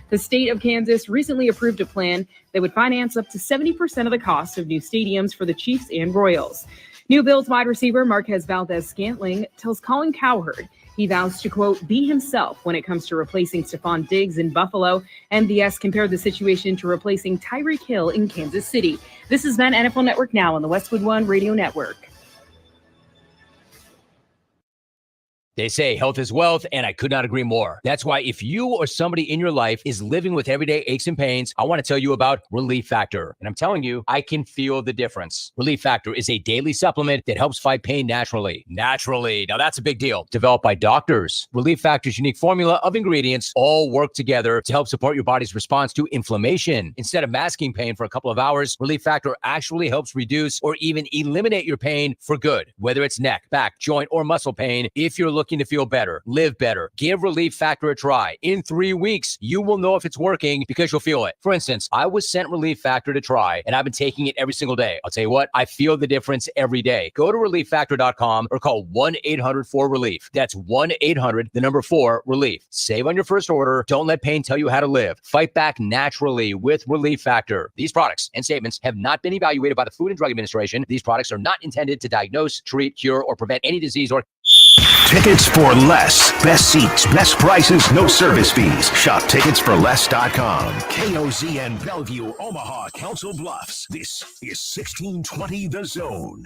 The state of Kansas recently approved a plan that would finance up to 70% of the cost of new stadiums for the Chiefs and Royals. New Bills wide receiver Marquez Valdez-Scantling tells Colin Cowherd he vows to, quote, be himself when it comes to replacing Stephon Diggs in Buffalo. MVS compared the situation to replacing Tyreek Hill in Kansas City. This has been NFL Network Now on the Westwood One Radio Network. They say health is wealth, and I could not agree more. That's why if you or somebody in your life is living with everyday aches and pains, I want to tell you about Relief Factor. And I'm telling you, I can feel the difference. Relief Factor is a daily supplement that helps fight pain naturally. Naturally. Now that's a big deal. Developed by doctors. Relief Factor's unique formula of ingredients all work together to help support your body's response to inflammation. Instead of masking pain for a couple of hours, Relief Factor actually helps reduce or even eliminate your pain for good. Whether it's neck, back, joint, or muscle pain, if you're looking to feel better, live better, give Relief Factor a try. In 3 weeks, you will know if it's working because you'll feel it. For instance, I was sent Relief Factor to try, and I've been taking it every single day. I'll tell you what, I feel the difference every day. Go to relieffactor.com or call 1-800-4RELIEF. That's 1-800-4RELIEF. Save on your first order. Don't let pain tell you how to live. Fight back naturally with Relief Factor. These products and statements have not been evaluated by the Food and Drug Administration. These products are not intended to diagnose, treat, cure, or prevent any disease or... Tickets for less. Best seats, best prices, no service fees. Shop ticketsforless.com. KOZN Bellevue, Omaha, Council Bluffs. This is 1620 The Zone.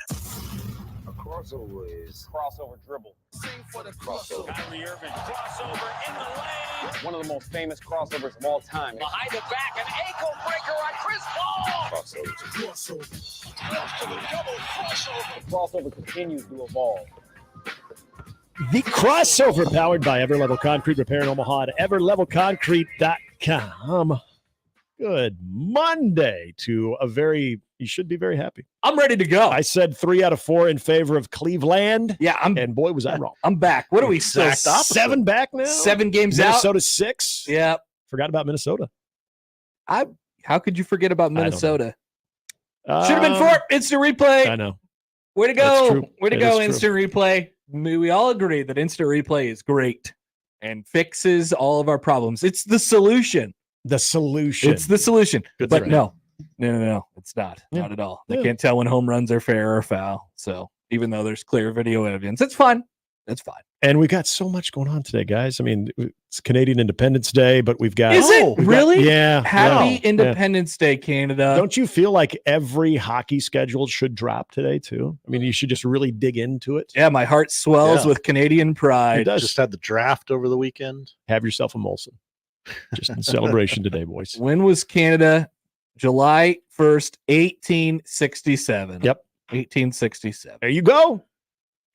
A crossover is crossover dribble. Sing for the crossover. Kyrie Irving, crossover in the lane. One of the most famous crossovers of all time. Behind the back, an ankle breaker on Chris Paul. Crossover. Double crossover. The crossover continues to evolve. The crossover powered by Everlevel Concrete Repair in Omaha at everlevelconcrete.com. Good Monday to you should be very happy. I'm ready to go. I said 3 out of 4 in favor of Cleveland. Yeah, and boy, was I wrong. I'm back. What are we still? 7 back now? 7 games Minnesota out. 6. Yeah. Forgot about Minnesota. How could you forget about Minnesota? Should have been 4. Instant replay. I know. Way to go. True. Way to go, instant replay. We all agree that instant replay is great and fixes all of our problems. It's the solution. It's the solution. But no, it's not. Yeah. Not at all. They can't tell when home runs are fair or foul. So even though there's clear video evidence, it's fine. It's fine. And we got so much going on today, guys. I mean, it's Canadian Independence Day, but we've got... Is it really? Happy Independence Day, Canada. Don't you feel like every hockey schedule should drop today, too? I mean, you should just really dig into it. Yeah, my heart swells with Canadian pride. It does. Just had the draft over the weekend. Have yourself a Molson. Just in celebration today, boys. When was Canada? July 1st, 1867. Yep. 1867. There you go.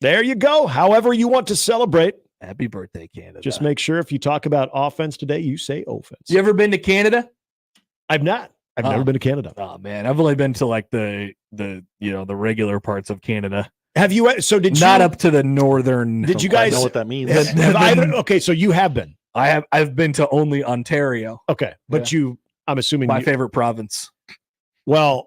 There you go. However you want to celebrate. Happy birthday, Canada. Just make sure if you talk about offense today, you say offense. You ever been to Canada? I've not. I've never been to Canada. Oh man, I've only been to like the regular parts of Canada. Have you? So did you? Not up to the northern. Did you guys know what that means? Okay, so you have been. I've been to only Ontario. Okay, but I'm assuming my favorite province. Well,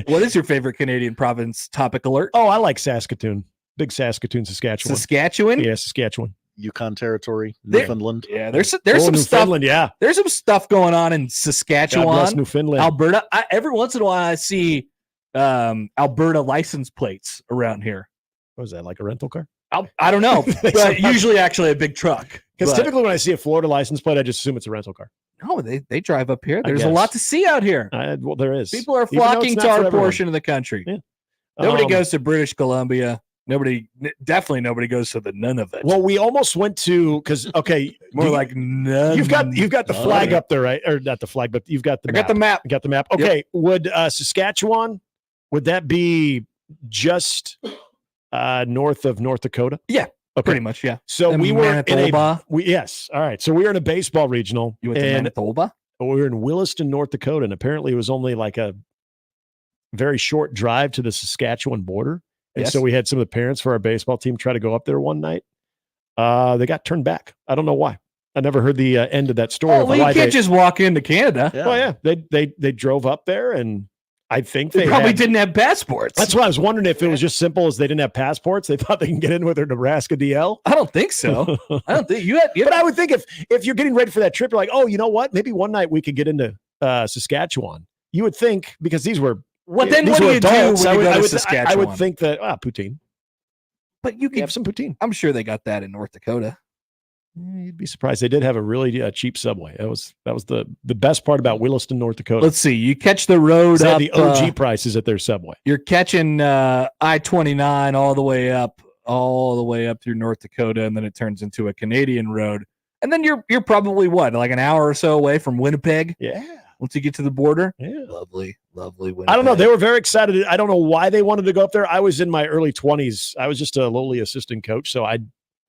what is your favorite Canadian province? Topic alert. Oh, I like Saskatoon. Big Saskatoon, Saskatchewan. Saskatchewan? Yeah, Saskatchewan. Yukon Territory, Newfoundland. There's some stuff. Yeah, there's some stuff going on in Saskatchewan, God bless Newfoundland, Alberta. Every once in a while, I see Alberta license plates around here. What is that, like a rental car? I don't know, but usually actually a big truck. Because typically when I see a Florida license plate, I just assume it's a rental car. No, they drive up here. There's a lot to see out here. Well, there is. People are flocking to our portion of the country. Yeah. Nobody goes to British Columbia. Definitely nobody goes to the Nunavut. Well, we almost went to more like none. You've got the flag up there, right? Or not the flag, but you've got the map. Got the map. You got the map. Okay, would Saskatchewan that be just north of North Dakota? Yeah. Okay. Pretty much, yeah. So and we were Manitoba. Yes. All right. So we were in a baseball regional. You went to Manitoba? We were in Williston, North Dakota, and apparently it was only like a very short drive to the Saskatchewan border. And so we had some of the parents for our baseball team try to go up there one night. They got turned back. I don't know why. I never heard the end of that story. Oh, well, you can't just walk into Canada. Yeah. Well, yeah. They drove up there and I think They probably didn't have passports. That's why I was wondering if it was just simple as they didn't have passports. They thought they can get in with their Nebraska DL. I don't think so. I don't think you had. But I would think if you're getting ready for that trip, you're like, oh, you know what? Maybe one night we could get into Saskatchewan. You would think because these were what do you adults, do when you go to Saskatchewan? I would think that poutine. But you could have some poutine. I'm sure they got that in North Dakota. You'd be surprised. They did have a really cheap subway. That was the best part about Williston, North Dakota. Let's see. You catch the road up. The OG prices at their subway. You're catching I-29 all the way up through North Dakota, and then it turns into a Canadian road. And then you're probably like an hour or so away from Winnipeg. Yeah. Once you get to the border. Yeah. Lovely Winnipeg. I don't know. They were very excited. I don't know why they wanted to go up there. I was in my early 20s. I was just a lowly assistant coach, so I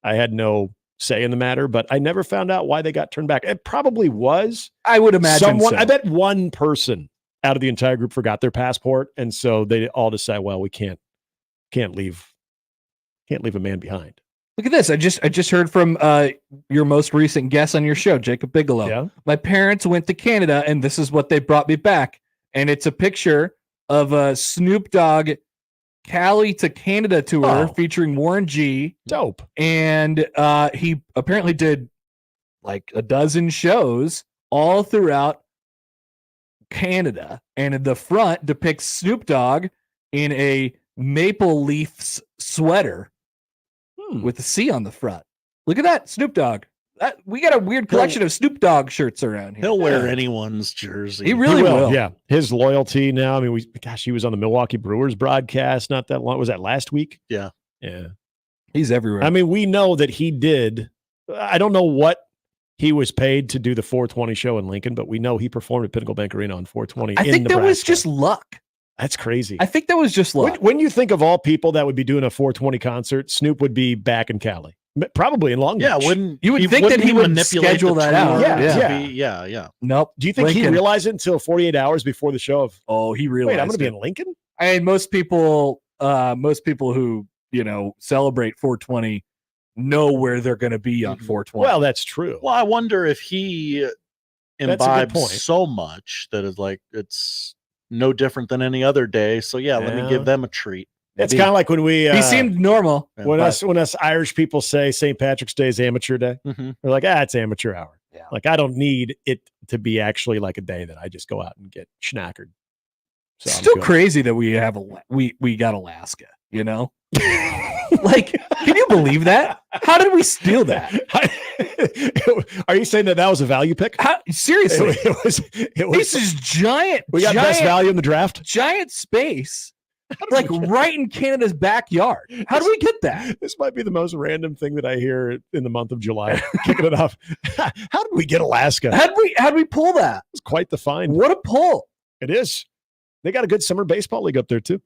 had no say in the matter, but I never found out why they got turned back. It probably was. I would imagine I bet one person out of the entire group forgot their passport, and so they all decide, well, we can't leave a man behind. Look at this. I just heard from your most recent guest on your show, Jacob Bigelow. Yeah. My parents went to Canada, and this is what they brought me back. And it's a picture of a Snoop Dogg Cali to Canada tour featuring Warren G. Dope. And he apparently did like a dozen shows all throughout Canada. And the front depicts Snoop Dogg in a Maple Leafs sweater with a C on the front. Look at that, Snoop Dogg. We got a weird collection of Snoop Dogg shirts around here. He'll wear anyone's jersey. He really will. Yeah. His loyalty now. I mean, he was on the Milwaukee Brewers broadcast not that long. Was that last week? Yeah. Yeah. He's everywhere. I mean, we know that he did. I don't know what he was paid to do the 420 show in Lincoln, but we know he performed at Pinnacle Bank Arena on 420 I think that was just luck. That's crazy. I think that was just luck. When you think of all people that would be doing a 420 concert, Snoop would be back in Cali. Probably in Long Beach. Yeah, you would think that he would schedule that out? Yeah. Nope. Do you think Lincoln. he realized it until 48 hours before the show? He realized. Wait, I'm going to be in Lincoln? I mean, most people who celebrate 420 know where they're going to be on 420. Well, that's true. Well, I wonder if he imbibes so much that is like it's no different than any other day. So let me give them a treat. It's kind of like when we he seemed normal. When us Irish people say St. Patrick's Day is amateur day, we're like, it's amateur hour. Yeah. Like I don't need it to be actually like a day that I just go out and get schnackered. So Still crazy that we have we got Alaska, Like, can you believe that? How did we steal that? Are you saying that was a value pick? Seriously, it was. This is giant. We got best value in the draft. Giant space. Like right in Canada's backyard. How do we get that? This might be the most random thing that I hear in the month of July. Kicking it off. How did we get Alaska? How'd we pull that? It's quite the find. What a pull. It is. They got a good summer baseball league up there too.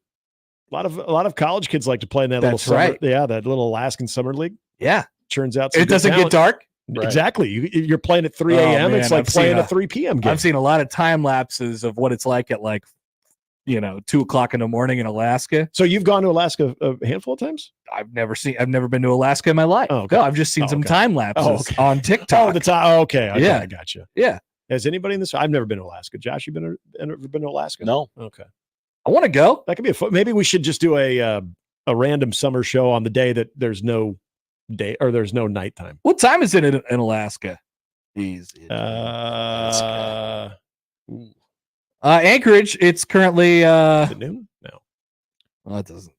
A lot of college kids like to play in that little summer, that little Alaskan summer league. Yeah. Turns out it doesn't get dark. Right. Exactly. You're playing at 3 a.m. It's like playing a 3 p.m. game. I've seen a lot of time lapses of what it's like at 2:00 in the morning in Alaska. So you've gone to Alaska a handful of times? I've never been to Alaska in my life. Oh, okay. No, I've just seen some time lapses on TikTok. Oh, the time. Okay. Yeah. I got you. Yeah. Has anybody in this? I've never been to Alaska. Josh, you ever been to Alaska? No. Okay. I want to go. That could be maybe we should just do a random summer show on the day that there's no day or there's no nighttime. What time is it in Alaska? Easy. Anchorage. It's currently. Is it noon? No. Well, it doesn't.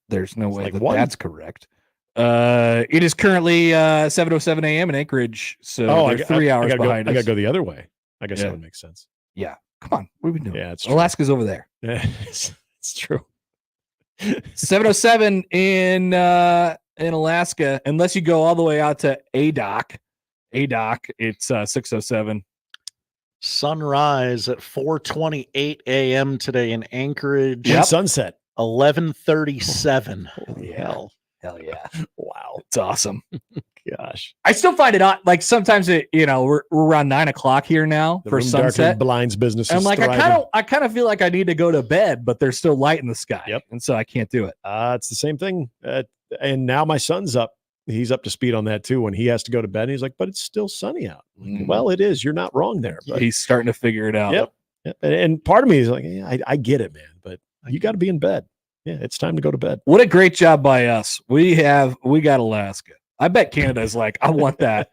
There's no way like that's correct. It is currently 7:07 a.m. in Anchorage. So they're 3 hours behind us. I got to go the other way. I guess that would make sense. Yeah. Come on. What are we doing? Yeah, it's true. Alaska's over there. Yeah, it's true. 7:07 in Alaska, unless you go all the way out to ADOC. It's 6:07. Sunrise at 4:28 a.m. today in Anchorage. Yep. Sunset 11:37. Holy hell yeah! Wow, it's awesome. Gosh, I still find it odd. Like sometimes we're around 9 o'clock here now for sunset. Blinds business. And I'm like, I kind of feel like I need to go to bed, but there's still light in the sky. Yep. And so I can't do it. It's the same thing. And now my son's up. He's up to speed on that too. When he has to go to bed, he's like, but it's still sunny out. Well, it is. You're not wrong there. But he's starting to figure it out. Yep. And part of me is like, yeah, I get it, man, but you got to be in bed. Yeah, it's time to go to bed. What a great job by us. We got Alaska. I bet Canada's like, I want that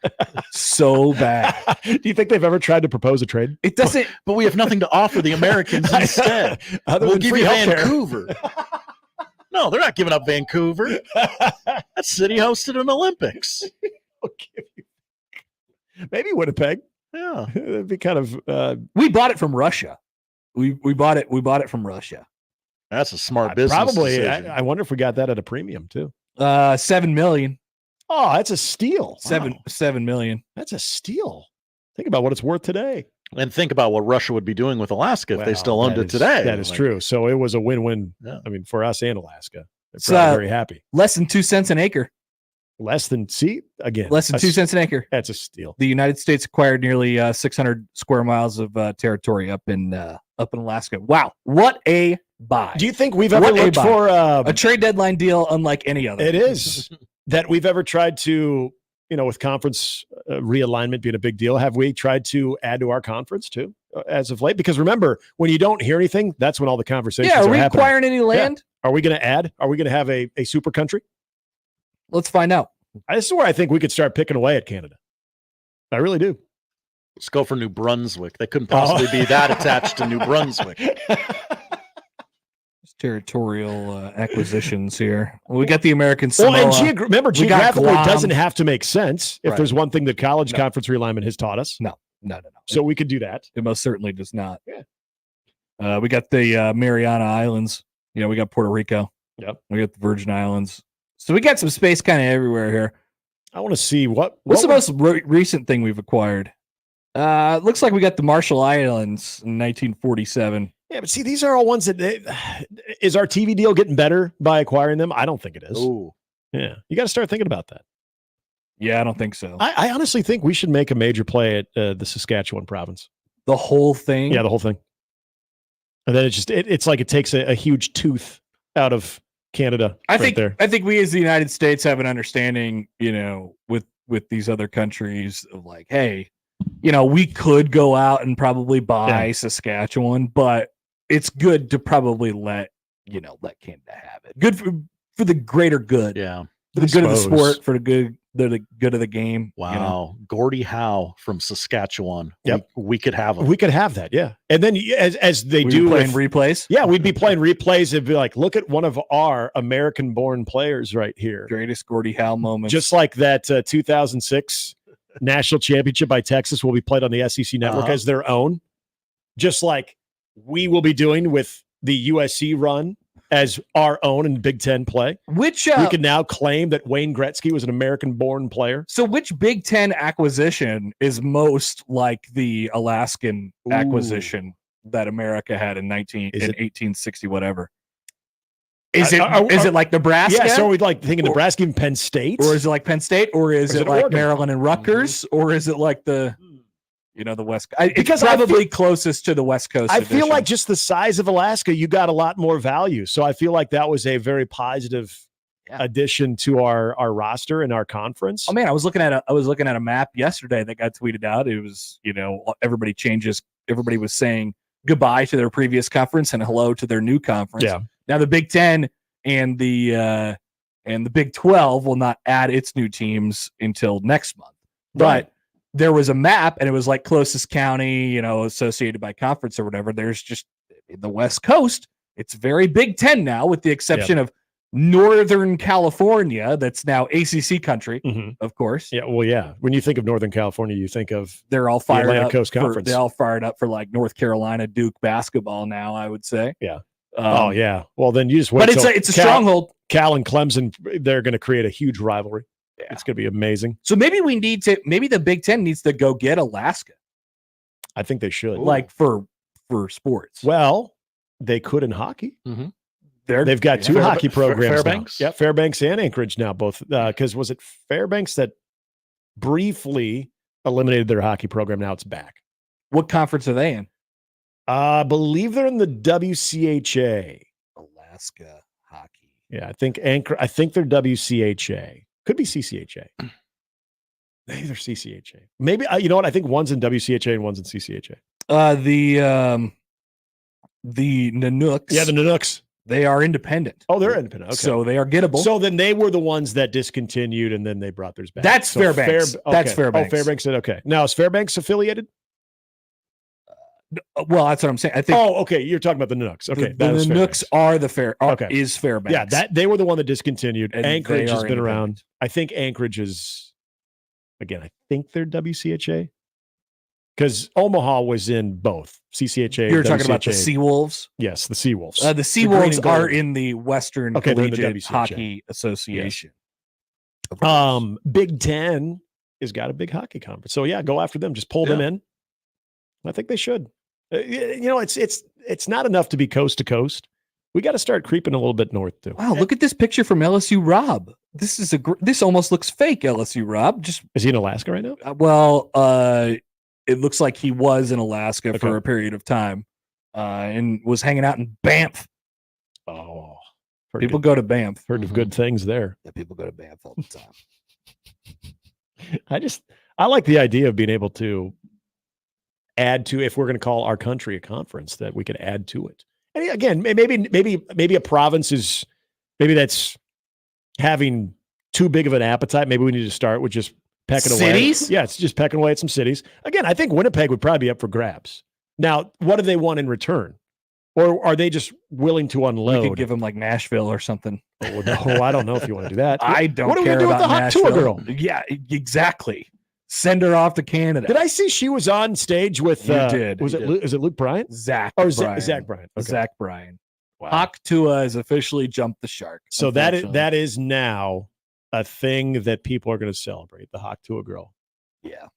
so bad. Do you think they've ever tried to propose a trade? It doesn't. But we have nothing to offer the Americans instead. We'll give you Vancouver. No, they're not giving up Vancouver. That city hosted an Olympics. Maybe Winnipeg. Yeah, it'd be kind of. We bought it from Russia. We bought it from Russia. That's a smart business. Probably. I wonder if we got that at a premium too. $7 million. Oh, that's a steal. $7 million. That's a steal. Think about what it's worth today. And think about what Russia would be doing with Alaska if they still owned it today. That is true. So it was a win-win. Yeah. I mean, for us and Alaska. They're probably very happy. Less than 2 cents an acre. Less than 2 cents an acre. That's a steal. The United States acquired nearly 600 square miles of territory up in Alaska. Wow, what a buy! Do you think we've ever looked for a trade deadline deal unlike any other? It is that we've ever tried to, with conference realignment being a big deal. Have we tried to add to our conference too, as of late? Because remember, when you don't hear anything, that's when all the conversations are happening. Are we acquiring any land? Yeah. Are we going to add? Are we going to have a super country? Let's find out. This is where I think we could start picking away at Canada. I really do. Let's go for New Brunswick. They couldn't possibly be that attached to New Brunswick. Territorial acquisitions here. Well, we got the American Samoa. Well, and remember, geographically, it doesn't have to make sense if there's one thing that college conference realignment has taught us. No. So we could do that. It most certainly does not. Yeah. We got the Mariana Islands. We got Puerto Rico. Yep. We got the Virgin Islands. So we got some space kind of everywhere here. I want to see what's the most recent thing we've acquired. Looks like we got the Marshall Islands in 1947. Yeah, but see, these are all ones that is our TV deal getting better by acquiring them? I don't think it is. Oh, yeah. You got to start thinking about that. Yeah, I don't think so. I honestly think we should make a major play at the Saskatchewan province. The whole thing? Yeah, the whole thing. And then it's like it takes a huge tooth out of Canada. I think we as the United States have an understanding, with these other countries of like, hey, we could go out and probably buy Saskatchewan, but it's good to probably let Canada have it. Good for the greater good. Yeah. For the good of the sport, for the good of the game. Wow. Gordie Howe from Saskatchewan. Yep. We could have him. We could have that, yeah. And then as they do playing replays. Yeah, we'd be playing replays and be like, look at one of our American-born players right here. Greatest Gordie Howe moment. Just like that 2006 national championship by Texas will be played on the SEC network as their own. Just like we will be doing with the USC run as our own in Big Ten play. Which we can now claim that Wayne Gretzky was an American-born player. So which Big Ten acquisition is most like the Alaskan acquisition that America had in 1860 whatever? Is it like Nebraska? Yeah, so we'd like thinking Nebraska and Penn State? Or is it like Penn State? Or is it like Oregon? Maryland and Rutgers? Or is it like the West Coast? It's probably closest to the West Coast. I feel like just the size of Alaska, you got a lot more value. So I feel like that was a very positive addition to our roster and our conference. Oh man, I was looking at a map yesterday that got tweeted out. It was, everybody was saying goodbye to their previous conference and hello to their new conference. Yeah. Now the Big Ten and the Big 12 will not add its new teams until next month. But there was a map and it was like closest county, associated by conference or whatever. There's just in the West Coast, it's very Big Ten now, with the exception of Northern California. That's now ACC country, of course. Yeah. Well, yeah. When you think of Northern California, you think of they're all fired Atlantic up Coast Conference. They're all fired up for like North Carolina Duke basketball now, I would say. Yeah. Oh yeah. Well, then you just wait. But it's a stronghold. Cal and Clemson, they're going to create a huge rivalry. Yeah. It's going to be amazing. So maybe the Big Ten needs to go get Alaska. I think they should. Like for sports. Well, they could in hockey. Mm-hmm. They've got two hockey programs. Fairbanks. Now. Yeah, Fairbanks and Anchorage now both. Because was it Fairbanks that briefly eliminated their hockey program? Now it's back. What conference are they in? I believe they're in the WCHA. Alaska hockey. Yeah, I think they're WCHA. Could be CCHA. Maybe they're CCHA. Maybe you know what? I think one's in WCHA and one's in CCHA. the Nanooks. Yeah, the Nanooks. They are independent. Oh, they're independent. Okay. So they are gettable. So then they were the ones that discontinued, and then they brought theirs back. That's Fairbanks. That's Fairbanks. Oh, Fairbanks said okay. Now is Fairbanks affiliated? Well, that's what I'm saying. I think. Oh, okay. You're talking about the Nanooks. Okay, the Nanooks are the is Fairbanks. Yeah, that they were the one that discontinued. And Anchorage has been around. I think Anchorage is, again, I think they're WCHA. Because Omaha was in both CCHA. You're talking about the Seawolves? Yes, the Seawolves. The Seawolves are in the Western Collegiate the Hockey Association. Yes. Big Ten has got a big hockey conference. So, yeah, go after them. Just pull them in. I think they should. It's not enough to be coast to coast. We got to start creeping a little bit north, too. Wow, look at this picture from LSU Rob. This is this almost looks fake, LSU Rob. Is he in Alaska right now? It looks like he was in Alaska for a period of time and was hanging out in Banff. Oh, people go to Banff. Heard of good things there. Yeah, people go to Banff all the time. I like the idea of being able to add to, if we're going to call our country a conference, that we could add to it. And again, maybe a province is, maybe that's having too big of an appetite. Maybe we need to start with just pecking away. Cities? Yeah, it's just pecking away at some cities. Again, I think Winnipeg would probably be up for grabs. Now, what do they want in return? Or are they just willing to unload? We could give them like Nashville or something. Oh, no, I don't know if you want to do that. I don't What are we care going to do with about the Hot Nashville. Tour girl? Yeah, exactly. Send her off to Canada. Did I see she was on stage with, is it Luke Bryan? Zach Or Bryan. Zach Bryan. Okay. Zach Bryan. Wow. Hawk Tua has officially jumped the shark. So that is now a thing that people are going to celebrate, the Hawk Tua girl. Yeah.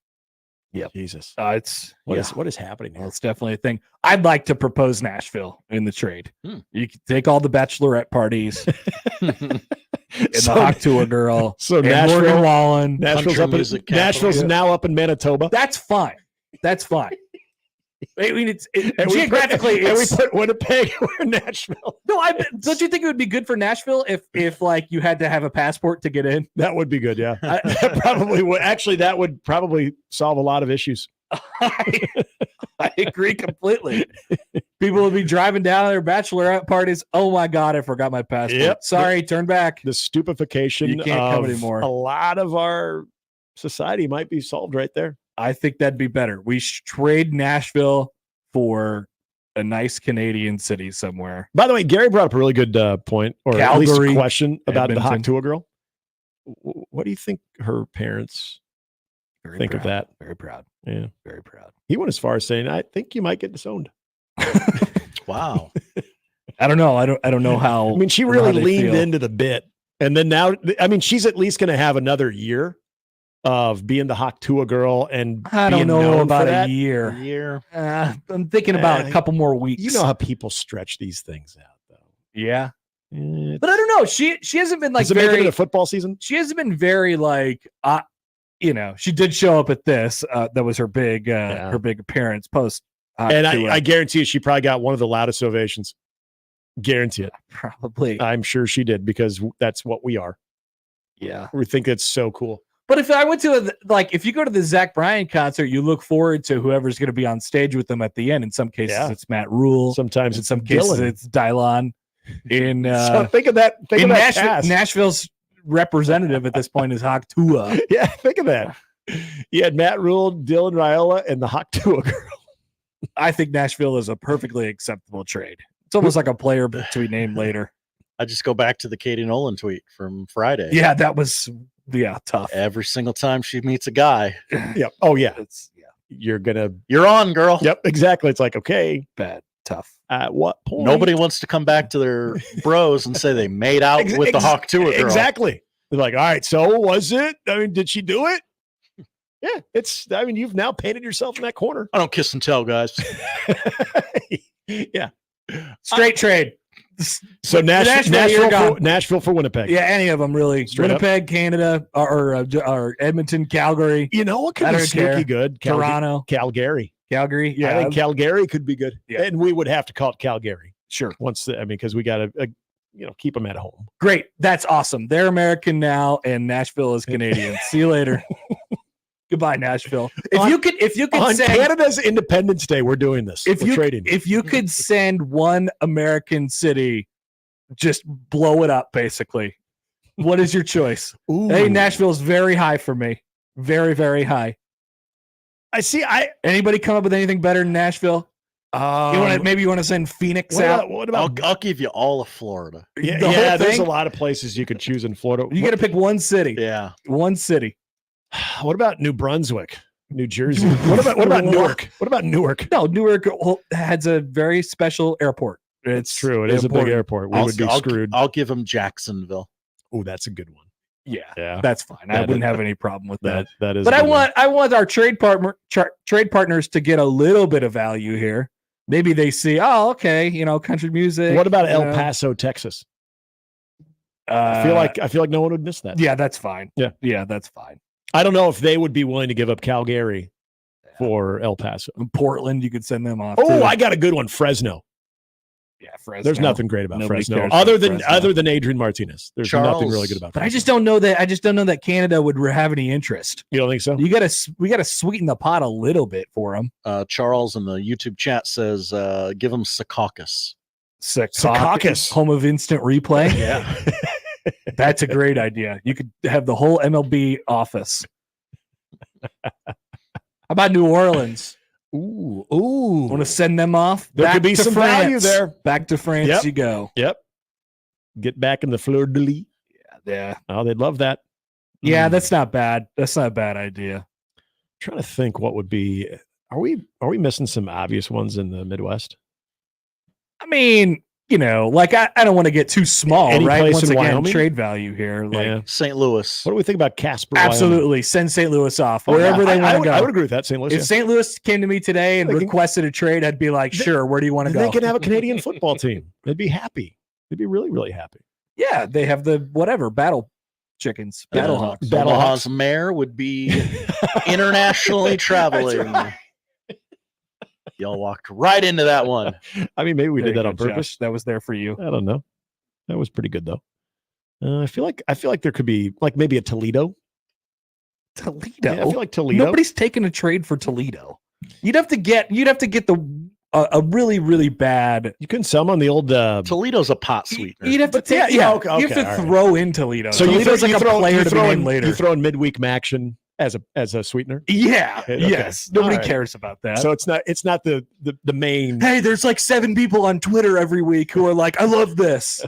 Yep. Jesus. What is happening here? Well, it's definitely a thing. I'd like to propose Nashville in the trade. You can take all the bachelorette parties and the Hawk Tua girl. So Nashville, Morgan Wallen, Nashville's now up in Manitoba. That's fine. That's fine. I mean, it's geographically, and we put Winnipeg or Nashville. No, don't you think it would be good for Nashville if like you had to have a passport to get in? That would be good, yeah. That probably would. Actually, that would probably solve a lot of issues. I agree completely. People would be driving down their bachelorette parties. Oh my God, I forgot my passport. Yep. Sorry, turn back. The stupefaction you can't come anymore. A lot of our society might be solved right there. I think that'd be better. We should trade Nashville for a nice Canadian city somewhere. By the way, Gary brought up a really good point, or Calgary, at least a question about Edmonton. the Hawk Tua girl. What do you think her parents think of that? Very proud. Yeah. Very proud. He went as far as saying, I think you might get disowned. Wow. I don't know. I don't know how. I mean, she really leaned into the bit. And then now, I mean, she's at least going to have another year of being the Hawk Tua girl, and I don't know about a year. I'm thinking about a couple more weeks. You know how people stretch these things out, though. Yeah, but I don't know. She hasn't been like Does it make it in a football season? She hasn't been very like she did show up at this. That was her big appearance post. And I guarantee you, she probably got one of the loudest ovations. Guarantee it. Probably. I'm sure she did, because that's what we are. Yeah, we think it's so cool. But if I went to if you go to the Zach Bryan concert, you look forward to whoever's going to be on stage with them at the end. In some cases, it's Matt Rhule. Sometimes in some cases, it's Dylon. In so think of that. Nashville's representative at this point is Hawk Tua. Yeah, think of that. You had Matt Rhule, Dylan Raiola, and the Hawk Tua girl. I think Nashville is a perfectly acceptable trade. It's almost like a player to be named later. I just go back to the Katie Nolan tweet from Friday. Yeah, that was tough. Every single time she meets a guy. Yep. Oh yeah. You're on, girl. Yep, exactly. It's like, okay. Bad. Tough. At what point? Nobody wants to come back to their bros and say they made out with the Hawk Tua girl. Exactly. They're like, all right, so was it? I mean, did she do it? Yeah, you've now painted yourself in that corner. I don't kiss and tell, guys. Yeah. Straight trade. So Nashville for Winnipeg. Yeah, any of them really. Straight Winnipeg, up. Canada, or Edmonton, Calgary. You know what could be sneaky good? Toronto. Calgary. Yeah. I think Calgary could be good. Yeah. And we would have to call it Calgary. Sure. Because we got to keep them at home. Great. That's awesome. They're American now, and Nashville is Canadian. See you later. Goodbye, Nashville. If you could on send Canada's Independence Day, we're doing this. We're trading. If you could send one American city, just blow it up, basically. What is your choice? Ooh. Hey, Nashville's very high for me. Very, very high. Anybody come up with anything better than Nashville? Maybe you want to send Phoenix out? What about? I'll give you all of Florida. Yeah, there's a lot of places you could choose in Florida. You got to pick one city. Yeah, one city. What about New Brunswick, New Jersey? What about Newark? What about Newark? No, Newark has a very special airport. It's true. It is a big airport. We would be screwed. I'll give them Jacksonville. Oh, that's a good one. Yeah, that's fine. I wouldn't have any problem with that. That is. But I want our trade partners to get a little bit of value here. Maybe they see, okay, country music. What about El Paso, Texas? I feel like no one would miss that. Yeah, that's fine. Yeah, that's fine. I don't know if they would be willing to give up Calgary for El Paso. Portland, you could send them off. Oh, I got a good one. Fresno. Yeah, Fresno. There's nothing great about Nobody Fresno cares other about than Adrian Martinez. There's nothing really good about But Fresno. I just don't know that Canada would have any interest. You don't think so? We got to sweeten the pot a little bit for them. Charles in the YouTube chat says, give them Secaucus. Secaucus, home of instant replay. Yeah. That's a great idea. You could have the whole MLB office. How about New Orleans? Ooh. Want to send them off? There could be some value there. Back to France you go. Yep. Get back in the fleur de lis. Yeah. Oh, they'd love that. Yeah, that's not bad. That's not a bad idea. I'm trying to think what would be. Are we missing some obvious ones in the Midwest? I mean, I don't want to get too small, Any right? place Once in again, Wyoming? trade value here. St. Louis. What do we think about Casper? Absolutely. Wyoming? Send St. Louis off. Oh, Wherever they want to go. I would agree with that, St. Louis. If St. Louis came to me today and requested a trade, I'd be like, sure, where do you want to go? They can have a Canadian football team. They'd be happy. They'd be really, really happy. Yeah, they have the battle chickens, Battlehawks. Omaha's mayor would be internationally traveling. Y'all walked right into that one. I mean, maybe we did that on Josh. purpose. That was there for you. I don't know. That was pretty good though. I feel like there could be maybe a Toledo. Toledo. Yeah, I feel like Toledo. Nobody's taking a trade for Toledo. You'd have to get a really, really bad. You couldn't sell them on the old. Toledo's a pot sweetener. You'd have to Okay, you have to throw in Toledo. So Toledo's like a player to be named later. You throw in midweek action as a sweetener. Yeah. Okay. Yes. Nobody All right. cares about that. So it's not the main. Hey, there's like 7 people on Twitter every week who are like, I love this.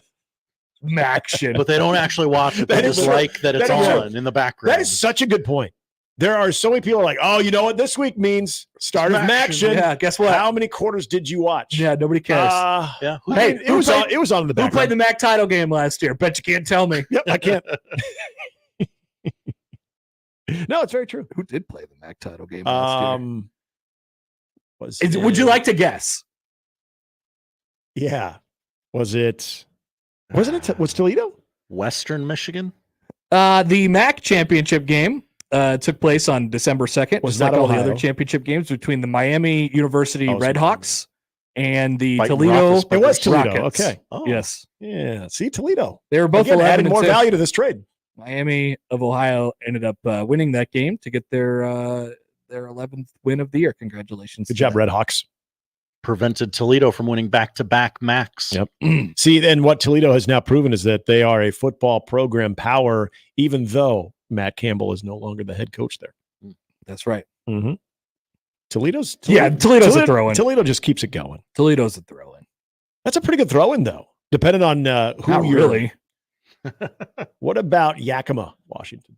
Maction. But they don't actually watch it. They just like that it's on in the background. That is such a good point. There are so many people who are like, oh, you know what? This week means start of Maction. Yeah, guess what? How many quarters did you watch? Yeah, nobody cares. Yeah. Hey, it was on in the background. Who played the MAC title game last year? Bet you can't tell me. Yep, I can't. No, it's very true. Who did play the MAC title game last year? Would Would you like to guess? Yeah. Was Toledo? Western Michigan? The MAC championship game took place on December 2nd. Was just like that all the Ohio? other championship games between the Miami University Oh, Redhawks and the Like Toledo. Rockets. It was Toledo. Rockets. Okay. Oh. Yes, Yeah. See, Toledo. they were both Again, 11 adding and more 6. value to this trade. Miami of Ohio ended up winning that game to get their 11th win of the year. Congratulations! Good to job, them. Redhawks. Prevented Toledo from winning back-to-back Macs. Yep. See, and what Toledo has now proven is that they are a football program power, even though Matt Campbell is no longer the head coach there. That's right. Mm-hmm. Toledo's a throw-in. Toledo just keeps it going. Toledo's a throw-in. That's a pretty good throw-in, though, depending on who Not you're. really. What about Yakima, Washington?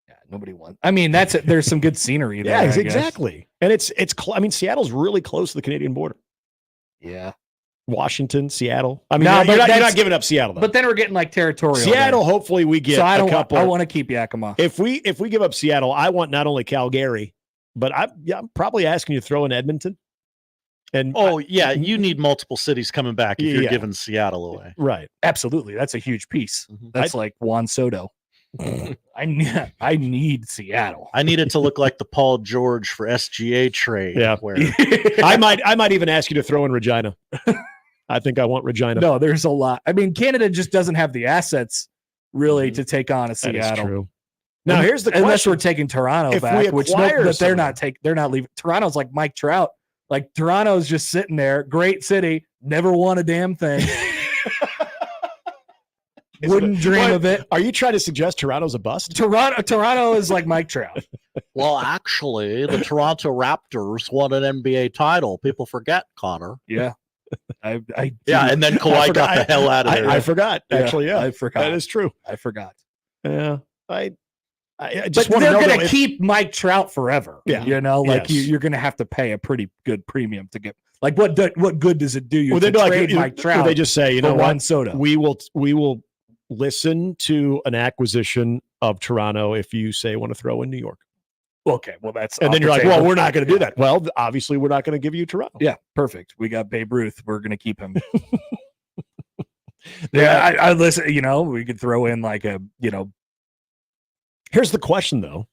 Yeah, nobody wants. I mean, there's some good scenery there. Yeah, I guess. exactly. And it's I mean, Seattle's really close to the Canadian border. Yeah. Washington, Seattle. I mean, No, you're but not giving up Seattle, though. But then we're getting like territorial. Seattle, there. hopefully we get So I a couple. I want to keep Yakima. If we give up Seattle, I want not only Calgary, but I'm probably asking you to throw in Edmonton. And you need multiple cities coming back if you're giving Seattle away. Right. Absolutely, that's a huge piece. Mm-hmm. That's like Juan Soto. I need Seattle. I need it to look like the Paul George for SGA trade. Yeah. Where I might even ask you to throw in Regina. I think I want Regina. No, there's a lot. I mean, Canada just doesn't have the assets really Mhm. to take on a That Seattle. is true. Now here's the unless question. we're taking Toronto If back, we which acquire but they're someone- not leaving. Toronto's like Mike Trout. Like Toronto's just sitting there, great city, never won a damn thing. Wouldn't dream of it. Are you trying to suggest Toronto's a bust? Toronto is like Mike Trout. Well, actually, the Toronto Raptors won an NBA title. People forget, Connor. Yeah. And then Kawhi got the hell out of there. I forgot. Actually, yeah, I forgot. that is true. I forgot. Yeah, I just But want to they're know going to keep Mike Trout forever. Yeah. You know, like Yes. you're going to have to pay a pretty good premium to get. Like what good does it do you Well, to they'd trade Mike Trout? They just say, you for know Juan what, Soto? we will listen to an acquisition of Toronto if you say want to throw in New York. Okay, well that's And off then the you're like, table. well, we're not going to do that. Well, obviously, we're not going to give you Toronto. Yeah, perfect. We got Babe Ruth. We're going to keep him. Yeah, I listen. You know, we could throw in like a Here's the question, though.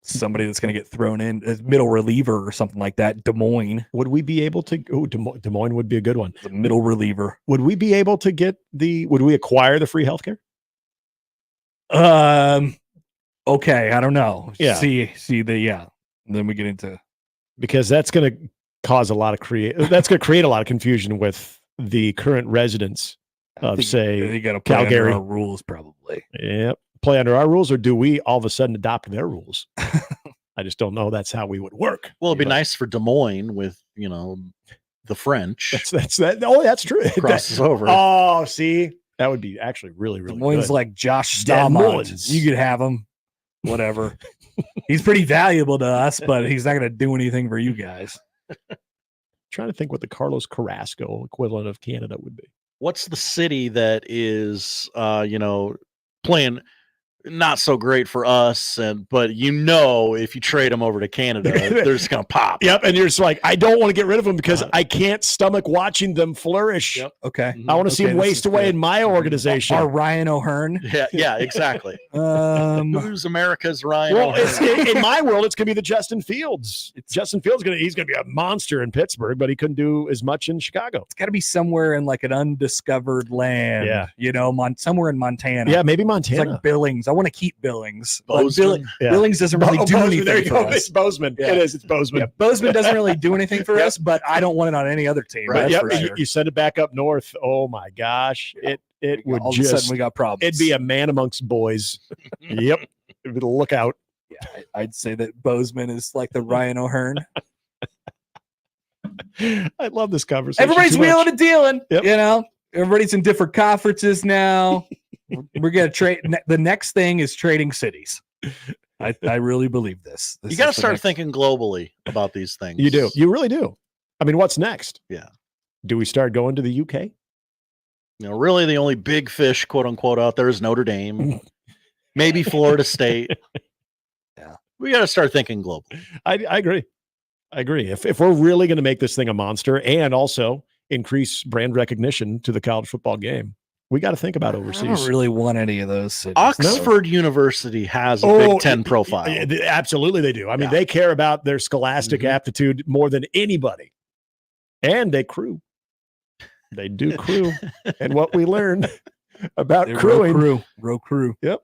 somebody that's going to get thrown in as middle reliever or something like that. Des Moines, Would we be able to? Oh, Des Moines would be a good one. the middle reliever. Would we be able to get would we acquire the free healthcare? Okay, I don't know. Yeah. See the. And then we get into Because that's going to cause a lot of that's going to create a lot of confusion with the current residents of, say, you got to play Calgary. under our rules probably. Yep. Play under our rules, or do we all of a sudden adopt their rules? I just don't know. That's how we would work. Well, it'd be But nice for Des Moines with, the French That's that. Oh, that's true. crosses over. Oh, see, that would be actually really, Des really Moines good. like Josh Des Staumont. Moines. You could have him. Whatever. He's pretty valuable to us, but he's not going to do anything for you guys. Trying to think what the Carlos Carrasco equivalent of Canada would be. What's the city that is, playing not so great for us, but if you trade them over to Canada, they're just gonna pop. Yep, and you're just like, I don't want to get rid of them because I can't stomach watching them flourish. Yep. Okay. I want to see them this waste is away good. in my organization. Our Ryan O'Hearn. Yeah, exactly. Who's Who's America's Ryan? Well, O'Hearn? in my world, it's going to be the Justin Fields. Justin Fields he's going to be a monster in Pittsburgh, but he couldn't do as much in Chicago. It's got to be somewhere in like an undiscovered land. Yeah. Somewhere in Montana. Yeah, maybe It's Montana. like Billings. I want to keep Billings. But Bozeman. Yeah. Billings doesn't really do Bozeman, anything there you for go. us. It's Bozeman. Yeah. It is. It's Bozeman. Yeah, Bozeman doesn't really do anything for Yep. us, but I don't want it on any other team. Right. That's Yep. for and sure. you send it back up north. Oh my gosh. It would All of a sudden we got problems. it'd be a man amongst boys. Yep. It'd be the lookout. Yeah, I'd say that Bozeman is like the Ryan O'Hearn. I love this conversation. Everybody's too much. wheeling and dealing. Yep. Everybody's in different conferences now. We're gonna trade. The next thing is trading cities. I really believe this. You got to start thinking globally about these things. You do. You really do. I mean, what's next? Yeah. Do we start going to the UK? Really, the only big fish, quote unquote, out there is Notre Dame, maybe Florida State. Yeah, we got to start thinking globally. I agree. I agree. If we're really going to make this thing a monster and also increase brand recognition to the college football game, we got to think about overseas. I don't really want any of those cities. Oxford University has a Big Ten profile. Absolutely, they do. I mean, they care about their scholastic aptitude more than anybody, and they crew. They do crew, and what we learned about crewing. Row crew. Yep.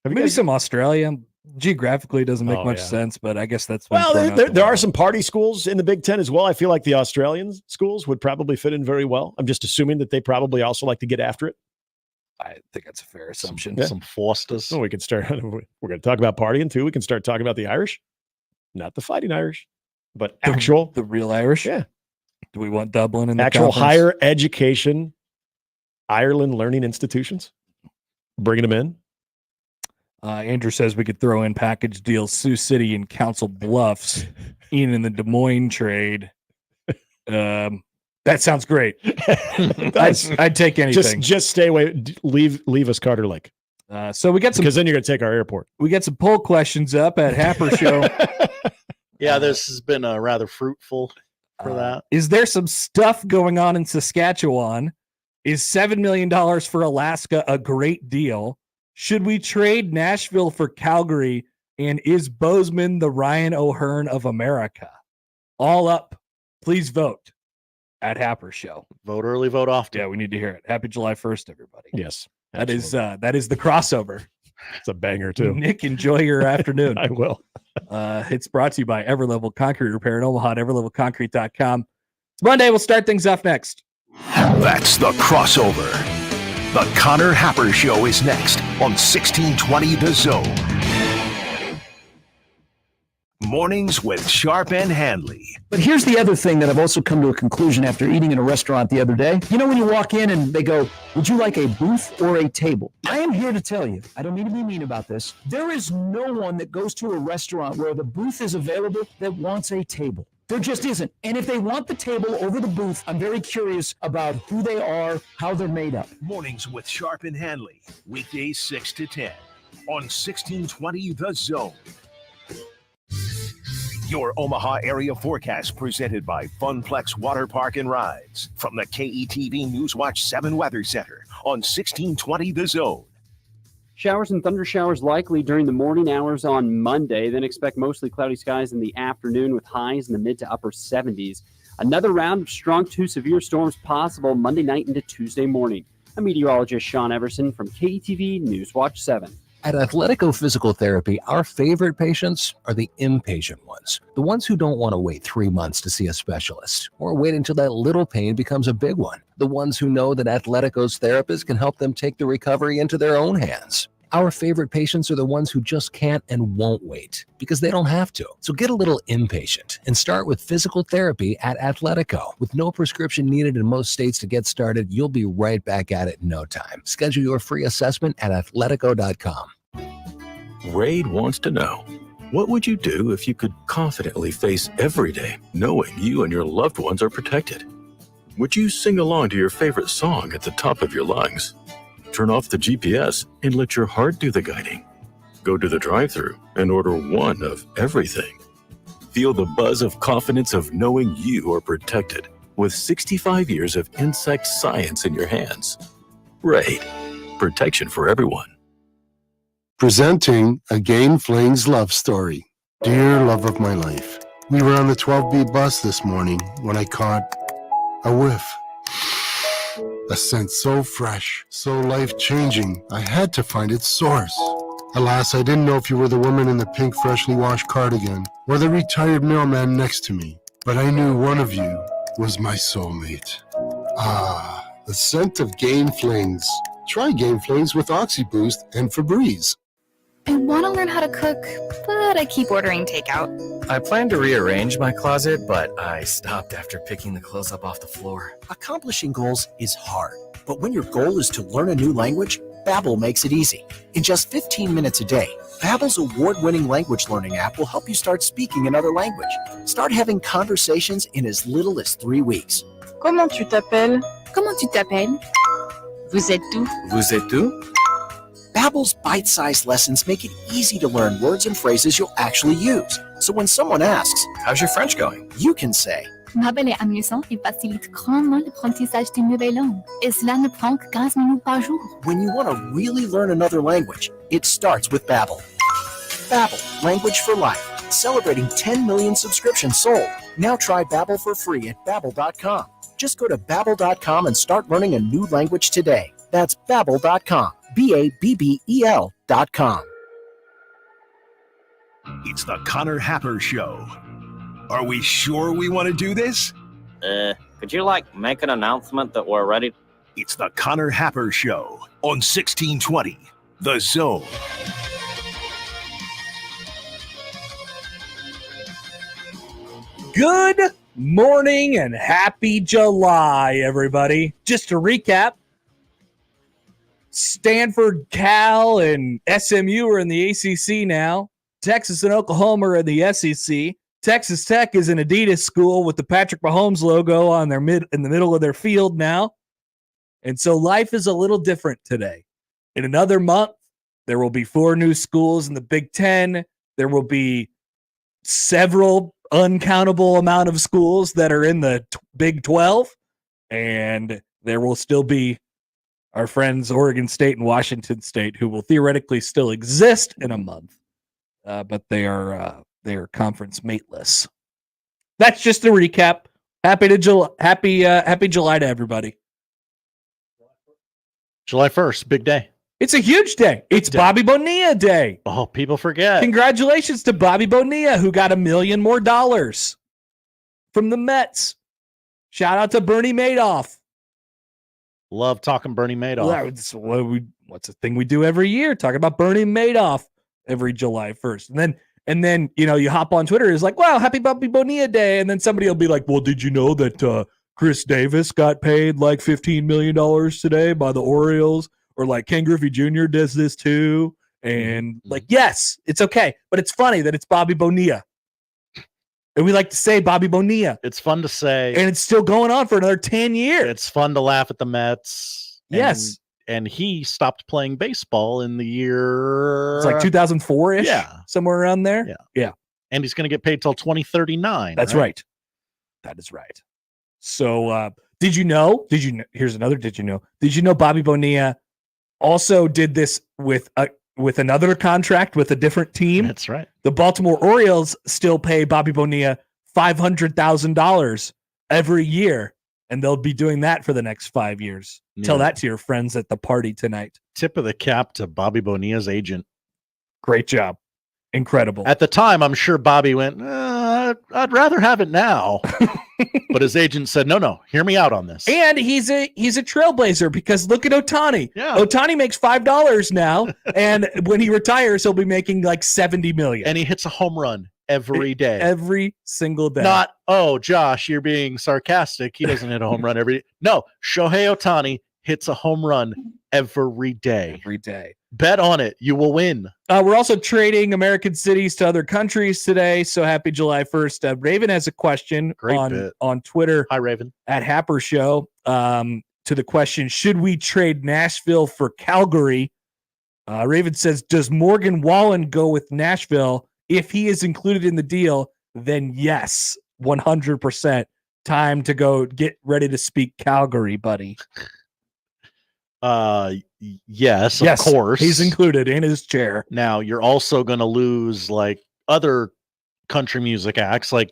Maybe some Australia. Geographically, doesn't make Oh, much yeah. sense, but I guess that's Well, there are some party schools in the Big Ten as well. I feel like the Australian schools would probably fit in very well. I'm just assuming that they probably also like to get after it. I think that's a fair assumption. Some Fosters. So we could start. We're going to talk about partying too. We can start talking about the Irish, not the fighting Irish, but the real Irish. Yeah. Do we want Dublin in the actual conference? higher education Ireland learning institutions? Bringing them in. Andrew says we could throw in package deals, Sioux City and Council Bluffs, Ian in the Des Moines trade. That sounds great. I'd take anything. Just stay away. Leave us Carter Lake. So we got some, because then you're going to take our airport. We got some poll questions up at Happer Show. Yeah, this has been rather fruitful for that. Is there some stuff going on in Saskatchewan? Is $7 million for Alaska a great deal? Should we trade Nashville for Calgary? And is Bozeman the Ryan O'Hearn of America? All up. Please vote at Happer Show. Vote early, vote often. Yeah, we need to hear it. Happy July 1st, everybody. Yes. That is the crossover. It's a banger too. Nick, enjoy your afternoon. I will. It's brought to you by Everlevel Concrete Repair in Omaha at everlevelconcrete.com. It's Monday. We'll start things off next. That's the crossover. The Connor Happer Show is next on 1620 The Zone. Mornings with Sharp and Hanley. But here's the other thing that I've also come to a conclusion after eating in a restaurant the other day. You know when you walk in and they go, would you like a booth or a table? I am here to tell you, I don't mean to be mean about this. There is no one that goes to a restaurant where the booth is available that wants a table. There just isn't. And if they want the table over the booth, I'm very curious about who they are, how they're made up. Mornings with Sharp and Hanley. Weekdays 6 to 10 on 1620 The Zone. Your Omaha area forecast presented by Funplex Water Park and Rides from the KETV Newswatch 7 Weather Center on 1620 The Zone. Showers and thunder showers likely during the morning hours on Monday. Then expect mostly cloudy skies in the afternoon with highs in the mid to upper 70s. Another round of strong to severe storms possible Monday night into Tuesday morning. I'm meteorologist Sean Everson from KETV Newswatch 7. At Athletico Physical Therapy, our favorite patients are the impatient ones, the ones who don't want to wait 3 months to see a specialist or wait until that little pain becomes a big one, the ones who know that Athletico's therapists can help them take the recovery into their own hands. Our favorite patients are the ones who just can't and won't wait because they don't have to. So get a little impatient and start with physical therapy at Athletico. With no prescription needed in most states to get started, you'll be right back at it in no time. Schedule your free assessment at athletico.com. Raid wants to know, what would you do if you could confidently face every day knowing you and your loved ones are protected? Would you sing along to your favorite song at the top of your lungs? Turn off the GPS and let your heart do the guiding. Go to the drive-thru and order one of everything. Feel the buzz of confidence of knowing you are protected with 65 years of insect science in your hands. Raid. Protection for everyone. Presenting a Gain Flings love story. Dear love of my life, we were on the 12B bus this morning when I caught a whiff. A scent so fresh, so life-changing, I had to find its source. Alas, I didn't know if you were the woman in the pink freshly washed cardigan or the retired mailman next to me, but I knew one of you was my soulmate. Ah, the scent of Gain Flings. Try Gain Flings with OxyBoost and Febreze. I want to learn how to cook, but I keep ordering takeout. I plan to rearrange my closet, but I stopped after picking the clothes up off the floor. Accomplishing goals is hard, but when your goal is to learn a new language, Babbel makes it easy. In just 15 minutes a day, Babbel's award-winning language learning app will help you start speaking another language. Start having conversations in as little as 3 weeks. Comment tu t'appelles? Comment tu t'appelles? Vous êtes où? Vous êtes où? Babbel's bite-sized lessons make it easy to learn words and phrases you'll actually use. So when someone asks, how's your French going? You can say, Babbel est amusant et facilite grandement l'apprentissage d'une nouvelle langue. Et cela ne prend que 15 minutes par jour. When you want to really learn another language, it starts with Babbel. Babbel, language for life. Celebrating 10 million subscriptions sold. Now try Babbel for free at babbel.com. Just go to babbel.com and start learning a new language today. That's babbel.com. BABBEL.com. It's the Connor Happer Show. Are we sure we want to do this? Could you make an announcement that we're ready? It's the Connor Happer Show on 1620 The Zone. Good morning and happy July, everybody. Just to recap, Stanford, Cal, and SMU are in the ACC now. Texas and Oklahoma are in the SEC. Texas Tech is an Adidas school with the Patrick Mahomes logo on their in the middle of their field now. And so life is a little different today. In another month, there will be 4 new schools in the Big Ten. There will be several uncountable amount of schools that are in the Big 12. And there will still be our friends Oregon State and Washington State, who will theoretically still exist in a month, but they are conference mateless. That's just a recap. Happy July to everybody. July 1st, big day. It's a huge day. It's Bobby Bonilla Day. Oh, people forget. Congratulations to Bobby Bonilla, who got $1 million more from the Mets. Shout out to Bernie Madoff. Love talking Bernie Madoff. What's the thing we do every year? Talk about Bernie Madoff every July 1st. And then you hop on Twitter, is like, wow, happy Bobby Bonilla Day. And then somebody will be like, well, did you know that Chris Davis got paid like $15 million today by the Orioles? Or like Ken Griffey Jr. does this too. And like, yes, it's okay. But it's funny that it's Bobby Bonilla. And we like to say Bobby Bonilla. It's fun to say. And it's still going on for another 10 years. It's fun to laugh at the Mets. Yes. And he stopped playing baseball in the year. It's like 2004-ish. Yeah. Somewhere around there. Yeah. And he's going to get paid till 2039. That's right. That is right. So did you know? Here's another did you know? Did you know Bobby Bonilla also did this with another contract with a different team? That's right. The Baltimore Orioles still pay Bobby Bonilla $500,000 every year, and they'll be doing that for the next 5 years. Yeah. Tell that to your friends at the party tonight. Tip of the cap to Bobby Bonilla's agent. Great job. Incredible. At the time, I'm sure Bobby went, I'd rather have it now. But his agent said, no, hear me out on this. And he's a trailblazer, because look at Ohtani. Yeah. Ohtani makes $5 now, and when he retires, he'll be making like $70 million. And he hits a home run every day. Every single day. Not, Josh, you're being sarcastic. He doesn't hit a home run every day. No, Shohei Ohtani hits a home run every day. Every day. Bet on it. You will win. We're also trading American cities to other countries today. So happy July 1st. Raven has a question on Twitter. Hi, Raven. At Happer Show. To the question, should we trade Nashville for Calgary? Raven says, does Morgan Wallen go with Nashville? If he is included in the deal, then yes, 100%. Time to go get ready to speak Calgary, buddy. Yes, of course. He's included in his chair. Now, you're also going to lose like other country music acts, like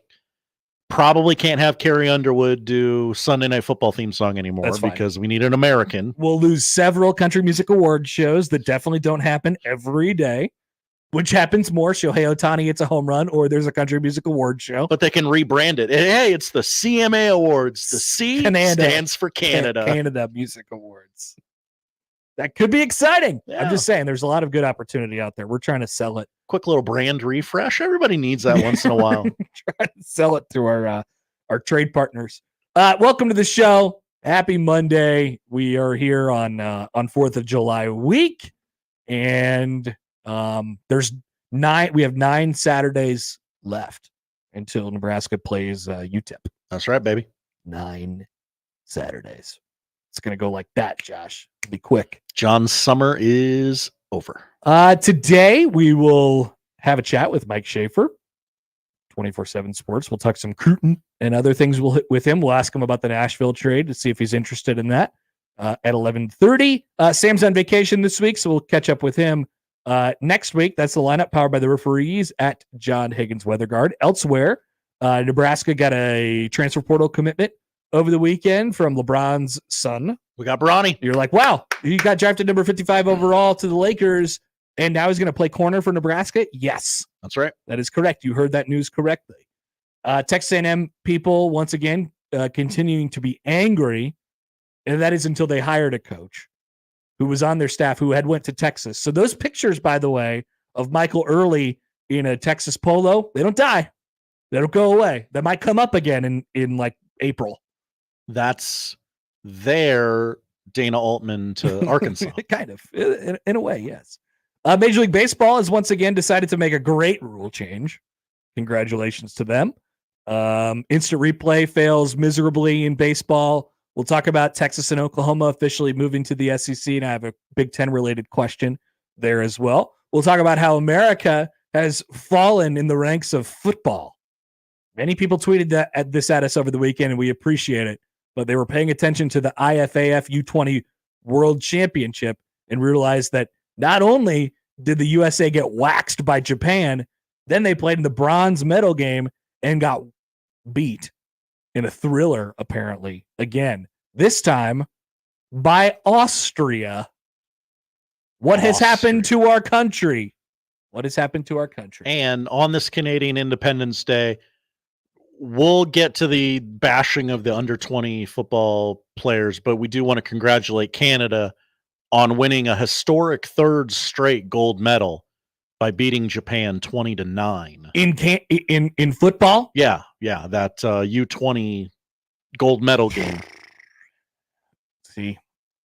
probably can't have Carrie Underwood do Sunday Night Football theme song anymore because we need an American. We'll lose several country music award shows that definitely don't happen every day. Which happens more? Shohei Ohtani hits a home run, or there's a country music award show. But they can rebrand it. Hey, it's the CMA Awards. The C stands for Canada. Canada Music Awards. That could be exciting. Yeah. I'm just saying there's a lot of good opportunity out there. We're trying to sell it. Quick little brand refresh. Everybody needs that once in a while. Trying to sell it to our trade partners. Welcome to the show. Happy Monday. We are here on 4th of July week. And we have 9 Saturdays left until Nebraska plays UTEP. That's right, baby. 9 Saturdays. It's going to go like that, Josh. It'll be quick. John's summer is over. Today, we will have a chat with Mike Schaefer, 24/7 Sports. We'll talk some Cruton and other things with him. We'll ask him about the Nashville trade to see if he's interested in that at 11:30. Sam's on vacation this week, so we'll catch up with him next week. That's the lineup powered by the referees at John Higgins Weather Guard. Elsewhere, Nebraska got a transfer portal commitment over the weekend from LeBron's son. We got Bronny. You're like, wow, he got drafted number 55 overall to the Lakers, and now he's going to play corner for Nebraska? Yes. That's right. That is correct. You heard that news correctly. Texas A&M people, once again, continuing to be angry, and that is until they hired a coach who was on their staff who had went to Texas. So those pictures, by the way, of Michael Early in a Texas polo, they don't die. They don't go away. They might come up again in like April. That's their Dana Altman to Arkansas. Kind of, in a way, yes. Major League Baseball has once again decided to make a great rule change. Congratulations to them. Instant replay fails miserably in baseball. We'll talk about Texas and Oklahoma officially moving to the SEC, and I have a Big Ten related question there as well. We'll talk about how America has fallen in the ranks of football. Many people tweeted this at us over the weekend, and we appreciate it. But they were paying attention to the IFAF U20 World Championship and realized that not only did the USA get waxed by Japan, then they played in the bronze medal game and got beat in a thriller, apparently. Again, this time by Austria. What has happened to our country? What has happened to our country? And on this Canadian Independence Day, we'll get to the bashing of the under 20 football players, but we do want to congratulate Canada on winning a historic third straight gold medal by beating Japan 20-9 in football. Yeah, that U20 gold medal game. See,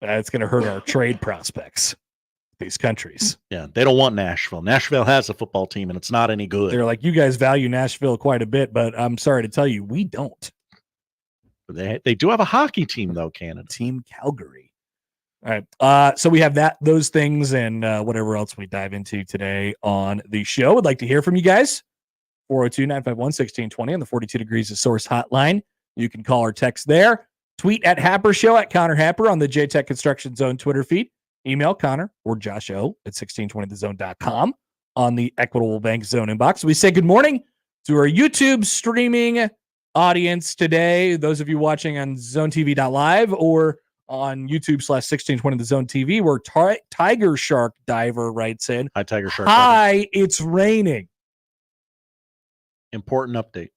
that's going to hurt our trade prospects. These countries. Yeah, they don't want Nashville. Nashville has a football team, and it's not any good. They're like, you guys value Nashville quite a bit, but I'm sorry to tell you, we don't. They do have a hockey team, though, Canada. Team Calgary. All right. So we have those things and whatever else we dive into today on the show. Would like to hear from you guys. 402-951-1620 on the 42 Degrees of Source hotline. You can call or text there. Tweet at Happer Show at Connor Happer on the JTech Construction Zone Twitter feed. Email Connor or Josh O at 1620thezone.com on the Equitable Bank Zone inbox. We say good morning to our YouTube streaming audience today. Those of you watching on zonetv.live or on YouTube/1620thezone TV, where Tiger Shark Diver writes in. Hi, Tiger Shark. Hi, it's raining. Important update.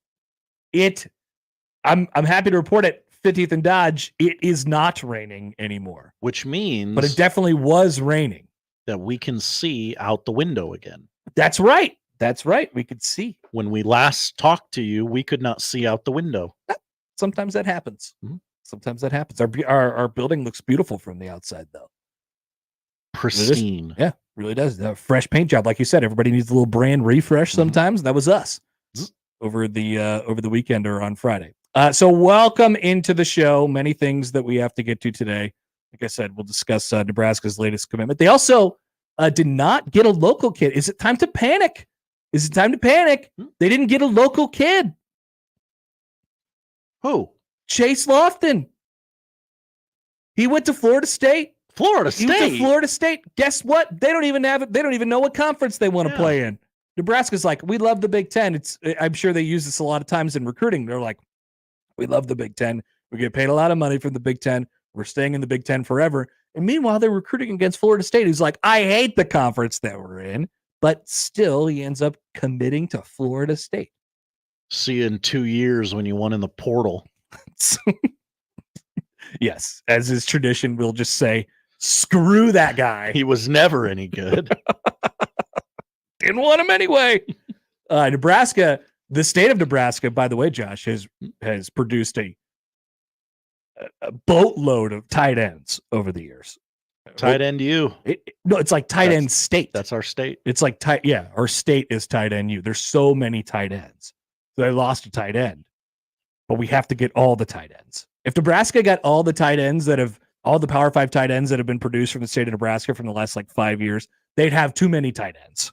I'm happy to report it. 50th and Dodge, it is not raining anymore. Which means... But it definitely was raining. That we can see out the window again. That's right. That's right. We could see. When we last talked to you, we could not see out the window. Sometimes that happens. Mm-hmm. Sometimes that happens. Our building looks beautiful from the outside, though. Pristine. Yeah, really does. A fresh paint job. Like you said, everybody needs a little brand refresh sometimes. Mm-hmm. That was us over the weekend or on Friday. So welcome into the show. Many things that we have to get to today. Like I said, we'll discuss Nebraska's latest commitment. They also did not get a local kid. Is it time to panic? Is it time to panic? They didn't get a local kid. Who? Chase Lofton. He went to Florida State. He went to Florida State. Guess what? They don't even have it. They don't even know what conference they want to play in. Nebraska's like, we love the Big Ten. I'm sure they use this a lot of times in recruiting. They're like, we love the Big Ten. We get paid a lot of money from the Big Ten. We're staying in the Big Ten forever. And meanwhile, they're recruiting against Florida State. He's like, I hate the conference that we're in. But still, he ends up committing to Florida State. See you in 2 years when you won in the portal. Yes, as is tradition, we'll just say, screw that guy. He was never any good. Didn't want him anyway. Nebraska, the state of Nebraska, by the way, Josh, has produced a boatload of tight ends over the years. Tight end U. No, it's like tight end state. That's our state. It's like our state is tight end U. There's so many tight ends. So they lost a tight end. But we have to get all the tight ends. If Nebraska got all the tight ends all the Power 5 tight ends that have been produced from the state of Nebraska from the last 5 years, they'd have too many tight ends.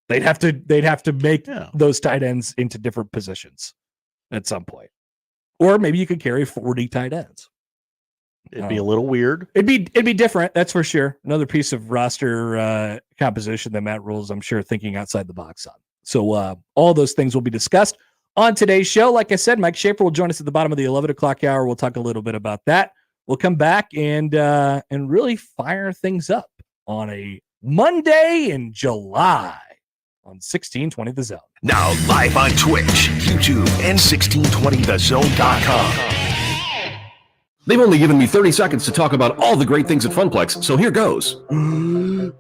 They'd have to make those tight ends into different positions at some point. Or maybe you could carry 40 tight ends. It'd be a little weird. It'd be different, that's for sure. Another piece of roster composition that Matt Rhule's, I'm sure, thinking outside the box on. So all those things will be discussed on today's show. Like I said, Mike Schaefer will join us at the bottom of the 11 o'clock hour. We'll talk a little bit about that. We'll come back and really fire things up on a Monday in July on 1620 The Zone. Now live on Twitch, YouTube, and 1620thezone.com. They've only given me 30 seconds to talk about all the great things at Funplex, so here goes.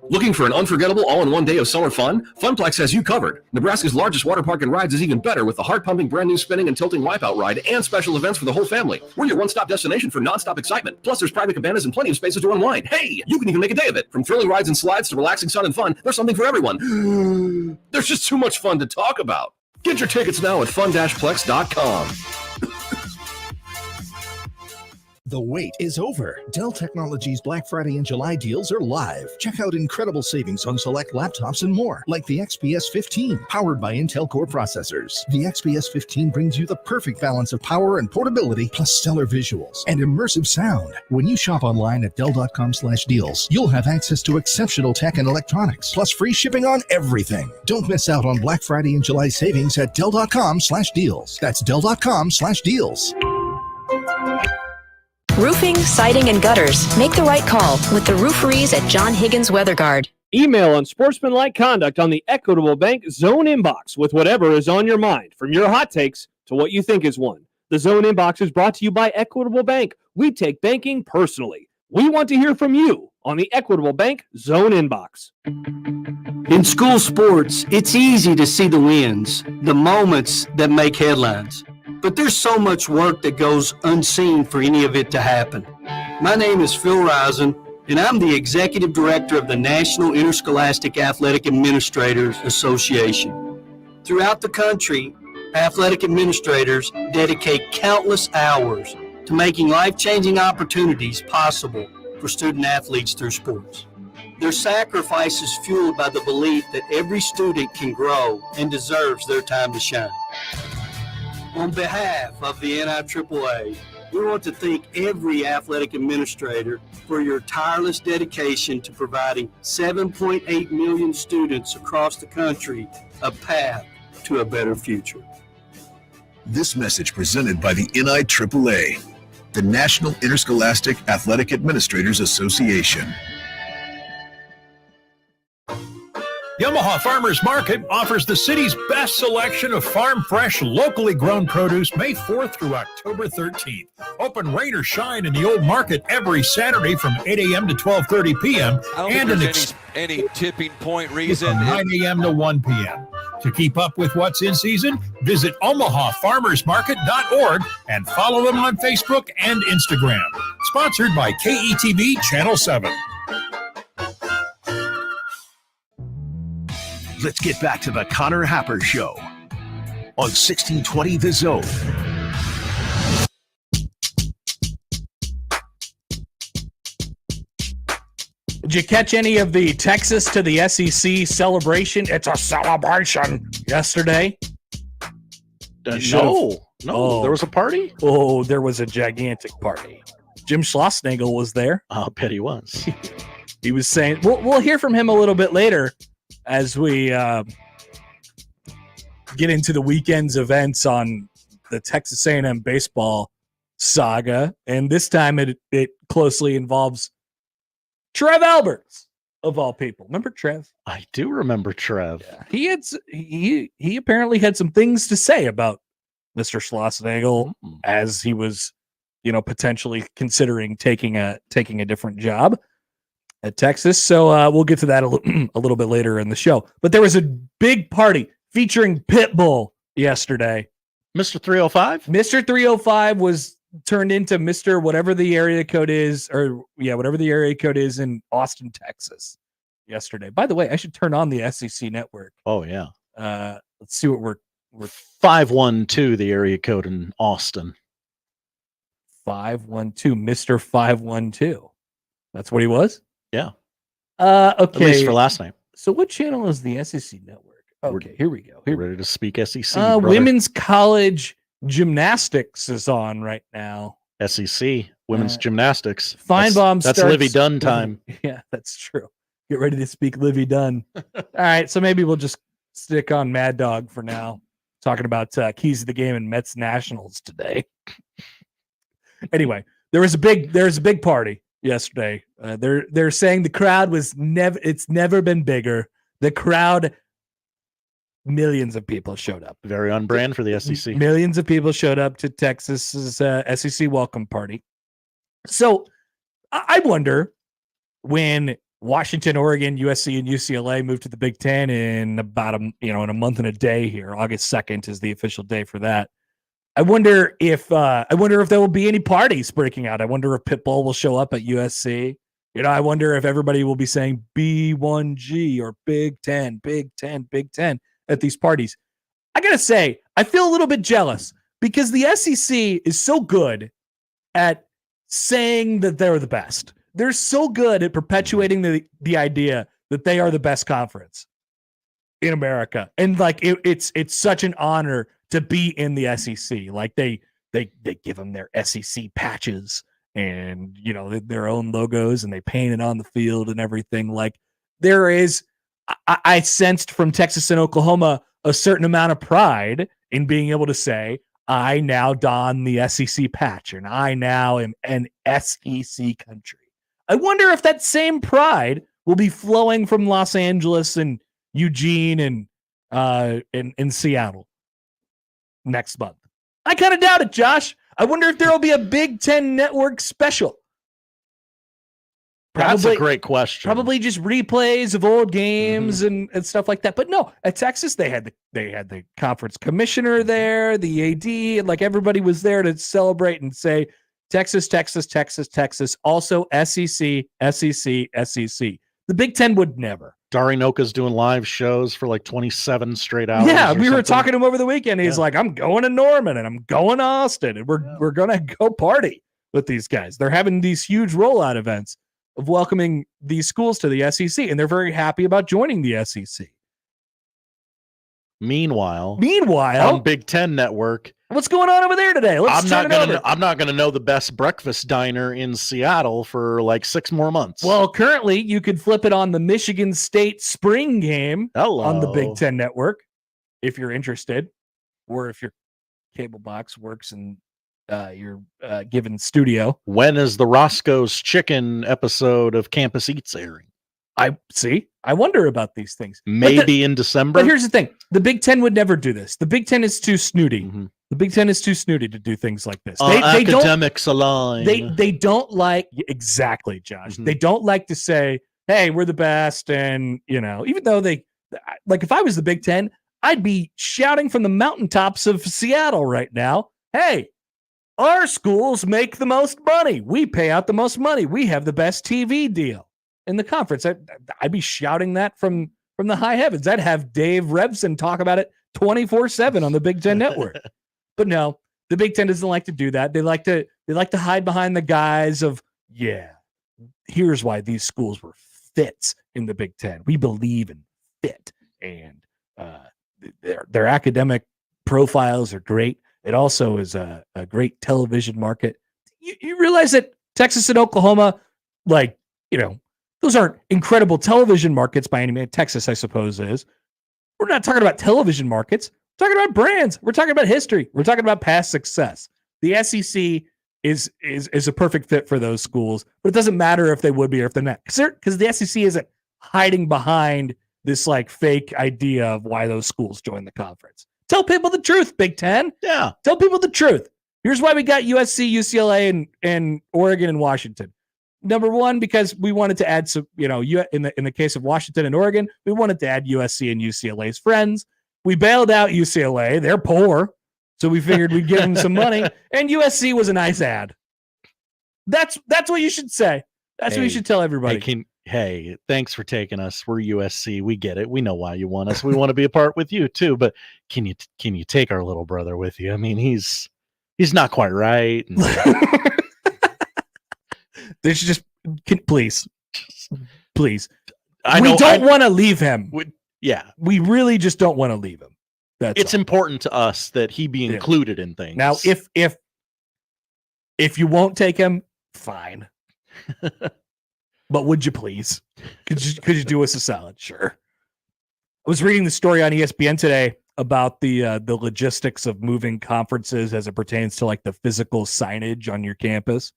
Looking for an unforgettable all-in-one day of summer fun? Funplex has you covered. Nebraska's largest water park and rides is even better with the heart-pumping brand new spinning and tilting wipeout ride and special events for the whole family. We're your one-stop destination for non-stop excitement. Plus, there's private cabanas and plenty of spaces to unwind. Hey, you can even make a day of it. From thrilling rides and slides to relaxing sun and fun, there's something for everyone. There's just too much fun to talk about. Get your tickets now at fun-plex.com. The wait is over. Dell Technologies Black Friday and July deals are live. Check out incredible savings on select laptops and more, like the XPS 15, powered by Intel Core processors. The XPS 15 brings you the perfect balance of power and portability, plus stellar visuals and immersive sound. When you shop online at Dell.com/deals, you'll have access to exceptional tech and electronics, plus free shipping on everything. Don't miss out on Black Friday and July savings at Dell.com/deals. That's Dell.com/deals. Roofing, siding, and gutters. Make the right call with the rooferees at John Higgins Weather Guard. Email unsportsmanlike conduct on the Equitable Bank Zone Inbox with whatever is on your mind, from your hot takes to what you think is one. The Zone Inbox is brought to you by Equitable Bank. We take banking personally. We want to hear from you on the Equitable Bank Zone Inbox. In school sports, it's easy to see the wins, the moments that make headlines. But there's so much work that goes unseen for any of it to happen. My name is Phil Risen, and I'm the Executive Director of the National Interscholastic Athletic Administrators Association. Throughout the country, athletic administrators dedicate countless hours to making life-changing opportunities possible for student athletes through sports. Their sacrifice is fueled by the belief that every student can grow and deserves their time to shine. On behalf of the NIAAA, we want to thank every athletic administrator for your tireless dedication to providing 7.8 million students across the country a path to a better future. This message presented by the NIAAA, the National Interscholastic Athletic Administrators Association. Yamaha Farmers Market offers the city's best selection of farm fresh, locally grown produce May 4th through October 13th. Open rain or shine in the old market every Saturday from 8 a.m. to 12:30 p.m. I don't think there's any tipping point reason. From 9 a.m. to 1 p.m. To keep up with what's in season, visit omahafarmersmarket.org and follow them on Facebook and Instagram. Sponsored by KETV Channel 7. Let's get back to the Connor Happer Show on 1620 The Zone. Did you catch any of the Texas to the SEC celebration? It's a celebration yesterday. No, there was a party? Oh, there was a gigantic party. Jim Schlossnagle was there. I'll bet he was. He was saying, we'll hear from him a little bit later as we get into the weekend's events on the Texas A&M baseball saga. And this time it closely involves Trev Alberts, of all people. Remember Trev? I do remember Trev. Yeah. He apparently had some things to say about Mr. Schlossnagle as he was, potentially considering taking a different job at Texas. So we'll get to that a little bit later in the show. But there was a big party featuring Pitbull yesterday. Mr. 305? Mr. 305 was turned into Mr. whatever the area code is, whatever the area code is in Austin, Texas yesterday. By the way, I should turn on the SEC network. Oh, yeah. Let's see what we're 512, the area code in Austin. 512, Mr. 512. That's what he was? Yeah. Okay. At least for last night. So what channel is the SEC network? Okay, here we go. We're ready to speak SEC. Women's college gymnastics is on right now. SEC, women's gymnastics. Feinbaum That's starts, Livy Dunn time. Yeah, that's true. Get ready to speak Livy Dunn. All right, so maybe we'll just stick on Mad Dog for now. Talking about keys to the game and Mets Nationals today. Anyway, there was a big party yesterday. They're saying the crowd was it's never been bigger. The crowd, millions of people showed up. Very on brand for the SEC. Millions of people showed up to Texas's SEC welcome party. So I wonder when Washington, Oregon, USC, and UCLA moved to the Big Ten in about in a month and a day here. August 2nd is the official day for that. I wonder if there will be any parties breaking out. I wonder if Pitbull will show up at USC. I wonder if everybody will be saying B1G or Big Ten, Big Ten, Big Ten at these parties. I gotta say, I feel a little bit jealous because the SEC is so good at saying that they're the best. They're so good at perpetuating the idea that they are the best conference in America. And it's such an honor to be in the SEC. Like they give them their SEC patches and their own logos, and they paint it on the field and everything. Like there is, I sensed from Texas and Oklahoma a certain amount of pride in being able to say, I now don the SEC patch, and I now am an SEC country. I wonder if that same pride will be flowing from Los Angeles and Eugene and in Seattle next month. I kind of doubt it, Josh. I wonder if there will be a Big Ten Network special. That's a great question. Probably just replays of old games and stuff like that. But no, at Texas they had the conference commissioner there, the AD, and like everybody was there to celebrate and say Texas, Texas, Texas, Texas. Also SEC, SEC, SEC. The Big Ten would never. Darinoka's doing live shows for like 27 straight hours. Yeah, we were talking to him over the weekend. He's like, I'm going to Norman and I'm going to Austin and we're gonna go party with these guys. They're having these huge rollout events of welcoming these schools to the SEC, and they're very happy about joining the SEC. Meanwhile, on Big Ten Network, what's going on over there today? I'm not gonna know the best breakfast diner in Seattle for like 6 more months. Well, currently you could flip it on the Michigan State spring game on the Big Ten Network if you're interested, or if your cable box works and your given studio. When is the Roscoe's Chicken episode of Campus Eats airing? I wonder about these things. Maybe in December. But here's the thing. The Big Ten would never do this. The Big Ten is too snooty. The Big Ten is too snooty to do things like this. They academics align. They don't like, exactly, Josh. They don't like to say, hey, we're the best. And, even though like if I was the Big Ten, I'd be shouting from the mountaintops of Seattle right now, hey, our schools make the most money. We pay out the most money. We have the best TV deal in the conference. I'd be shouting that from the high heavens. I'd have Dave Revson talk about it 24/7 on the Big Ten Network. But no, the Big Ten doesn't like to do that. They like to hide behind the guise of, here's why these schools were fits in the Big Ten. We believe in fit, and their academic profiles are great. It also is a great television market. You realize that Texas and Oklahoma, those aren't incredible television markets by any means. Texas, I suppose, is. We're not talking about television markets. We're talking about brands. We're talking about history. We're talking about past success. The SEC is a perfect fit for those schools, but it doesn't matter if they would be or if they're not, because the SEC isn't hiding behind this fake idea of why those schools joined the conference. Tell people the truth, Big Ten. Yeah. Tell people the truth. Here's why we got USC, UCLA, and Oregon and Washington. Number one, because we wanted to add some, in the case of Washington and Oregon, we wanted to add USC and UCLA's friends. We bailed out UCLA. They're poor. So we figured we'd give them some money. And USC was a nice ad. That's what you should say. That's what you should tell everybody. Hey, thanks for taking us. We're USC. We get it. We know why you want us. We want to be a part with you too. But can you take our little brother with you? I mean, he's not quite right. They should just please. We don't want to leave him. We really just don't want to leave him. It's important to us that he be included in things. Now, if you won't take him, fine. But would you please? Could you do us a solid? Sure. I was reading the story on ESPN today about the logistics of moving conferences as it pertains to the physical signage on your campus.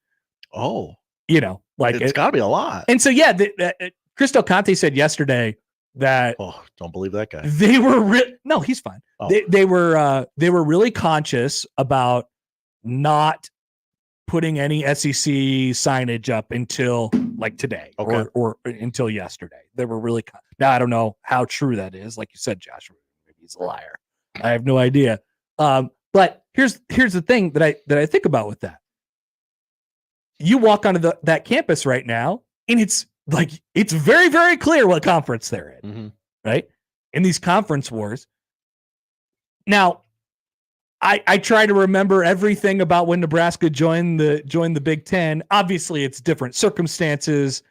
Oh, it's got to be a lot. And so, Chris Del Conte said yesterday that don't believe that guy. They were no, he's fine. Oh. They were really conscious about not putting any SEC signage up until today or until yesterday. They were really now I don't know how true that is. Like you said, Josh, maybe he's a liar. I have no idea. But here's the thing that I think about with that. You walk onto that campus right now, and it's very, very clear what conference they're in, right? In these conference wars. Now, I try to remember everything about when Nebraska joined the Big Ten. Obviously, it's different circumstances.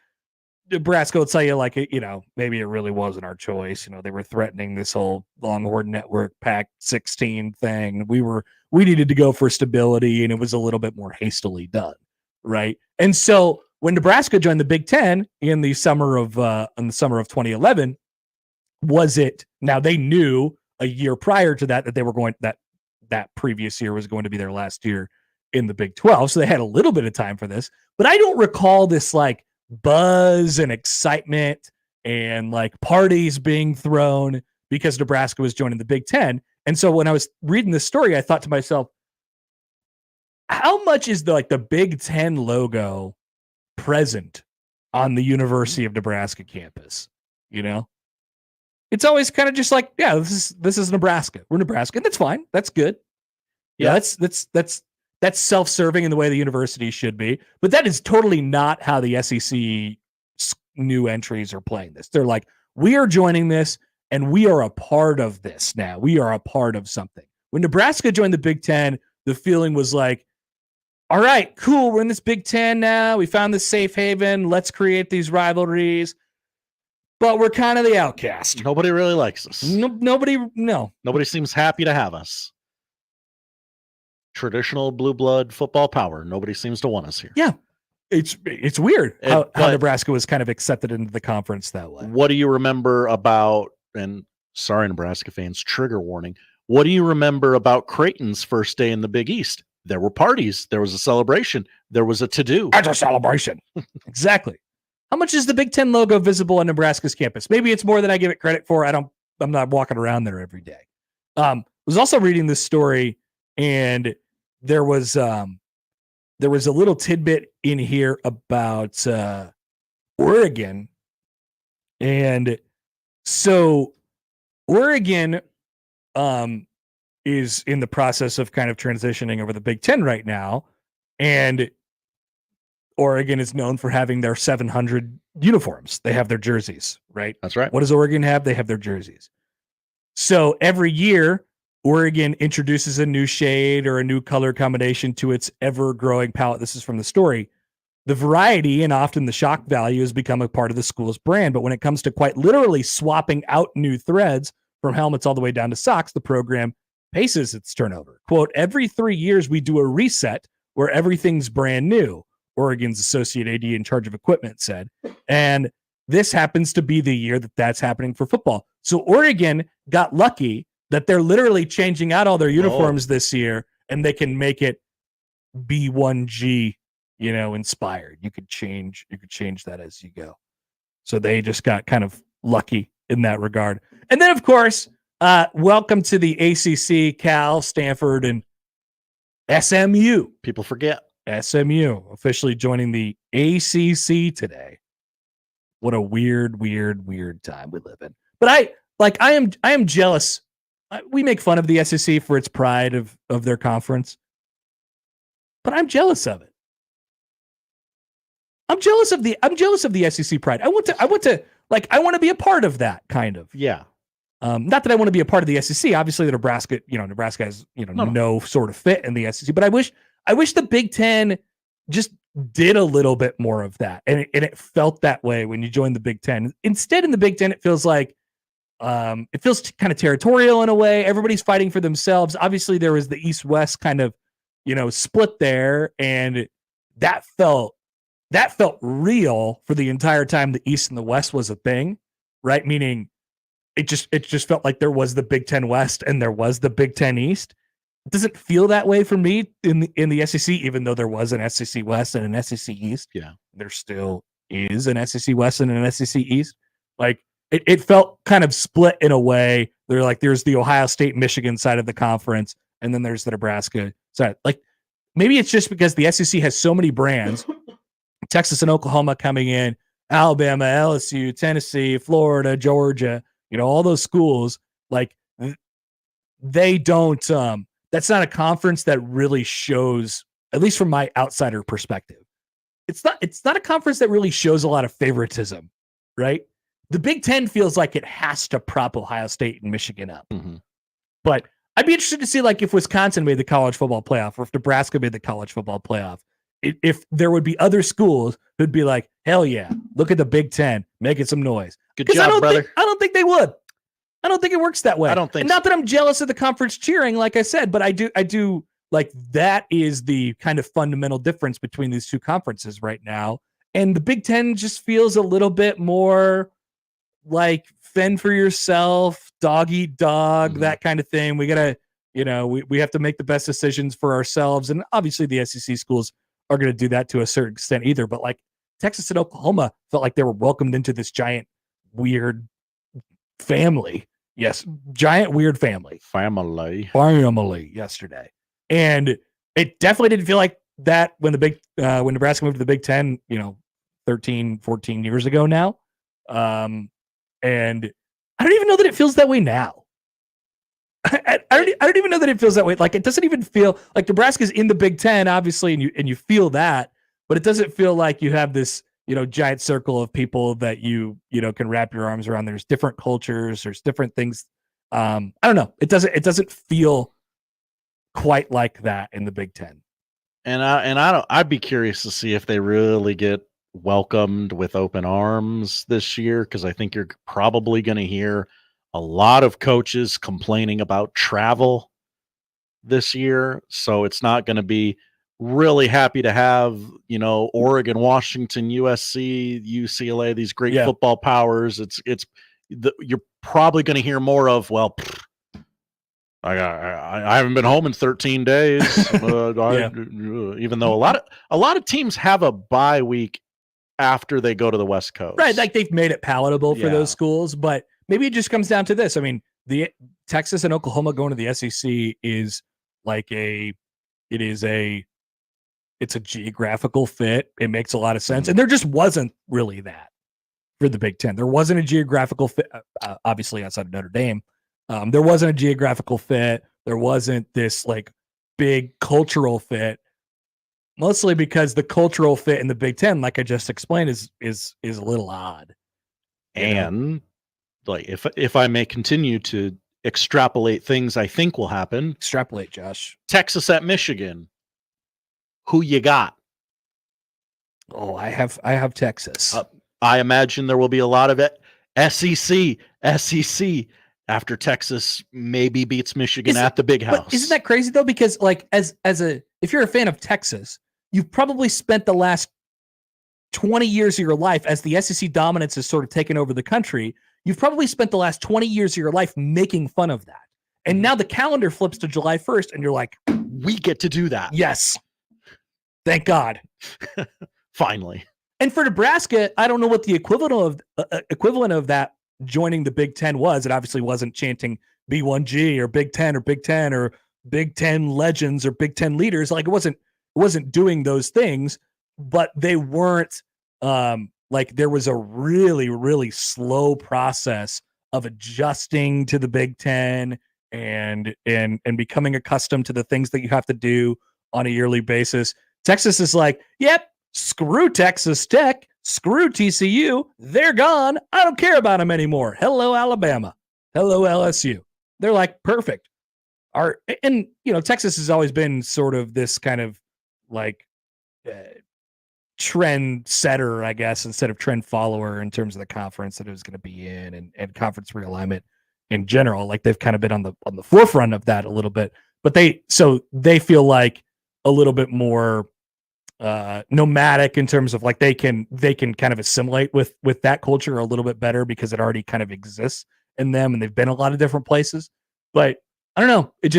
Nebraska will tell you, maybe it really wasn't our choice. They were threatening this whole Longhorn Network Pac-16 thing. We needed to go for stability, and it was a little bit more hastily done, right? And so when Nebraska joined the Big Ten in the summer of 2011, now they knew a year prior to that they were going that previous year was going to be their last year in the Big 12. So they had a little bit of time for this, but I don't recall this like buzz and excitement and like parties being thrown because Nebraska was joining the Big 10. And so when I was reading this story, I thought to myself, how much is the Big 10 logo present on the University of Nebraska campus? You know, it's always kind of just like, yeah, this is Nebraska. We're Nebraska, and that's fine. That's good. Yeah, that's self-serving in the way the university should be. But that is totally not how the SEC new entries are playing this. They're like, we are joining this, and we are a part of this now. We are a part of something. When Nebraska joined the Big 10, the feeling was like, all right, cool, we're in this Big 10 now. We found this safe haven. Let's create these rivalries. But we're kind of the outcast. Nobody really likes us. Nobody seems happy to have us. Traditional blue blood football power. Nobody seems to want us here. Yeah. It's weird how Nebraska was kind of accepted into the conference that way. What do you remember about, and sorry, Nebraska fans, trigger warning. What do you remember about Creighton's first day in the Big East? There were parties. There was a celebration. There was a to-do. That's a celebration. Exactly. How much is the Big 10 logo visible on Nebraska's campus? Maybe it's more than I give it credit for. I'm not walking around there every day. I was also reading this story, and there was a little tidbit in here about Oregon. And so Oregon is in the process of kind of transitioning over the Big 10 right now. And Oregon is known for having their 700 uniforms. They have their jerseys, right? That's right. What does Oregon have? They have their jerseys. So every year, Oregon introduces a new shade or a new color combination to its ever-growing palette. This is from the story. The variety and often the shock value has become a part of the school's brand, but when it comes to quite literally swapping out new threads from helmets all the way down to socks, the program paces its turnover. Quote, every 3 years we do a reset where everything's brand new, Oregon's associate AD in charge of equipment said. And this happens to be the year that's happening for football. So Oregon got lucky that they're literally changing out all their uniforms this year, and they can make it B1G, inspired. You could change that as you go. So they just got kind of lucky in that regard. And then, of course, welcome to the ACC, Cal, Stanford, and SMU. People forget. SMU officially joining the ACC today. What a weird time we live in. But I am jealous. We make fun of the SEC for its pride of their conference, but I'm jealous of it. I'm jealous of the SEC pride. I want to be a part of that kind of. Yeah. Not that I want to be a part of the SEC. Obviously, the Nebraska has no sort of fit in the SEC. But I wish the Big 10 just did a little bit more of that, and it felt that way when you joined the Big 10. Instead, in the Big 10, it feels like kind of territorial in a way. Everybody's fighting for themselves. Obviously, there was the East-West kind of split there, and that felt real for the entire time the East and the West was a thing, right? Meaning it just felt like there was the Big 10 West and there was the Big 10 East. It doesn't feel that way for me in the SEC, even though there was an SEC West and an SEC East. Yeah, there still is an SEC West and an SEC East. Like it felt kind of split in a way. They're like, there's the Ohio State, Michigan side of the conference, and then there's the Nebraska side. Like maybe it's just because the SEC has so many brands. Texas and Oklahoma coming in, Alabama, LSU, Tennessee, Florida, Georgia, all those schools, like they don't, that's not a conference that really shows, at least from my outsider perspective. It's not a conference that really shows a lot of favoritism, right? The Big 10 feels like it has to prop Ohio State and Michigan up. Mm-hmm. But I'd be interested to see like if Wisconsin made the college football playoff or if Nebraska made the college football playoff. If there would be other schools who'd be like, hell yeah, look at the Big 10, making some noise. Good job, brother. I don't think they would. I don't think it works that way. I don't think and not that I'm jealous of the conference cheering, like I said, but I do like that is the kind of fundamental difference between these two conferences right now. And the Big 10 just feels a little bit more like fend for yourself, dog eat dog, that kind of thing. We gotta we have to make the best decisions for ourselves. And obviously the SEC schools are going to do that to a certain extent either. But like Texas and Oklahoma felt like they were welcomed into this giant, weird family. Yes. Giant, weird family yesterday. And it definitely didn't feel like that when when Nebraska moved to the Big Ten, 13, 14 years ago now. And I don't even know that it feels that way now. I don't even know that it feels that way. Like, it doesn't even feel like Nebraska's in the Big Ten, obviously, and you feel that, but it doesn't feel like you have this, giant circle of people that you can wrap your arms around. There's different cultures, there's different things. I don't know. It doesn't feel quite like that in the Big Ten. And I'd be curious to see if they really get welcomed with open arms this year, because I think you're probably going to hear a lot of coaches complaining about travel this year. So it's not going to be really happy to have, Oregon, Washington, USC, UCLA, these great football powers. You're probably going to hear more of, well, I haven't been home in 13 days. Even though a lot of teams have a bye week after they go to the West Coast. Right. Like, they've made it palatable for those schools, but maybe it just comes down to this. I mean, the Texas and Oklahoma going to the SEC is like it's a geographical fit. It makes a lot of sense. And there just wasn't really that for the Big Ten. There wasn't a geographical fit, obviously outside of Notre Dame. There wasn't a geographical fit. There wasn't this like big cultural fit, mostly because the cultural fit in the Big Ten, like I just explained, is a little odd. And like, if I may continue to extrapolate things I think will happen. Extrapolate, Josh. Texas at Michigan. Who you got? Oh, I have Texas. I imagine there will be a lot of it. SEC after Texas maybe beats Michigan at the Big House. Isn't that crazy though? Because like if you're a fan of Texas, you've probably spent the last 20 years of your life, as the SEC dominance has sort of taken over the country, you've probably spent the last 20 years of your life making fun of that. And now the calendar flips to July 1st and you're like, we get to do that. Yes. Thank God. Finally. And for Nebraska, I don't know what the equivalent of that joining the Big Ten was. It obviously wasn't chanting B1G or Big Ten or Big Ten legends or Big Ten leaders. Like, it wasn't doing those things, but they weren't like, there was a really, really slow process of adjusting to the Big Ten and becoming accustomed to the things that you have to do on a yearly basis. Texas is like, yep, screw Texas Tech, screw TCU, they're gone. I don't care about them anymore. Hello, Alabama. Hello, LSU. They're like, perfect. Texas has always been sort of this kind of like trend setter, I guess, instead of trend follower in terms of the conference that it was going to be in and conference realignment in general. Like, they've kind of been on the forefront of that a little bit, but they feel like a little bit more nomadic in terms of like they can kind of assimilate with that culture a little bit better because it already kind of exists in them and they've been a lot of different places. But I don't know, it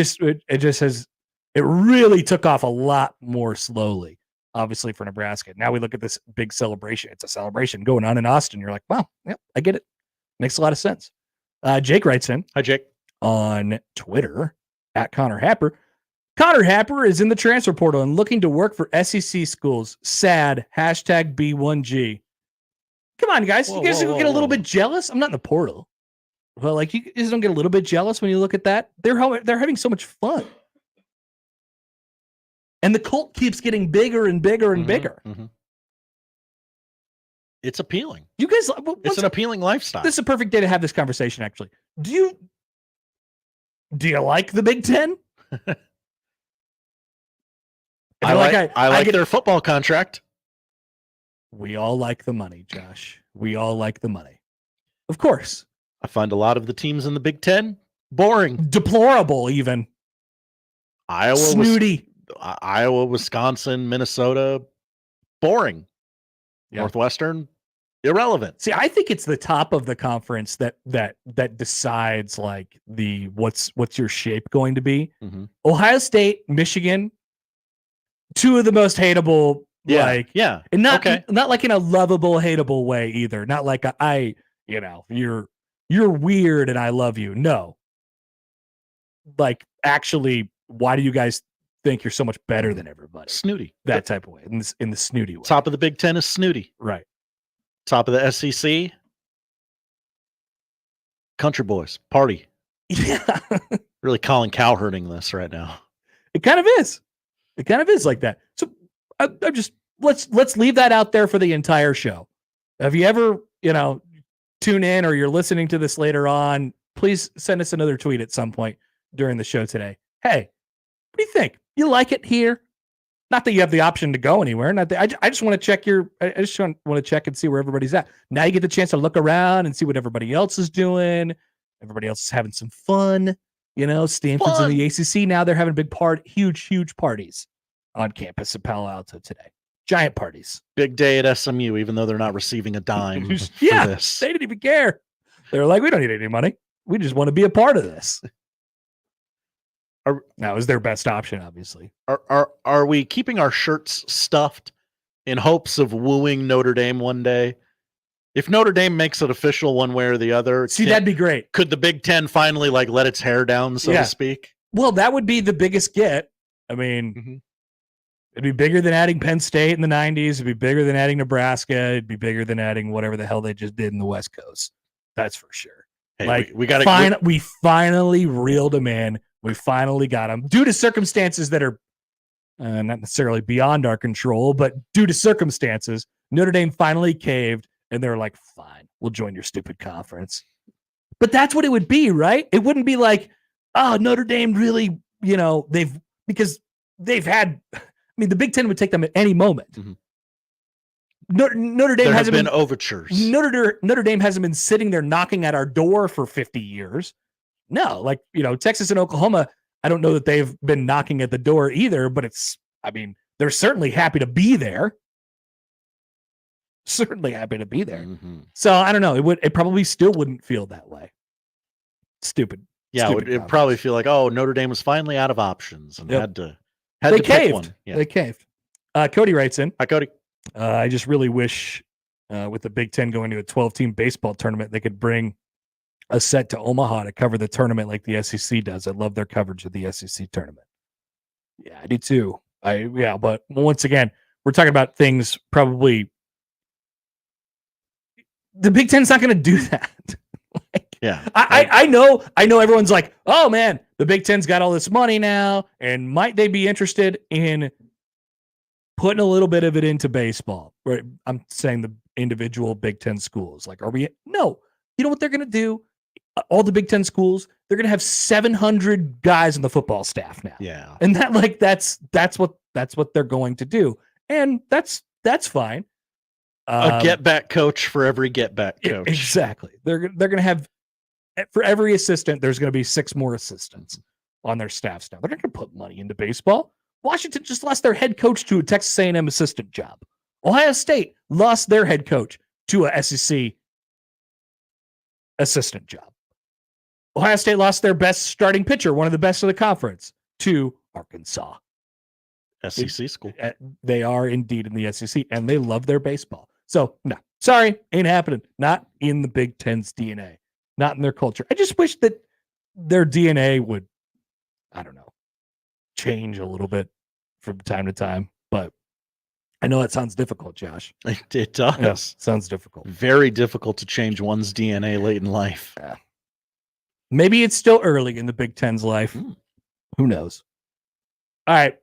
really took off a lot more slowly, obviously, for Nebraska. Now we look at this big celebration. It's a celebration going on in Austin. You're like, wow, yeah, I get it. Makes a lot of sense. Jake writes in. Hi, Jake. On Twitter at Connor Happer. Connor Happer is in the transfer portal and looking to work for SEC schools. Sad. Hashtag B1G. Come on, guys. You guys get a little bit jealous? I'm not in the portal. Well, like, you guys don't get a little bit jealous when you look at that? They're having so much fun. And the cult keeps getting bigger and bigger and bigger. Mm-hmm. It's appealing. You guys, it's an appealing lifestyle. This is a perfect day to have this conversation, actually. Do you like the Big Ten? I like their football contract. We all like the money, Josh. We all like the money. Of course. I find a lot of the teams in the Big Ten boring. Deplorable, even. Snooty. Iowa, Wisconsin, Minnesota, boring. Yeah. Northwestern, irrelevant. See, I think it's the top of the conference that decides like what's your shape going to be. Mm-hmm. Ohio State, Michigan, two of the most hateable. And not like in a lovable, hateable way either. Not like you're weird and I love you. No, like actually, why do you guys think you're so much better than everybody? Snooty, that type of way, in the snooty way. Top of the Big Ten is snooty, right? Top of the SEC, country boys party. Yeah, really Colin Cowherding this right now. It kind of is. It kind of is like that. So I'm just let's leave that out there for the entire show. Have you ever tune in or you're listening to this later on? Please send us another tweet at some point during the show today. Hey, what do you think? You like it here? Not that you have the option to go anywhere. Not that I just want to check I just want to check and see where everybody's at. Now you get the chance to look around and see what everybody else is doing. Everybody else is having some fun. Stanford's in the ACC now. They're having huge parties on campus in Palo Alto today. Giant parties. Big day at SMU, even though they're not receiving a dime for this. They didn't even care. They're like, we don't need any money. We just want to be a part of this. Now is their best option, obviously. Are we keeping our shirts stuffed in hopes of wooing Notre Dame one day? If Notre Dame makes it official one way or the other, that'd be great. Could the Big Ten finally let its hair down, so to speak? Well, that would be the biggest get. I mean, it'd be bigger than adding Penn State in the 90s. It'd be bigger than adding Nebraska. It'd be bigger than adding whatever the hell they just did in the West Coast. That's for sure. Hey, we got to. We finally reeled him in. We finally got him due to circumstances that are not necessarily beyond our control, but due to circumstances, Notre Dame finally caved, and they're like, "Fine, we'll join your stupid conference." But that's what it would be, right? It wouldn't be like, "Oh, Notre Dame really, because they've had." I mean, the Big Ten would take them at any moment. Mm-hmm. Notre Dame there hasn't been overtures. Notre Dame hasn't been sitting there knocking at our door for 50 years. No, Texas and Oklahoma, I don't know that they've been knocking at the door either, but they're certainly happy to be there. Certainly happy to be there. Mm-hmm. So I don't know. It probably still wouldn't feel that way. Stupid. Yeah, it'd probably feel like, oh, Notre Dame was finally out of options and had to pick one. Yeah. They caved. Cody writes in. Hi, Cody. I just really wish with the Big Ten going to a 12-team baseball tournament, they could bring a set to Omaha to cover the tournament like the SEC does. I love their coverage of the SEC tournament. Yeah, I do too. But once again, we're talking about things probably. The Big Ten's not going to do that. I know everyone's like, oh man, the Big Ten's got all this money now, and might they be interested in putting a little bit of it into baseball? Right? I'm saying the individual Big Ten schools. Like, are we? No. You know what they're going to do? All the Big Ten schools, they're going to have 700 guys on the football staff now. Yeah. And that's what they're going to do. And that's fine. A get back coach for every get back coach. Exactly. They're going to have, for every assistant, there's going to be 6 more assistants on their staffs now. They're not going to put money into baseball. Washington just lost their head coach to a Texas A&M assistant job. Ohio State lost their head coach to a SEC assistant job. Ohio State lost their best starting pitcher, one of the best of the conference, to Arkansas. SEC school. They are indeed in the SEC, and they love their baseball. So, no, sorry, ain't happening. Not in the Big Ten's DNA. Not in their culture. I just wish that their DNA would, I don't know, change a little bit from time to time. But I know that sounds difficult, Josh. It does. Yeah, sounds difficult. Very difficult to change one's DNA late in life. Yeah. Maybe it's still early in the Big Ten's life. Who knows? All right.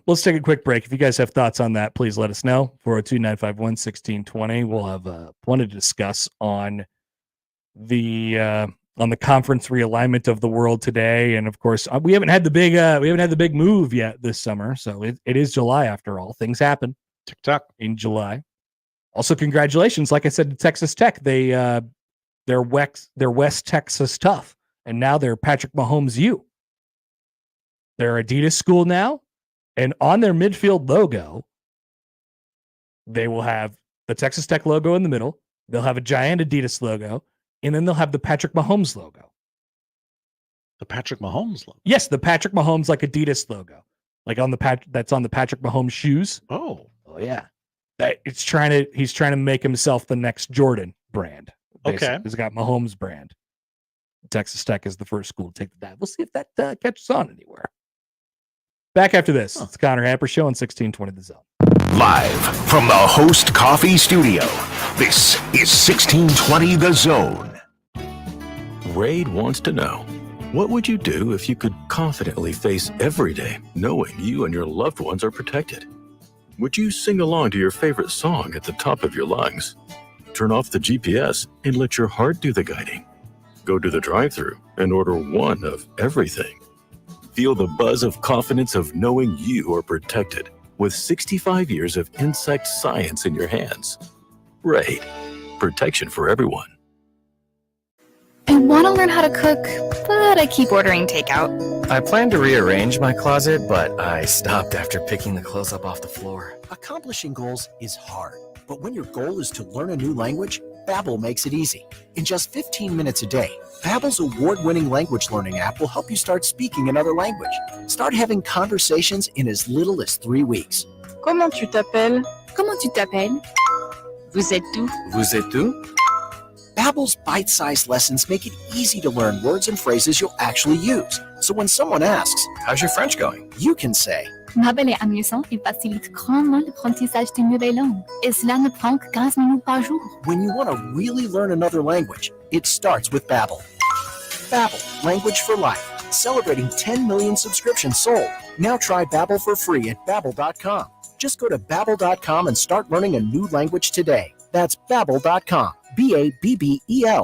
Let's take a quick break. If you guys have thoughts on that, please let us know. 402-951-1620. We'll have plenty to discuss on the conference realignment of the world today. And of course, we haven't had the big move yet this summer. So it is July after all. Things happen. TikTok in July. Also, congratulations. Like I said, to Texas Tech, they're West Texas tough. And now they're Patrick Mahomes U. They're Adidas school now. And on their midfield logo, they will have the Texas Tech logo in the middle. They'll have a giant Adidas logo, and then they'll have the Patrick Mahomes logo. The Patrick Mahomes logo? Yes, the Patrick Mahomes like Adidas logo. Like on the that's on the Patrick Mahomes shoes. Oh yeah. He's trying to make himself the next Jordan brand. Basically. Okay. He's got Mahomes brand. Texas Tech is the first school to take the dive. We'll see if that catches on anywhere. Back after this. It's Connor Happer Show on 1620 The Zone. Live from the Host Coffee Studio, this is 1620 The Zone. Raid wants to know, what would you do if you could confidently face every day knowing you and your loved ones are protected? Would you sing along to your favorite song at the top of your lungs? Turn off the GPS and let your heart do the guiding. Go to the drive-thru and order one of everything. Feel the buzz of confidence of knowing you are protected with 65 years of insect science in your hands. Raid. Protection for everyone. I want to learn how to cook, but I keep ordering takeout. I plan to rearrange my closet, but I stopped after picking the clothes up off the floor. Accomplishing goals is hard, but when your goal is to learn a new language, Babbel makes it easy. In just 15 minutes a day, Babbel's award-winning language learning app will help you start speaking another language. Start having conversations in as little as 3 weeks. Comment tu t'appelles? Comment tu t'appelles? Vous êtes où? Vous êtes où? Babbel's bite-sized lessons make it easy to learn words and phrases you'll actually use. So when someone asks, "How's your French going?" you can say, Babbel est amusant et facilite grandement l'apprentissage d'une nouvelle langue. Et cela ne prend que 15 minutes par jour. when you want to really learn another language, it starts with Babbel. Babbel, language for life. Celebrating 10 million subscriptions sold. Now try Babbel for free at Babbel.com. Just go to Babbel.com and start learning a new language today. That's Babbel.com. Babbel.com.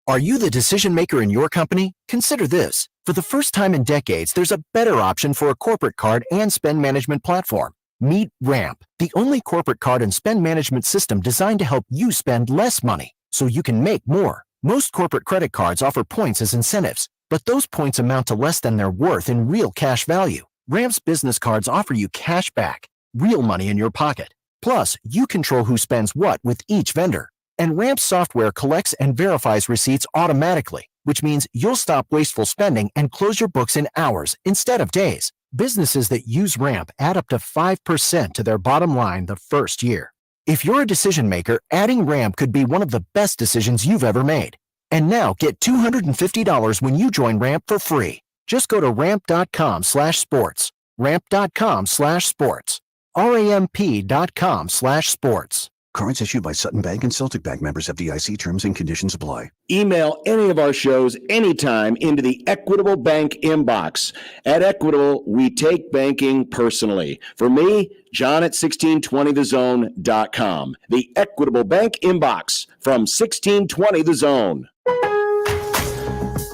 Are you the decision maker in your company? Consider this. For the first time in decades, there's a better option for a corporate card and spend management platform. Meet Ramp, the only corporate card and spend management system designed to help you spend less money so you can make more. Most corporate credit cards offer points as incentives, but those points amount to less than their worth in real cash value. Ramp's business cards offer you cash back, real money in your pocket. Plus, you control who spends what with each vendor. And Ramp's software collects and verifies receipts automatically, which means you'll stop wasteful spending and close your books in hours instead of days. Businesses that use Ramp add up to 5% to their bottom line the first year. If you're a decision maker, adding Ramp could be one of the best decisions you've ever made. And now get $250 when you join Ramp for free. Just go to ramp.com/sports. Ramp.com/sports. ramp.com/sports. Cards issued by Sutton Bank and Celtic Bank, members of FDIC. Terms and conditions apply. Email any of our shows anytime into the Equitable Bank inbox. At Equitable, we take banking personally. For me, John at 1620thezone.com. The Equitable Bank inbox from 1620 The Zone.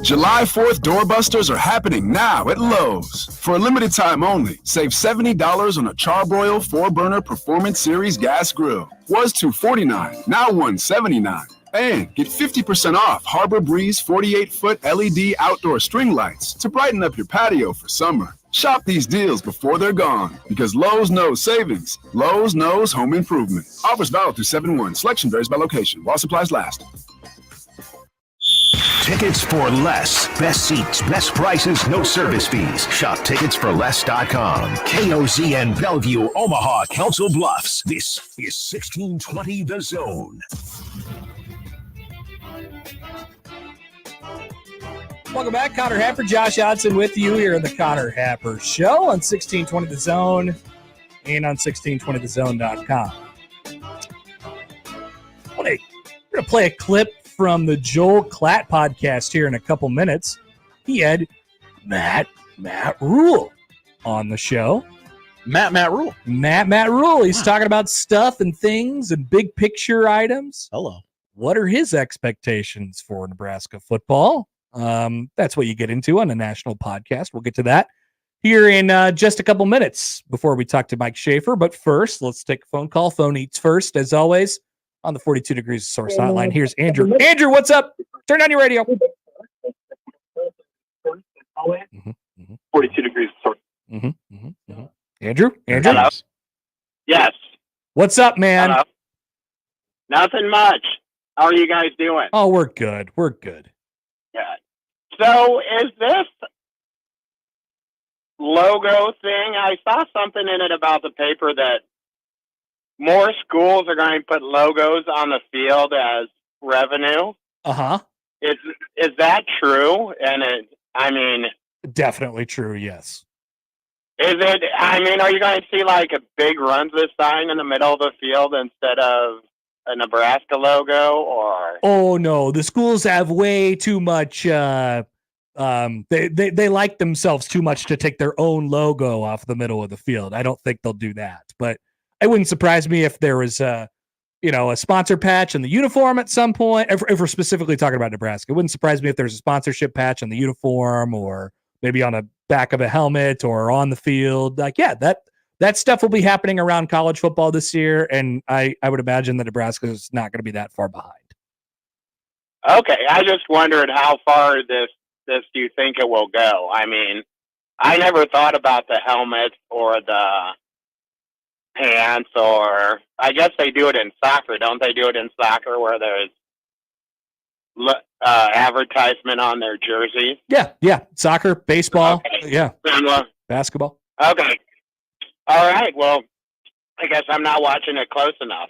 July 4th doorbusters are happening now at Lowe's. For a limited time only, save $70 on a Charbroil 4-burner Performance Series gas grill. Was $249, now $179. And get 50% off Harbor Breeze 48-foot LED outdoor string lights to brighten up your patio for summer. Shop these deals before they're gone, because Lowe's knows savings. Lowe's knows home improvement. Offers valid through 7/1. Selection varies by location. While supplies last. Tickets for less. Best seats, best prices, no service fees. Shop ticketsforless.com. KOZN Bellevue, Omaha, Council Bluffs. This is 1620 The Zone. Welcome back. Connor Happer, Josh Odson with you here in the Connor Happer Show on 1620 The Zone and on 1620thezone.com. We're going to play a clip from the Joel Klatt podcast here in a couple minutes. He had Matt Rhule on the show. Matt Rhule. Matt Rhule. He's talking about stuff and things and big picture items. Hello. What are his expectations for Nebraska football? That's what you get into on a national podcast. We'll get to that here in just a couple minutes before we talk to Mike Schaefer. But first, let's take a phone call. Phone eats first, as always. On the 42 Degrees of Source hotline, here's Andrew. Andrew, what's up? Turn on your radio. 42 Degrees of Source. Andrew? Hello? Yes. What's up, man? Hello? Nothing much. How are you guys doing? Oh, we're good. We're good. Good. So is this logo thing, I saw something in it about the paper that more schools are going to put logos on the field as revenue. Uh-huh. Is that true? And I mean, definitely true. Yes. Is it? I mean, are you going to see like a big Runza sign in the middle of the field instead of a Nebraska logo? Or Oh no, the schools have way too much. They like themselves too much to take their own logo off the middle of the field. I don't think they'll do that, but it wouldn't surprise me if there was a sponsor patch in the uniform at some point. If we're specifically talking about Nebraska, it wouldn't surprise me if there's a sponsorship patch on the uniform, or maybe on the back of a helmet or on the field. Like, yeah, that stuff will be happening around college football this year, and I would imagine that Nebraska is not going to be that far behind. Okay, I just wondered how far this do you think it will go? I mean, I never thought about the helmet or the pants, or I guess they do it in soccer, don't they? Do it in soccer where there's advertisement on their jersey. Yeah. Soccer, baseball, okay. Yeah, basketball. Okay. All right. Well, I guess I'm not watching it close enough.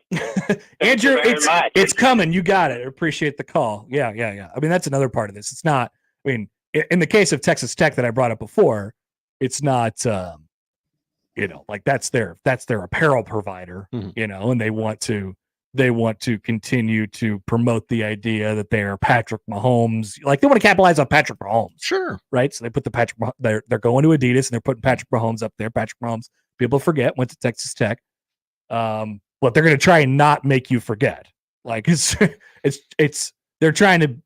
Andrew, it's coming. You got it. I appreciate the call. Yeah. I mean, that's another part of this. It's not. I mean, in the case of Texas Tech that I brought up before, it's not. Like that's their apparel provider. And they want to continue to promote the idea that they're Patrick Mahomes. Like, they want to capitalize on Patrick Mahomes. Sure. Right. So they put they're going to Adidas and they're putting Patrick Mahomes up there. Patrick Mahomes, people forget, went to Texas Tech. But they're going to try and not make you forget. Like, they're trying to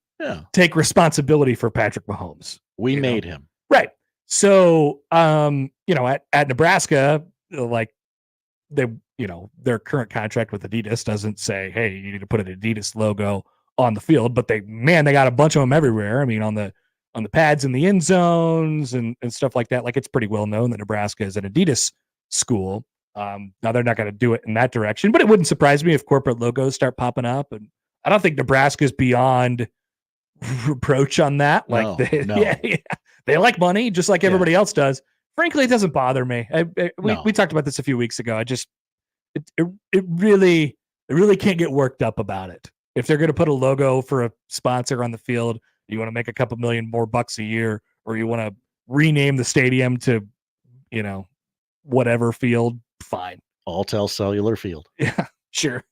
take responsibility for Patrick Mahomes. We made him. Right. So, at Nebraska, like, their current contract with Adidas doesn't say, hey, you need to put an Adidas logo on the field, but they got a bunch of them everywhere. I mean, on the pads in the end zones and stuff like that. Like, it's pretty well known that Nebraska is an Adidas school. Now they're not going to do it in that direction, but it wouldn't surprise me if corporate logos start popping up. And I don't think Nebraska's beyond reproach on that. Like, they like money just like everybody else does. Frankly, it doesn't bother me. We talked about this a few weeks ago. It really can't get worked up about it. If they're going to put a logo for a sponsor on the field, you want to make a couple million more bucks a year, or you want to rename the stadium to, whatever field, fine. Alltel Cellular Field. Yeah, sure.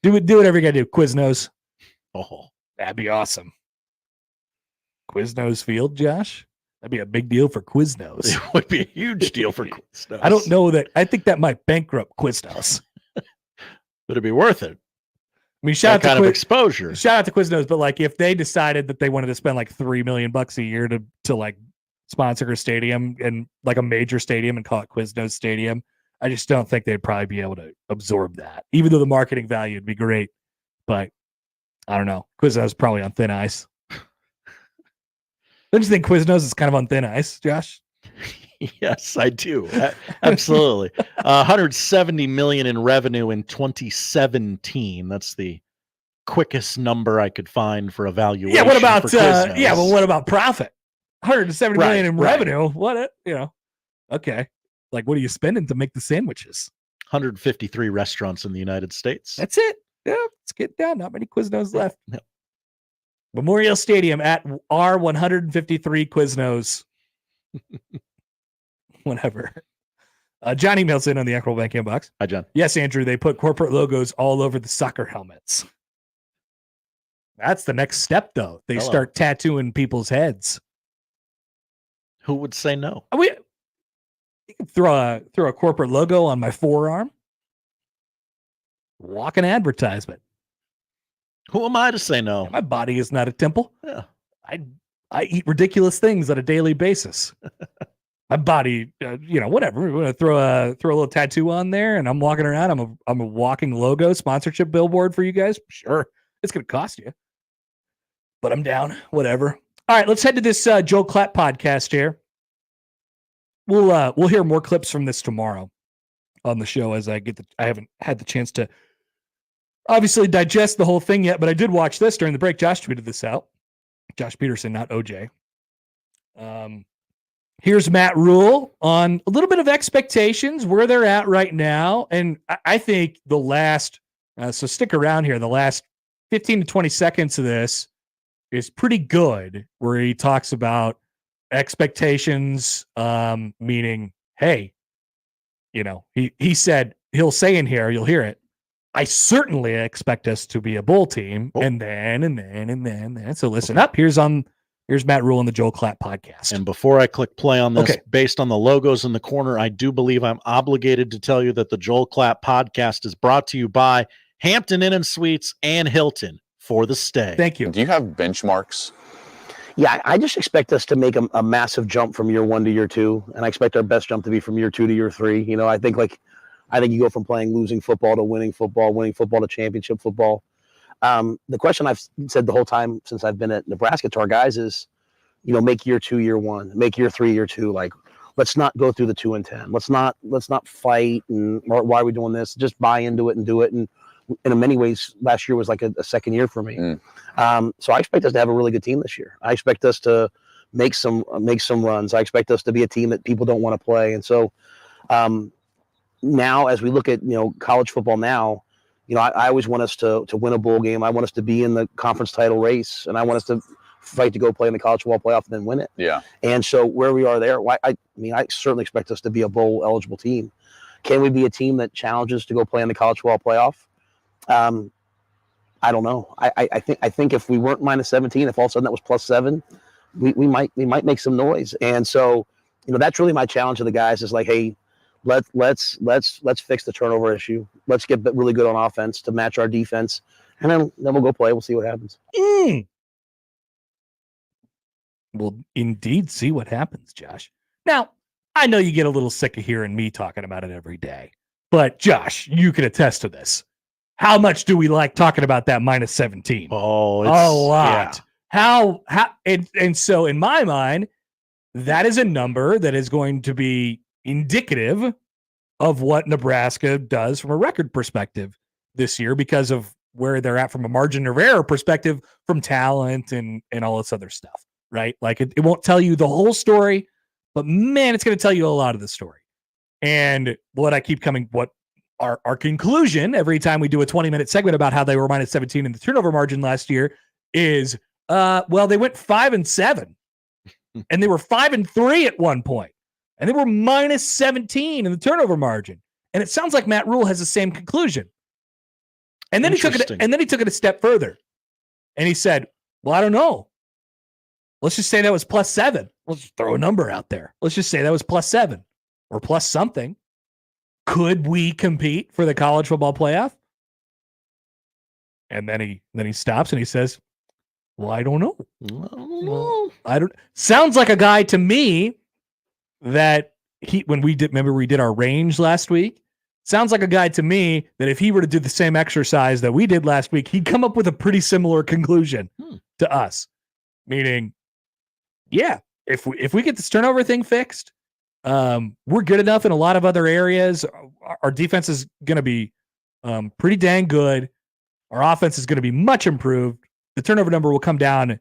Do whatever you got to do. Quiznos. Oh, that'd be awesome. Quiznos Field, Josh. That'd be a big deal for Quiznos. It would be a huge deal for Quiznos. I don't know that. I think that might bankrupt Quiznos. But it'd be worth it. I mean, shout out to exposure. Shout out to Quiznos, but like, if they decided that they wanted to spend like $3 million a year to like sponsor a stadium, and like a major stadium, and call it Quiznos Stadium, I just don't think they'd probably be able to absorb that. Even though the marketing value would be great, but I don't know. Quiznos is probably on thin ice. Don't you think Quiznos is kind of on thin ice, Josh? Yes, I do. Absolutely. 170 million in revenue in 2017. That's the quickest number I could find for evaluation. Yeah. What about but what about profit? 170 million in revenue. What? Okay. Like, what are you spending to make the sandwiches? 153 restaurants in the United States. That's it. Yeah, let's get down. Not many Quiznos left. No. Memorial Stadium at R153 Quiznos. Whatever. John emails in on the Equitable Bank inbox. Hi, John. Yes, Andrew, they put corporate logos all over the soccer helmets. That's the next step, though. They start tattooing people's heads. Who would say no? You can throw a corporate logo on my forearm. Walking advertisement. Who am I to say no? My body is not a temple. Yeah. I eat ridiculous things on a daily basis. My body, whatever. We're gonna throw a little tattoo on there, and I'm walking around. I'm a walking logo sponsorship billboard for you guys. Sure, it's gonna cost you, but I'm down. Whatever. All right, let's head to this Joel Klatt podcast here. We'll hear more clips from this tomorrow on the show, as I haven't had the chance to obviously digest the whole thing yet, but I did watch this during the break. Josh tweeted this out. Josh Peterson, not OJ. Here's Matt Rhule on a little bit of expectations, where they're at right now. And I think the last, so stick around here, the last 15 to 20 seconds of this is pretty good, where he talks about expectations, meaning, hey, he said, he'll say in here, you'll hear it, I certainly expect us to be a bowl team. And then. So listen up. Here's Matt Rhule on the Joel Klatt podcast. And before I click play on this, based on the logos in the corner, I do believe I'm obligated to tell you that the Joel Klatt podcast is brought to you by Hampton Inn and Suites and Hilton for the stay. Thank you. Do you have benchmarks? Yeah, I just expect us to make a massive jump from year 1 to year 2, and I expect our best jump to be from year 2 to year 3. I think you go from playing losing football to winning football to championship football. The question I've said the whole time since I've been at Nebraska to our guys is, make year 2 year 1, make year 3 year 2. Like, let's not go through the 2 and 10. Let's not fight and why are we doing this? Just buy into it and do it. And in many ways, last year was like a second year for me. So I expect us to have a really good team this year. I expect us to make some runs. I expect us to be a team that people don't want to play. And so now, as we look at college football now, I always want us to win a bowl game. I want us to be in the conference title race, and I want us to fight to go play in the college football playoff and then win it. Yeah. And so where we are there, I certainly expect us to be a bowl eligible team. Can we be a team that challenges to go play in the college football playoff? I don't know. I think if we weren't minus 17, if all of a sudden that was plus 7, we might make some noise. And so, that's really my challenge to the guys is like, hey, let's fix the turnover issue. Let's get really good on offense to match our defense, and then we'll go play. We'll see what happens. We'll indeed see what happens, Josh. Now, I know you get a little sick of hearing me talking about it every day, but Josh, you can attest to this. How much do we like talking about that minus 17? Oh, a lot. Yeah. And so in my mind, that is a number that is going to be indicative of what Nebraska does from a record perspective this year because of where they're at from a margin of error perspective from talent and all this other stuff, right? Like it won't tell you the whole story, but man, it's going to tell you a lot of the story. And what our conclusion every time we do a 20-minute segment about how they were minus 17 in the turnover margin last year is, they went 5-7 and they were 5-3 at one point. And they were minus 17 in the turnover margin. And it sounds like Matt Rhule has the same conclusion. And then he took it a step further. And he said, well, I don't know. Let's just say that was plus 7. Let's just throw a number out there. Let's just say that was plus 7 or plus something. Could we compete for the college football playoff? And then he stops and he says, well, I don't know. Sounds like a guy to me that we did our range last week. Sounds like a guy to me that if he were to do the same exercise that we did last week, he'd come up with a pretty similar conclusion to us. Meaning, yeah, if we get this turnover thing fixed, we're good enough in a lot of other areas. Our defense is going to be pretty dang good. Our offense is going to be much improved. The turnover number will come down,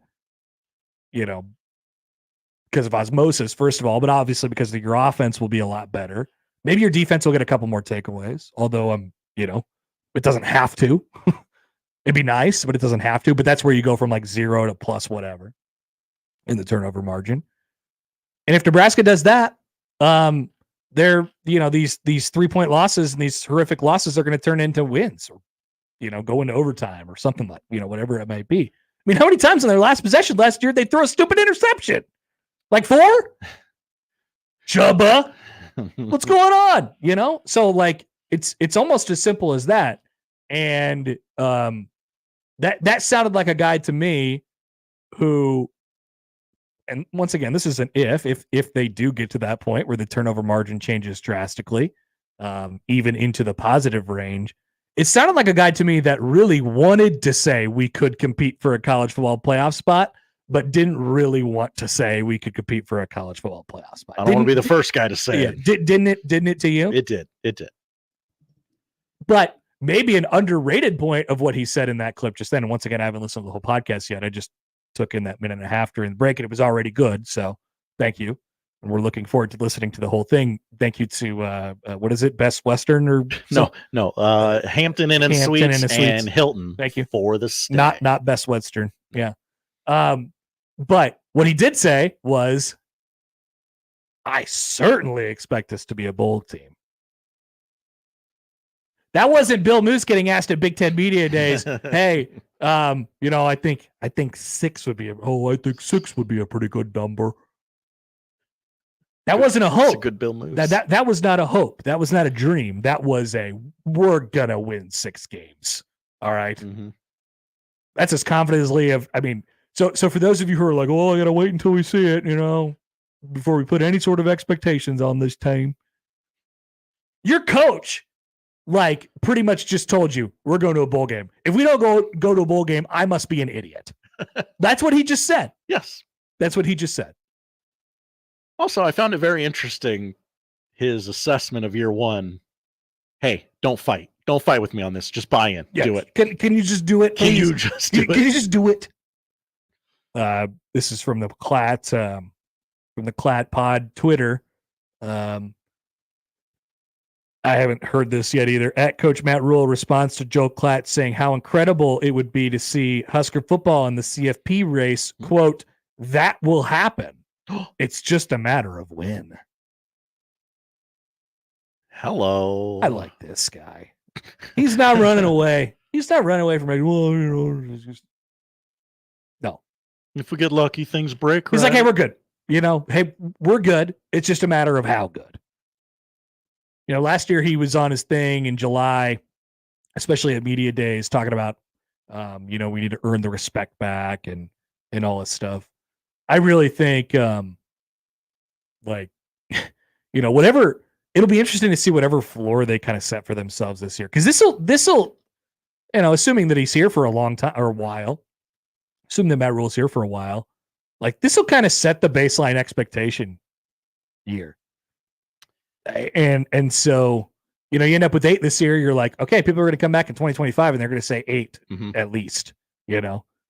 because of osmosis, first of all, but obviously because your offense will be a lot better. Maybe your defense will get a couple more takeaways, although it doesn't have to. It'd be nice, but it doesn't have to. But that's where you go from like 0 to plus whatever in the turnover margin. And if Nebraska does that, they're these 3-point losses and these horrific losses are going to turn into wins, or go into overtime or something like whatever it might be. I mean, how many times in their last possession last year they throw a stupid interception? Like 4? Chubba, what's going on? So like it's almost as simple as that. And that sounded like a guy to me who, and once again, this is an if they do get to that point where the turnover margin changes drastically, even into the positive range. It sounded like a guy to me that really wanted to say we could compete for a college football playoff spot, but didn't really want to say we could compete for a college football playoff spot. I don't want to be the first guy to say it. Didn't it to you? It did. But maybe an underrated point of what he said in that clip just then. And once again, I haven't listened to the whole podcast yet. I just took in that minute and a half during the break, and it was already good. So thank you. And we're looking forward to listening to the whole thing. Thank you to, what is it, Best Western or Hampton Inn and Suites and Hilton. Thank you. For the stay. Not Best Western. Yeah. But what he did say was, I certainly expect this to be a bowl team. That wasn't Bill Moose getting asked at Big Ten Media Days. Hey, I think 6 would be I think 6 would be a pretty good number. That wasn't a hope. That's a good Bill Moose. That was not a hope. That was not a dream. That was we're gonna win 6 games. All right. Mm-hmm. That's as confidently so for those of you who are like, I gotta wait until we see it, before we put any sort of expectations on this team. Your coach, pretty much just told you we're going to a bowl game. If we don't go to a bowl game, I must be an idiot. That's what he just said. Yes. That's what he just said. Also, I found it very interesting, his assessment of year one. Hey, don't fight. Don't fight with me on this. Just buy in. Yeah. Do it. Can you just do it, please? Can you just do it? Can you just do it? This is from the Clat Pod Twitter. I haven't heard this yet either. At Coach Matt Rhule responds to Joe Klatt saying how incredible it would be to see Husker football in the CFP race. Quote, that will happen. It's just a matter of when. Hello. I like this guy. He's not running away. He's not running away from it. No. If we get lucky, things break. He's like, hey, we're good. Hey, we're good. It's just a matter of how good. Last year he was on his thing in July, especially at media days, talking about, we need to earn the respect back and all this stuff. I really think, whatever, it'll be interesting to see whatever floor they kind of set for themselves this year. Because this'll, assuming that he's here for a long time or a while, assuming that Matt Rhule's here for a while, this will kind of set the baseline expectation year. And so, you end up with 8 this year. You're like, okay, people are going to come back in 2025 and they're going to say 8 at least,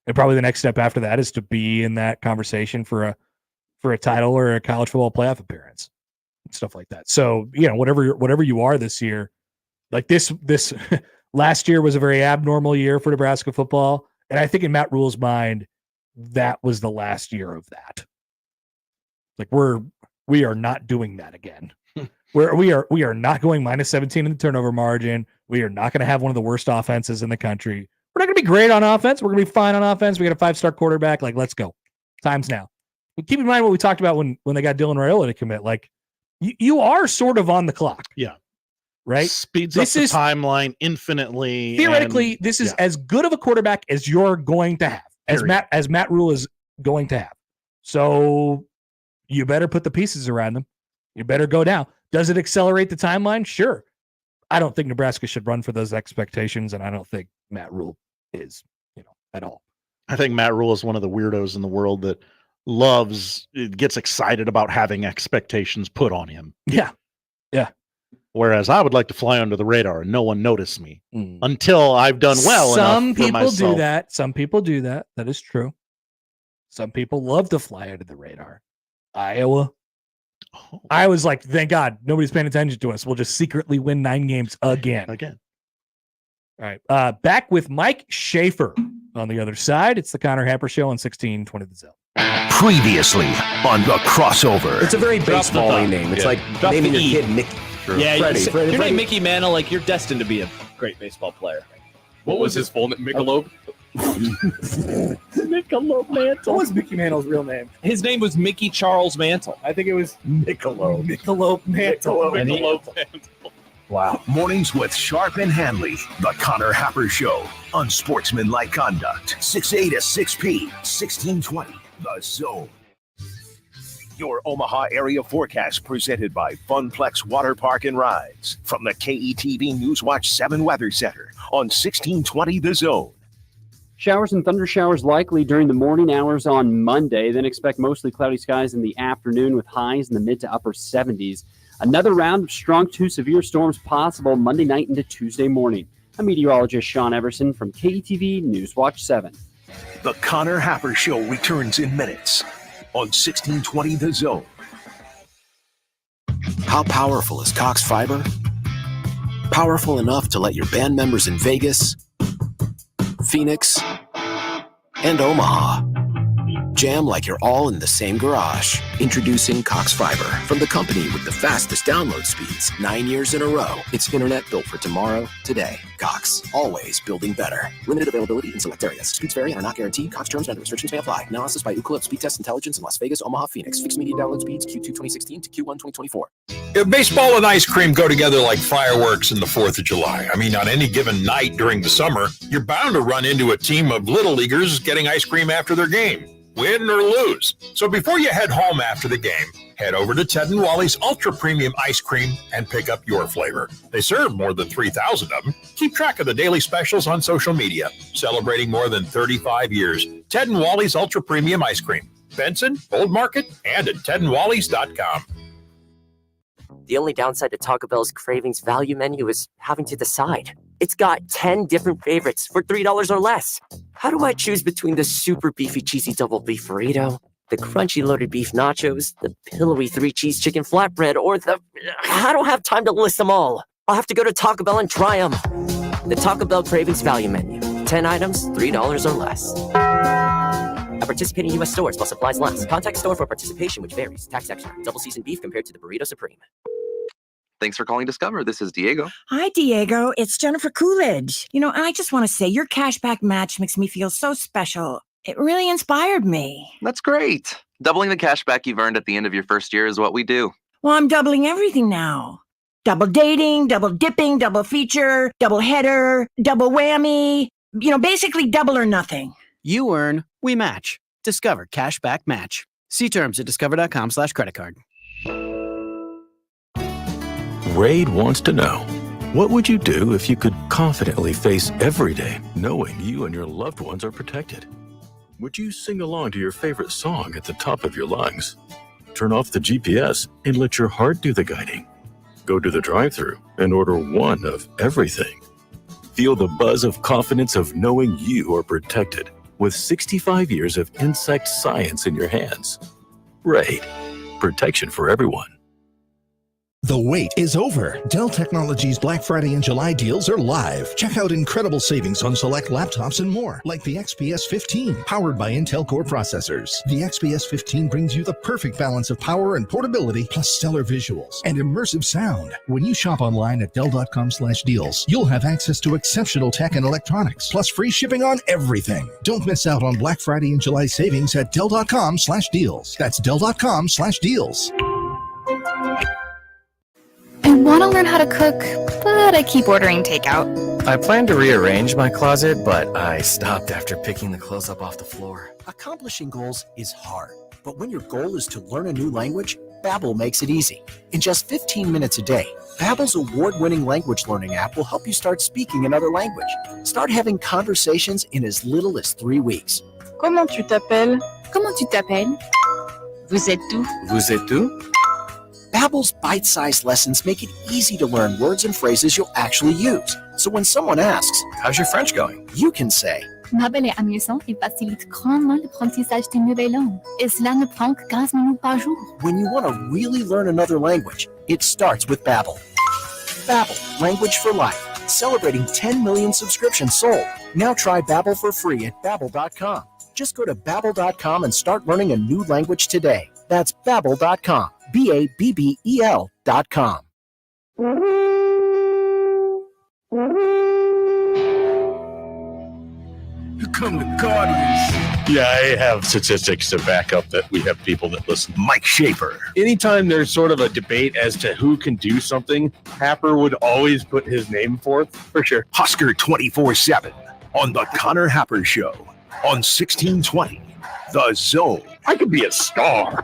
and probably the next step after that is to be in that conversation for a title or a college football playoff appearance, stuff like that. So, whatever you are this year, this last year was a very abnormal year for Nebraska football. And I think in Matt Rhule's mind, that was the last year of that. We are not doing that again. We are not going -17 in the turnover margin. We are not going to have one of the worst offenses in the country. We're not going to be great on offense. We're going to be fine on offense. We got a 5-star quarterback. Let's go. Time's now. But keep in mind what we talked about when they got Dylan Raiola to commit. You are sort of on the clock. Yeah. Right? Speeds up the timeline infinitely. Theoretically, this is as good of a quarterback as you're going to have, as Matt Rhule is going to have. So you better put the pieces around them. You better go down. Does it accelerate the timeline? Sure. I don't think Nebraska should run for those expectations, and I don't think Matt Rhule is, at all. I think Matt Rhule is one of the weirdos in the world that gets excited about having expectations put on him. Yeah. Yeah. Whereas I would like to fly under the radar and no one notice me until I've done well enough for myself. Some people do that. Some people do that. That is true. Some people love to fly under the radar. Iowa. I was like, thank God nobody's paying attention to us. We'll just secretly win 9 games again. All right. Back with Mike Schaefer on the other side. It's the Connor Happer Show on 1620 The Zone. Previously on The Crossover. It's a very baseball-y name. It's like naming your kid Mickey. Yeah, Freddie. Your name Mickey Mantle, you're destined to be a great baseball player. What was his full name? Michelob? Michelob Mantle. What was Mickey Mantle's real name? His name was Mickey Charles Mantle. I think it was Michelob. Michelob Mantle. Michelob Mantle. Wow. Mornings with Sharp and Hanley. The Connor Happer Show. Unsportsmanlike conduct. 6A to 6P. 1620. The Zone. Your Omaha area forecast presented by Funplex Water Park and Rides. From the KETV Newswatch 7 Weather Center on 1620 The Zone. Showers and thunder showers likely during the morning hours on Monday. Then expect mostly cloudy skies in the afternoon with highs in the mid to upper 70s. Another round of strong to severe storms possible Monday night into Tuesday morning. I'm meteorologist Sean Everson from KETV Newswatch 7. The Connor Happer Show returns in minutes on 1620 The Zone. How powerful is Cox Fiber? Powerful enough to let your band members in Vegas, Phoenix, and Omaha jam like you're all in the same garage. Introducing Cox Fiber from the company with the fastest download speeds 9 years in a row. It's internet built for tomorrow, today. Cox, always building better. Limited availability in select areas. Speeds vary and are not guaranteed. Cox terms and other restrictions may apply. Analysis by Ookla of Speed Test Intelligence in Las Vegas, Omaha, Phoenix. Fixed median download speeds Q2 2016 to Q1 2024. If baseball and ice cream go together like fireworks in the 4th of July, I mean, on any given night during the summer, you're bound to run into a team of little leaguers getting ice cream after their game, win or lose. So before you head home after the game, head over to Ted and Wally's Ultra Premium Ice Cream and pick up your flavor. They serve more than 3,000 of them. Keep track of the daily specials on social media. Celebrating more than 35 years. Ted and Wally's Ultra Premium Ice Cream. Benson, Old Market, and at tedandwallys.com. The only downside to Taco Bell's Cravings value menu is having to decide. It's got 10 different favorites for $3 or less. How do I choose between the super beefy cheesy double beef burrito, the crunchy loaded beef nachos, the pillowy 3-cheese chicken flatbread, or the... I don't have time to list them all. I'll have to go to Taco Bell and try them. The Taco Bell Cravings value menu. 10 items, $3 or less. At participating U.S. stores while supplies last. Contact store for participation, which varies. Tax extra. Double seasoned beef compared to the Burrito Supreme. Thanks for calling Discover. This is Diego. Hi, Diego. It's Jennifer Coolidge. I just want to say your cashback match makes me feel so special. It really inspired me. That's great. Doubling the cashback you've earned at the end of your first year is what we do. Well, I'm doubling everything now. Double dating, double dipping, double feature, double header, double whammy. Basically double or nothing. You earn, we match. Discover Cashback Match. See terms at discover.com/creditcard. Raid wants to know, what would you do if you could confidently face every day knowing you and your loved ones are protected? Would you sing along to your favorite song at the top of your lungs? Turn off the GPS and let your heart do the guiding. Go to the drive-thru and order one of everything. Feel the buzz of confidence of knowing you are protected with 65 years of insect science in your hands. Raid. Protection for everyone. The wait is over. Dell Technologies Black Friday and July deals are live. Check out incredible savings on select laptops and more, like the XPS 15, powered by Intel Core processors. The XPS 15 brings you the perfect balance of power and portability, plus stellar visuals and immersive sound. When you shop online at Dell.com/deals, you'll have access to exceptional tech and electronics, plus free shipping on everything. Don't miss out on Black Friday and July savings at Dell.com/deals. That's Dell.com/deals. I want to learn how to cook, but I keep ordering takeout. I plan to rearrange my closet, but I stopped after picking the clothes up off the floor. Accomplishing goals is hard, but when your goal is to learn a new language, Babbel makes it easy. In just 15 minutes a day, Babbel's award-winning language learning app will help you start speaking another language. Start having conversations in as little as 3 weeks. Comment tu t'appelles? Comment tu t'appelles? Vous êtes où? Vous êtes où? Babbel's bite-sized lessons make it easy to learn words and phrases you'll actually use. So when someone asks, "How's your French going?" you can say, Babbel est amusant et facilite grandement l'apprentissage d'une nouvelle langue. Et cela ne prend que 15 minutes par jour. When you want to really learn another language, it starts with Babbel. Babbel, language for life. Celebrating 10 million subscriptions sold. Now try Babbel for free at Babbel.com. Just go to Babbel.com and start learning a new language today. That's Babbel.com. Babbel.com. You come to Guardians. Yeah, I have statistics to back up that we have people that listen. Mike Schaefer. Anytime there's sort of a debate as to who can do something, Happer would always put his name forth, for sure. Husker 24/7 on the Connor Happer Show on 1620 The Zone. I could be a star.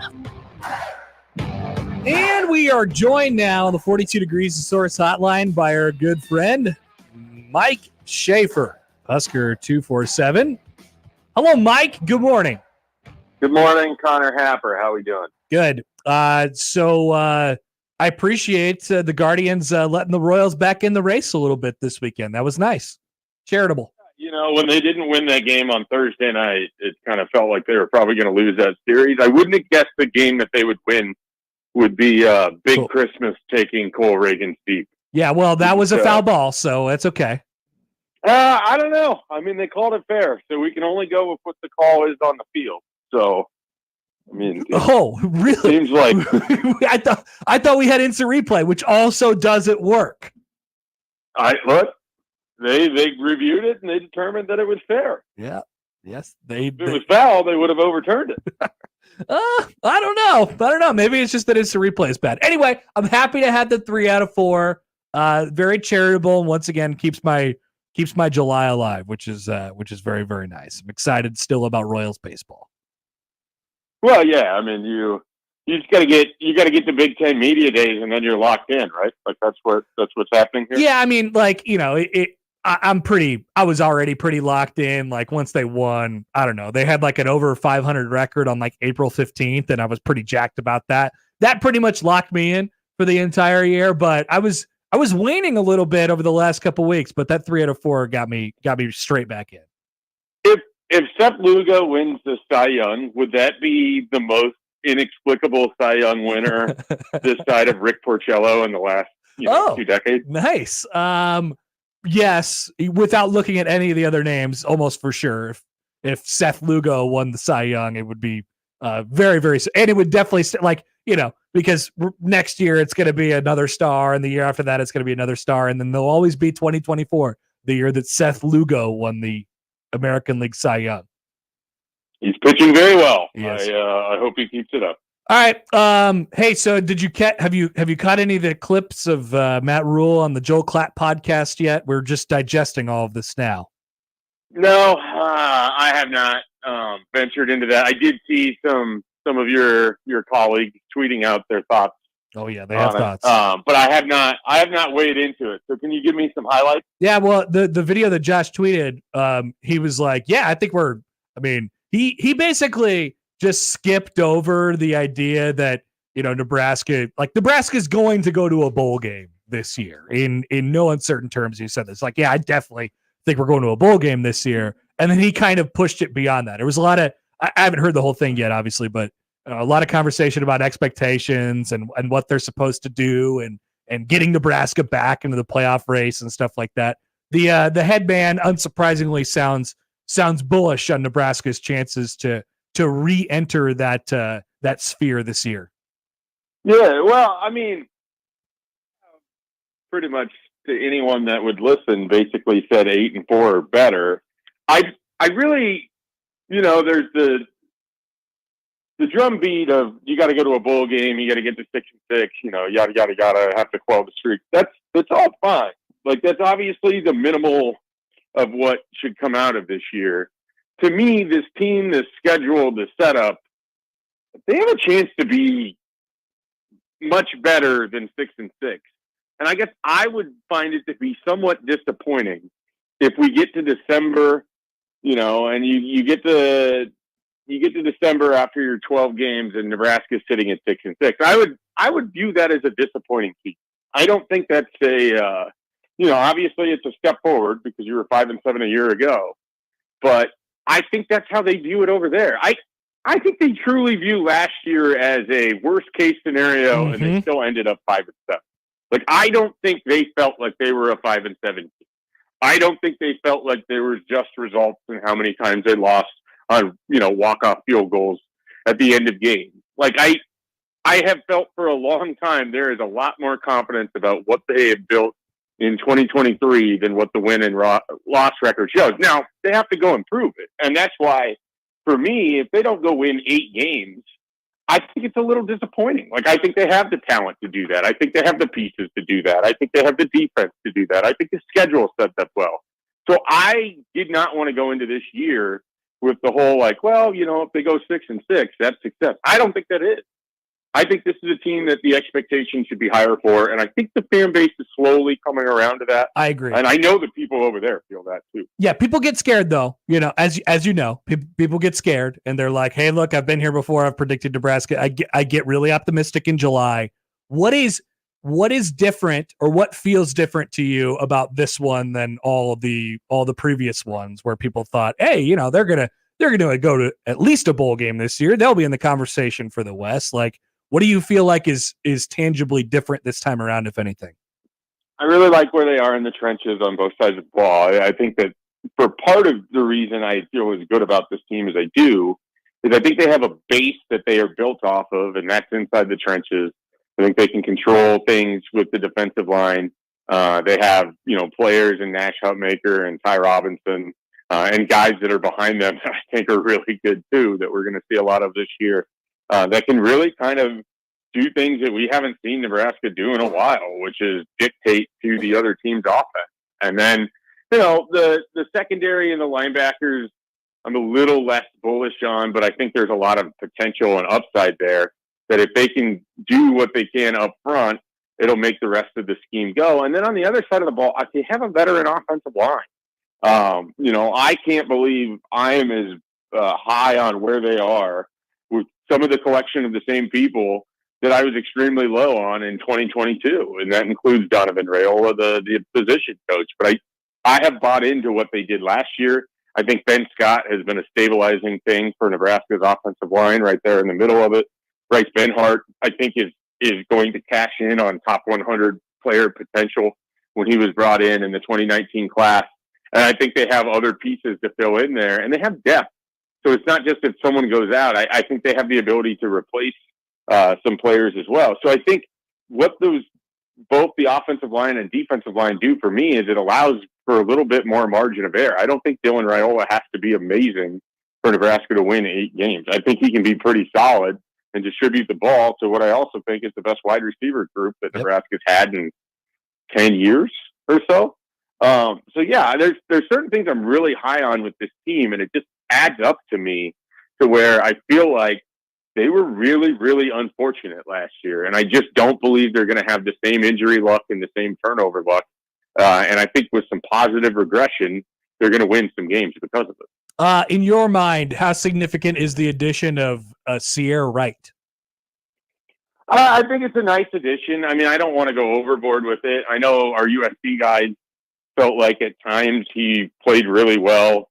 And we are joined now on the 42 Degrees of Source hotline by our good friend, Mike Schaefer, Husker 247. Hello, Mike. Good morning. Good morning, Connor Happer. How are we doing? Good. So I appreciate the Guardians letting the Royals back in the race a little bit this weekend. That was nice. Charitable. You know, when they didn't win that game on Thursday night, it kind of felt like they were probably going to lose that series. I wouldn't have guessed the game that they would win would be Big Christmas taking Cole Reagan's deep. Yeah, well, that was a foul ball, so it's okay. I don't know. I mean, they called it fair, so we can only go with what the call is on the field. So, I mean, oh, really? Seems like I thought we had instant replay, which also doesn't work. Look, they reviewed it and they determined that it was fair. Yeah. Yes, if it was foul, they would have overturned it. I don't know. Maybe it's just that instant replay is bad. Anyway, I'm happy to have the 3 out of 4. Very charitable, and once again keeps my July alive, which is very, very nice. I'm excited still about Royals baseball. Well, yeah, I mean you just gotta get the Big Ten media days, and then you're locked in, right? Like that's what's happening here. Yeah, I mean, like, you know, I was already pretty locked in. Like once they won, I don't know, they had like an over 500 record on like April 15th, and I was pretty jacked about that. That pretty much locked me in for the entire year. But I was waning a little bit over the last couple of weeks, but that 3 out of 4 got me straight back in. If Seth Lugo wins the Cy Young, would that be the most inexplicable Cy Young winner this side of Rick Porcello in the last 2 decades? Nice. Yes, without looking at any of the other names, almost for sure. If Seth Lugo won the Cy Young, it would be very, very, and it would definitely because next year it's going to be another star, and the year after that it's going to be another star, and then there'll always be 2024, the year that Seth Lugo won the American League Cy Young. He's pitching very well. Yes. I hope he keeps it up. All right. Hey, so did you have you caught any of the clips of Matt Rhule on the Joel Klatt podcast yet? We're just digesting all of this now. No, I have not ventured into that. I did see some of your colleagues tweeting out their thoughts. Oh yeah, they have thoughts. But I have not waded into it. So can you give me some highlights? Yeah, well, the video that Josh tweeted, he was like, yeah, I think he basically just skipped over the idea that, Nebraska's going to go to a bowl game this year in no uncertain terms. He said this, like, yeah, I definitely think we're going to a bowl game this year. And then he kind of pushed it beyond that. It was a lot of, I haven't heard the whole thing yet, obviously, but a lot of conversation about expectations and what they're supposed to do and getting Nebraska back into the playoff race and stuff like that. The headband, unsurprisingly, sounds bullish on Nebraska's chances to re-enter that sphere this year. Yeah, well, I mean, pretty much to anyone that would listen, basically said 8-4 or better. I really, there's the drumbeat of you got to go to a bowl game, you got to get to 6-6, yada yada yada, have to quell the streak. That's all fine. Like that's obviously the minimal of what should come out of this year. To me, this team, this schedule, the setup, they have a chance to be much better than 6-6. And I guess I would find it to be somewhat disappointing if we get to December, and you get to December after your 12 games and Nebraska's sitting at 6-6. I would view that as a disappointing feat. I don't think that's obviously it's a step forward because you were 5-7 a year ago, but I think that's how they view it over there. I think they truly view last year as a worst case scenario, and they still ended up 5-7. Like I don't think they felt like they were a 5-7 team. I don't think they felt like there was just results and how many times they lost on walk-off field goals at the end of games. Like I have felt for a long time there is a lot more confidence about what they have built in 2023 than what the win and loss record shows. Now, they have to go and prove it. And that's why, for me, if they don't go win 8 games, I think it's a little disappointing. Like, I think they have the talent to do that. I think they have the pieces to do that. I think they have the defense to do that. I think the schedule sets up well. So I did not want to go into this year with the whole, like, well, if they go 6-6, that's success. I don't think that is. I think this is a team that the expectation should be higher for, and I think the fan base is slowly coming around to that. I agree. And I know the people over there feel that too. Yeah, people get scared though. As you know, people get scared and they're like, "Hey, look, I've been here before. I've predicted Nebraska. I get really optimistic in July. what is different, or what feels different to you about this one than all the previous ones where people thought, hey, you know, they're gonna go to at least a bowl game this year. They'll be in the conversation for the West. Like, what do you feel like is tangibly different this time around, if anything? I really like where they are in the trenches on both sides of the ball. I think that for part of the reason I feel as good about this team as I do is I think they have a base that they are built off of, and that's inside the trenches. I think they can control things with the defensive line. They have, you know, players in Nash Hutmaker and Ty Robinson, and guys that are behind them that I think are really good too, that we're going to see a lot of this year, that can really kind of do things that we haven't seen Nebraska do in a while, which is dictate to the other team's offense. And then, you know, the secondary and the linebackers, I'm a little less bullish on, but I think there's a lot of potential and upside there that if they can do what they can up front, it'll make the rest of the scheme go. And then on the other side of the ball, they have a veteran offensive line. You know, I can't believe I am as high on where they are with some of the collection of the same people that I was extremely low on in 2022. And that includes Donovan Rhule, the position coach. But I have bought into what they did last year. I think Ben Scott has been a stabilizing thing for Nebraska's offensive line right there in the middle of it. Bryce Benhart, I think, is going to cash in on top 100 player potential when he was brought in the 2019 class. And I think they have other pieces to fill in there, and they have depth. So it's not just if someone goes out. I think they have the ability to replace some players as well. So I think what both the offensive line and defensive line do for me is it allows for a little bit more margin of error. I don't think Dylan Raiola has to be amazing for Nebraska to win 8 games. I think he can be pretty solid and distribute the ball to what I also think is the best wide receiver group that Nebraska's had in 10 years or so. So yeah, there's certain things I'm really high on with this team, and it just adds up to me to where I feel like they were really, really unfortunate last year. And I just don't believe they're going to have the same injury luck and the same turnover luck. And I think with some positive regression, they're going to win some games because of it. In your mind, how significant is the addition of Sierra Wright? I think it's a nice addition. I mean, I don't want to go overboard with it. I know our USC guys felt like at times he played really well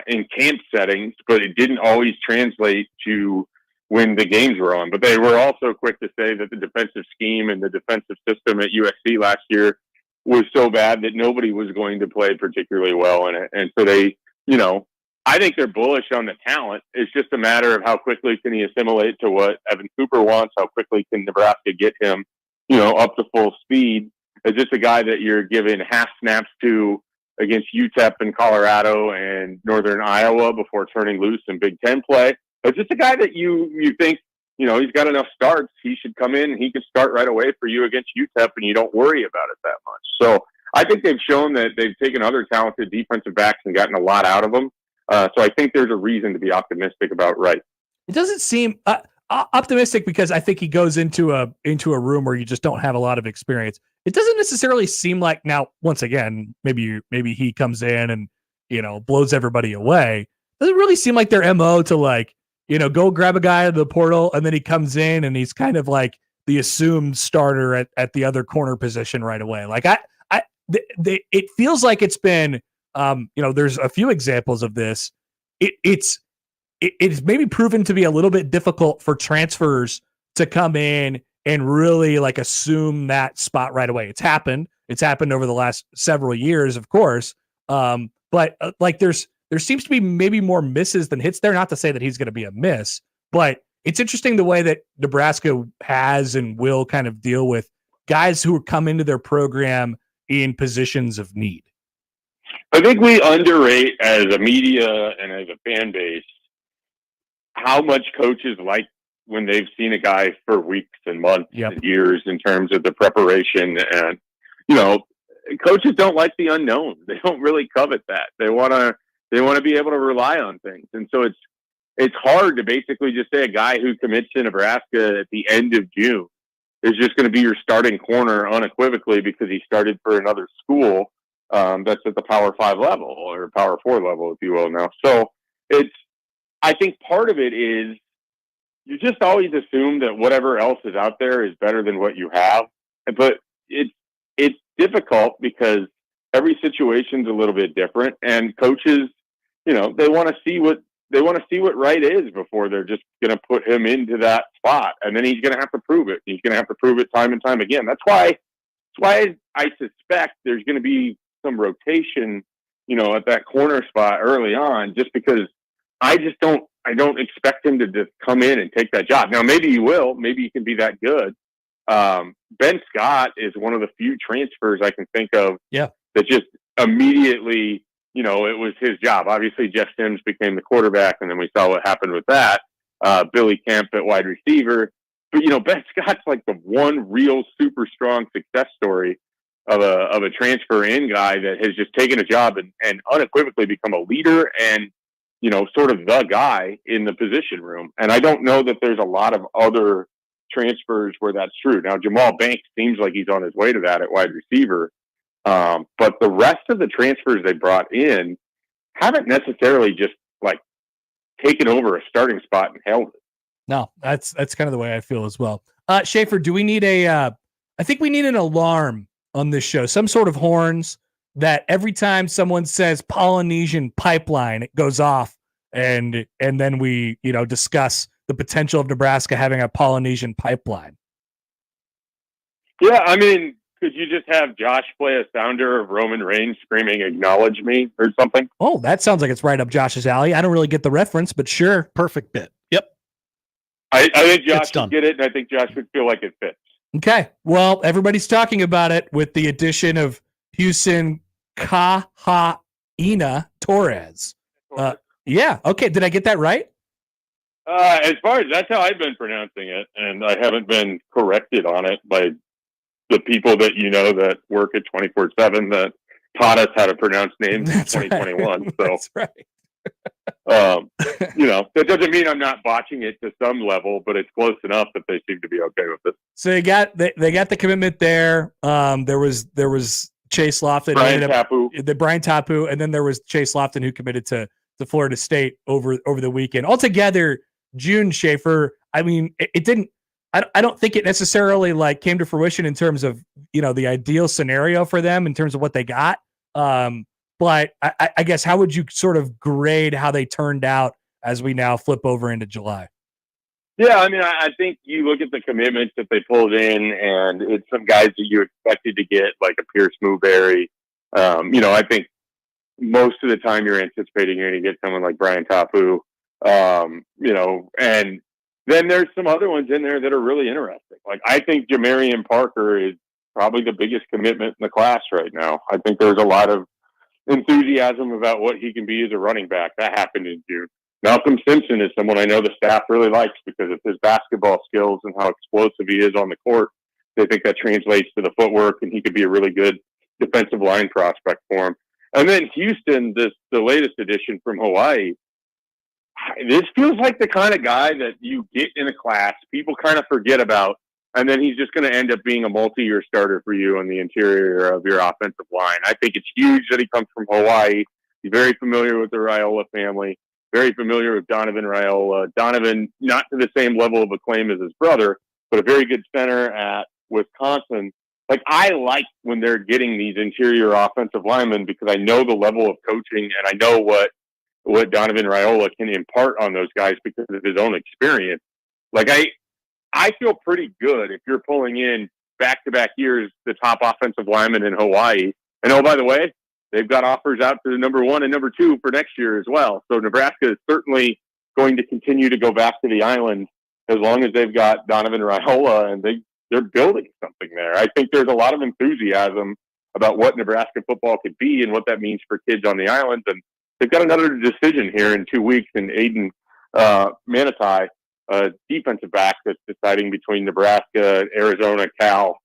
in camp settings, but it didn't always translate to when the games were on. But they were also quick to say that the defensive scheme and the defensive system at USC last year was so bad that nobody was going to play particularly well in it. And so they, you know, I think they're bullish on the talent. It's just a matter of how quickly can he assimilate to what Evan Cooper wants, how quickly can Nebraska get him, you know, up to full speed. Is this a guy that you're giving half snaps to against UTEP in Colorado and Northern Iowa before turning loose in Big Ten play? Is this a guy that you think, you know, he's got enough starts, he should come in and he can start right away for you against UTEP and you don't worry about it that much? So I think they've shown that they've taken other talented defensive backs and gotten a lot out of them. So I think there's a reason to be optimistic about Wright. It doesn't seem optimistic because I think he goes into a room where you just don't have a lot of experience. It doesn't necessarily seem like, now, once again, maybe he comes in and, you know, blows everybody away. Doesn't really seem like their MO to, like, you know, go grab a guy out of the portal and then he comes in and he's kind of like the assumed starter at the other corner position right away. Like it feels like it's been, you know, there's a few examples of this. It's maybe proven to be a little bit difficult for transfers to come in and really like assume that spot right away. It's happened over the last several years, of course. But like there seems to be maybe more misses than hits there. Not to say that he's going to be a miss, but it's interesting the way that Nebraska has and will kind of deal with guys who come into their program in positions of need. I think we underrate as a media and as a fan base how much coaches like when they've seen a guy for weeks and months and years in terms of the preparation. And, you know, coaches don't like the unknown. They don't really covet that. They want to be able to rely on things. And so it's hard to basically just say a guy who commits to Nebraska at the end of June is just going to be your starting corner unequivocally because he started for another school that's at the Power 5 level or Power 4 level, if you will now. So I think part of it is you just always assume that whatever else is out there is better than what you have. But it's difficult because every situation's a little bit different, and coaches, they want to see what right is before they're just going to put him into that spot, and then he's going to have to prove it. He's going to have to prove it time and time again. That's why I suspect there's going to be some rotation, at that corner spot early on, just because I don't expect him to just come in and take that job. Now, maybe he will. Maybe he can be that good. Ben Scott is one of the few transfers I can think of that just immediately, it was his job. Obviously, Jeff Sims became the quarterback, and then we saw what happened with that. Billy Kemp at wide receiver. But, Ben Scott's like the one real super strong success story of a transfer in guy that has just taken a job and unequivocally become a leader and, sort of the guy in the position room. And I don't know that there's a lot of other transfers where that's true. Now, Jamal Banks seems like he's on his way to that at wide receiver. But the rest of the transfers they brought in haven't necessarily just like taken over a starting spot and held it. No, that's kind of the way I feel as well. Schaefer, do we need I think we need an alarm on this show, some sort of horns that every time someone says Polynesian pipeline, it goes off and then we, discuss the potential of Nebraska having a Polynesian pipeline. Yeah. I mean, could you just have Josh play a sounder of Roman Reigns screaming, "Acknowledge me" or something? Oh, that sounds like it's right up Josh's alley. I don't really get the reference, but sure. Perfect bit. Yep. I think Josh would get it, and I think Josh would feel like it fits. Okay. Well, everybody's talking about it with the addition of Houston Kahaina Torres. Yeah. Okay. Did I get that right? As far as that's how I've been pronouncing it, and I haven't been corrected on it by the people that that work at 24/7 that taught us how to pronounce names in 2021. Right. So that's right. That doesn't mean I'm not botching it to some level, but it's close enough that they seem to be okay with it. So they got the commitment there. There was Chase Lofton, Brian Tapu, and then there was Chase Lofton who committed to Florida State over the weekend. Altogether, June, Schaefer, I mean, it didn't. I don't think it necessarily came to fruition in terms of the ideal scenario for them in terms of what they got. But I guess how would you sort of grade how they turned out as we now flip over into July? Yeah, I mean, I think you look at the commitments that they pulled in, and it's some guys that you expected to get, like a Pierce Mooberry. I think most of the time you're anticipating you're going to get someone like Brian Tapu, and then there's some other ones in there that are really interesting. Like, I think Jamarian Parker is probably the biggest commitment in the class right now. I think there's a lot of enthusiasm about what he can be as a running back. That happened in June. Malcolm Simpson is someone I know the staff really likes because of his basketball skills and how explosive he is on the court. They think that translates to the footwork, and he could be a really good defensive line prospect for him. And then Houston, the latest addition from Hawaii, this feels like the kind of guy that you get in a class, people kind of forget about, and then he's just going to end up being a multi-year starter for you on the interior of your offensive line. I think it's huge that he comes from Hawaii. He's very familiar with the Raiola family, very familiar with Donovan Raiola. Donovan, not to the same level of acclaim as his brother, but a very good center at Wisconsin. Like, I like when they're getting these interior offensive linemen because I know the level of coaching and I know what Donovan Raiola can impart on those guys because of his own experience. Like, I feel pretty good if you're pulling in back-to-back years the top offensive lineman in Hawaii. And oh, by the way, they've got offers out to the number 1 and number 2 for next year as well. So Nebraska is certainly going to continue to go back to the island as long as they've got Donovan Raiola and they're building something there. I think there's a lot of enthusiasm about what Nebraska football could be and what that means for kids on the island. And they've got another decision here in 2 weeks in Aiden Manitai, a defensive back that's deciding between Nebraska, Arizona, Cal,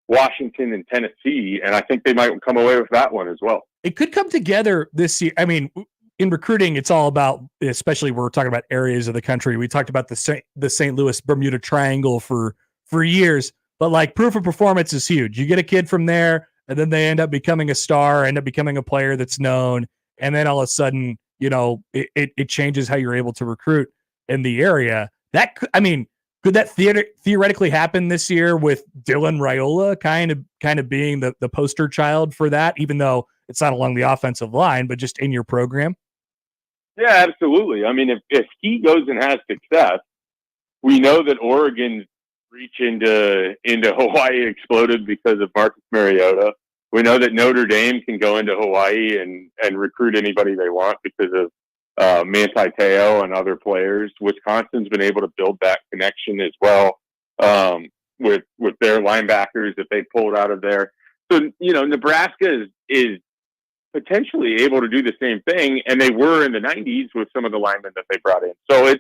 Washington, and Tennessee. And I think they might come away with that one as well. It could come together this year. I mean, in recruiting, it's all about, especially when we're talking about areas of the country. We talked about the St. Louis Bermuda Triangle for years, but like proof of performance is huge. You get a kid from there, and then they end up becoming a star, end up becoming a player that's known. And then all of a sudden, it changes how you're able to recruit in the area. that could that theoretically happen this year with Dylan Raiola kind of being the poster child for that, even though it's not along the offensive line, but just in your program? Yeah, absolutely. I mean, if he goes and has success, we know that Oregon's reach into Hawaii exploded because of Marcus Mariota. We know that Notre Dame can go into Hawaii and recruit anybody they want because of Manti Te'o and other players. Wisconsin's been able to build that connection as well with their linebackers that they pulled out of there. So, Nebraska is potentially able to do the same thing, and they were in the 90s with some of the linemen that they brought in. So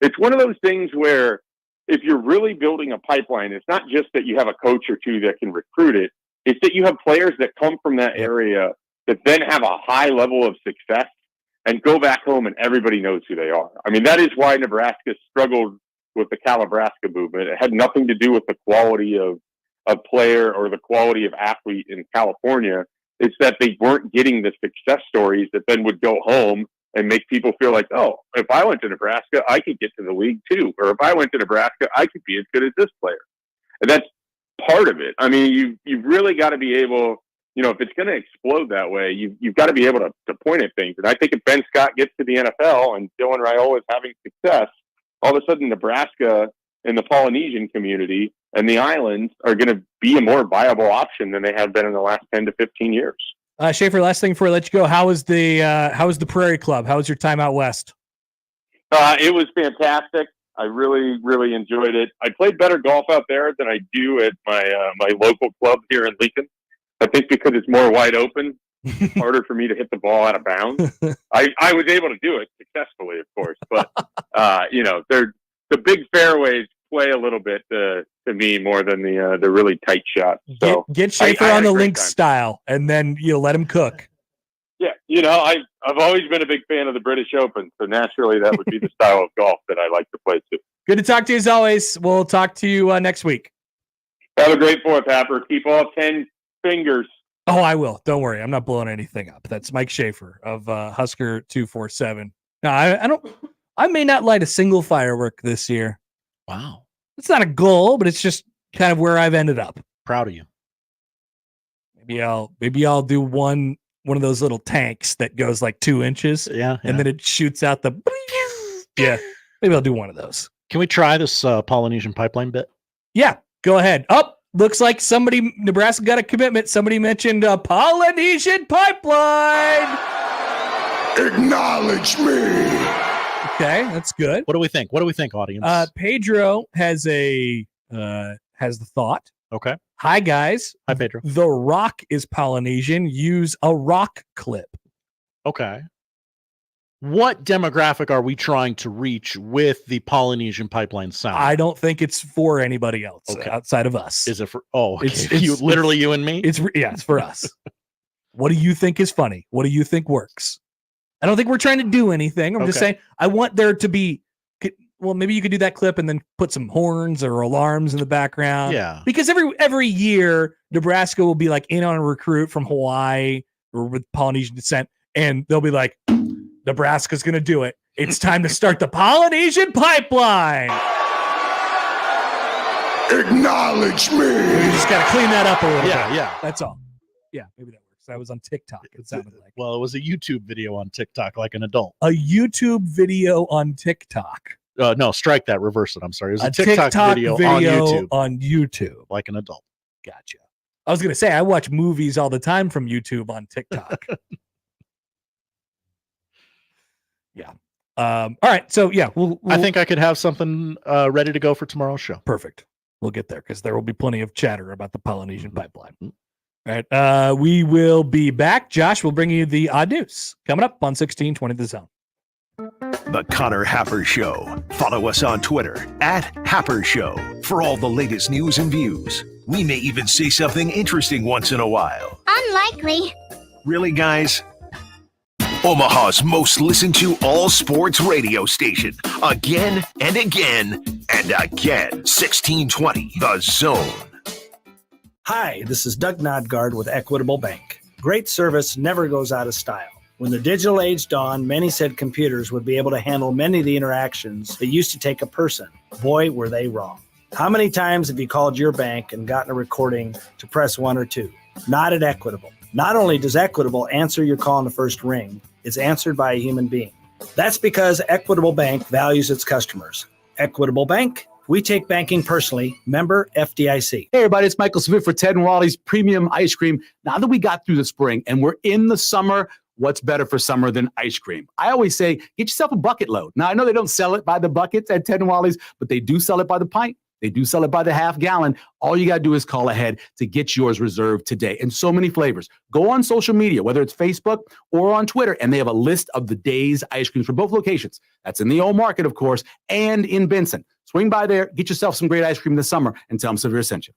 it's one of those things where if you're really building a pipeline, it's not just that you have a coach or two that can recruit it. It's that you have players that come from that area that then have a high level of success and go back home and everybody knows who they are. I mean, that is why Nebraska struggled with the Calabrasca movement. It had nothing to do with the quality of player or the quality of athlete in California. It's that they weren't getting the success stories that then would go home and make people feel like, oh, if I went to Nebraska, I could get to the league too. Or if I went to Nebraska, I could be as good as this player. And that's part of it. I mean, you've really got to be able, if it's going to explode that way, you've got to be able to point at things. And I think if Ben Scott gets to the NFL and Dylan Raiola is having success, all of a sudden Nebraska and the Polynesian community and the islands are going to be a more viable option than they have been in the last 10 to 15 years. Schaefer, last thing before I let you go, how was the Prairie Club? How was your time out west? It was fantastic. I really, really enjoyed it. I played better golf out there than I do at my local club here in Lincoln. I think because it's more wide open, harder for me to hit the ball out of bounds. I was able to do it successfully, of course, but the big fairways play a little bit to me more than the really tight shots. So get Schaefer on the link style, and then let him cook. Yeah, I've always been a big fan of the British Open, so naturally that would be the style of golf that I like to play too. Good to talk to you as always. We'll talk to you next week. Have a great 4th, Happer. Keep all 10 fingers. Oh, I will. Don't worry. I'm not blowing anything up. That's Mike Schaefer of Husker 247. No, I may not light a single firework this year. Wow. It's not a goal, but it's just kind of where I've ended up. Proud of you. Maybe I'll do one of those little tanks that goes like 2 inches. Yeah. And then it shoots out the. Yeah. Maybe I'll do one of those. Can we try this Polynesian pipeline bit? Yeah. Go ahead. Looks like Nebraska got a commitment. Somebody mentioned a Polynesian pipeline. Acknowledge me. Okay, that's good. What do we think? Audience? Pedro has the thought. Okay. Hi, guys. Hi, Pedro. The Rock is Polynesian. Use a rock clip. Okay. What demographic are we trying to reach with the Polynesian pipeline sound? I don't think it's for anybody else outside of us. Is it for? Oh, okay. It's literally you and me. It's for us. What do you think is funny? What do you think works? I don't think we're trying to do anything. I'm just saying I want there to be. Well, maybe you could do that clip and then put some horns or alarms in the background. Yeah. Because every year Nebraska will be like in on a recruit from Hawaii or with Polynesian descent, and they'll be like, Nebraska's going to do it. It's time to start the Polynesian pipeline. Acknowledge me. We just got to clean that up a little bit. Yeah. That's all. Yeah, maybe that works. That was on TikTok. It sounded like. Well, it was a YouTube video on TikTok, like an adult. A YouTube video on TikTok. No, strike that. Reverse it. I'm sorry. It was a TikTok video on YouTube. Like an adult. Gotcha. I was going to say, I watch movies all the time from YouTube on TikTok. Yeah. All right. So, yeah. I think I could have something ready to go for tomorrow's show. Perfect. We'll get there because there will be plenty of chatter about the Polynesian pipeline. All right. We will be back. Josh will bring you the odd news coming up on 1620 The Zone. The Connor Happer Show. Follow us on Twitter @Happer Show for all the latest news and views. We may even say something interesting once in a while. Unlikely. Really, guys? Omaha's most listened to all sports radio station. Again and again and again. 1620 The Zone. Hi, this is Doug Nodgard with Equitable Bank. Great service never goes out of style. When the digital age dawned, many said computers would be able to handle many of the interactions that used to take a person. Boy, were they wrong. How many times have you called your bank and gotten a recording to press 1 or 2? Not at Equitable. Not only does Equitable answer your call on the first ring, it's answered by a human being. That's because Equitable Bank values its customers. Equitable Bank, we take banking personally. Member FDIC. Hey everybody, it's Michael Smith for Ted and Wally's Premium Ice Cream. Now that we got through the spring and we're in the summer, what's better for summer than ice cream? I always say, get yourself a bucket load. Now I know they don't sell it by the buckets at Ted and Wally's, but they do sell it by the pint. They do sell it by the half gallon. All you got to do is call ahead to get yours reserved today. And so many flavors. Go on social media, whether it's Facebook or on Twitter, and they have a list of the day's ice creams for both locations. That's in the old market, of course, and in Benson. Swing by there, get yourself some great ice cream this summer, and tell them Severe sent you.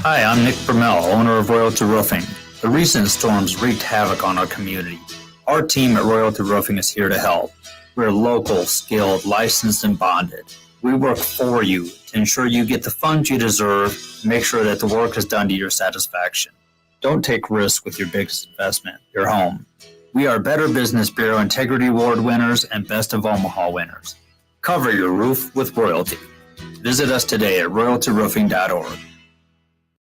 Hi, I'm Nick Bermel, owner of Royalty Roofing. The recent storms wreaked havoc on our community. Our team at Royalty Roofing is here to help. We're local, skilled, licensed, and bonded. We work for you to ensure you get the funds you deserve and make sure that the work is done to your satisfaction. Don't take risks with your biggest investment, your home. We are Better Business Bureau Integrity Award winners and Best of Omaha winners. Cover your roof with Royalty. Visit us today at royaltyroofing.org.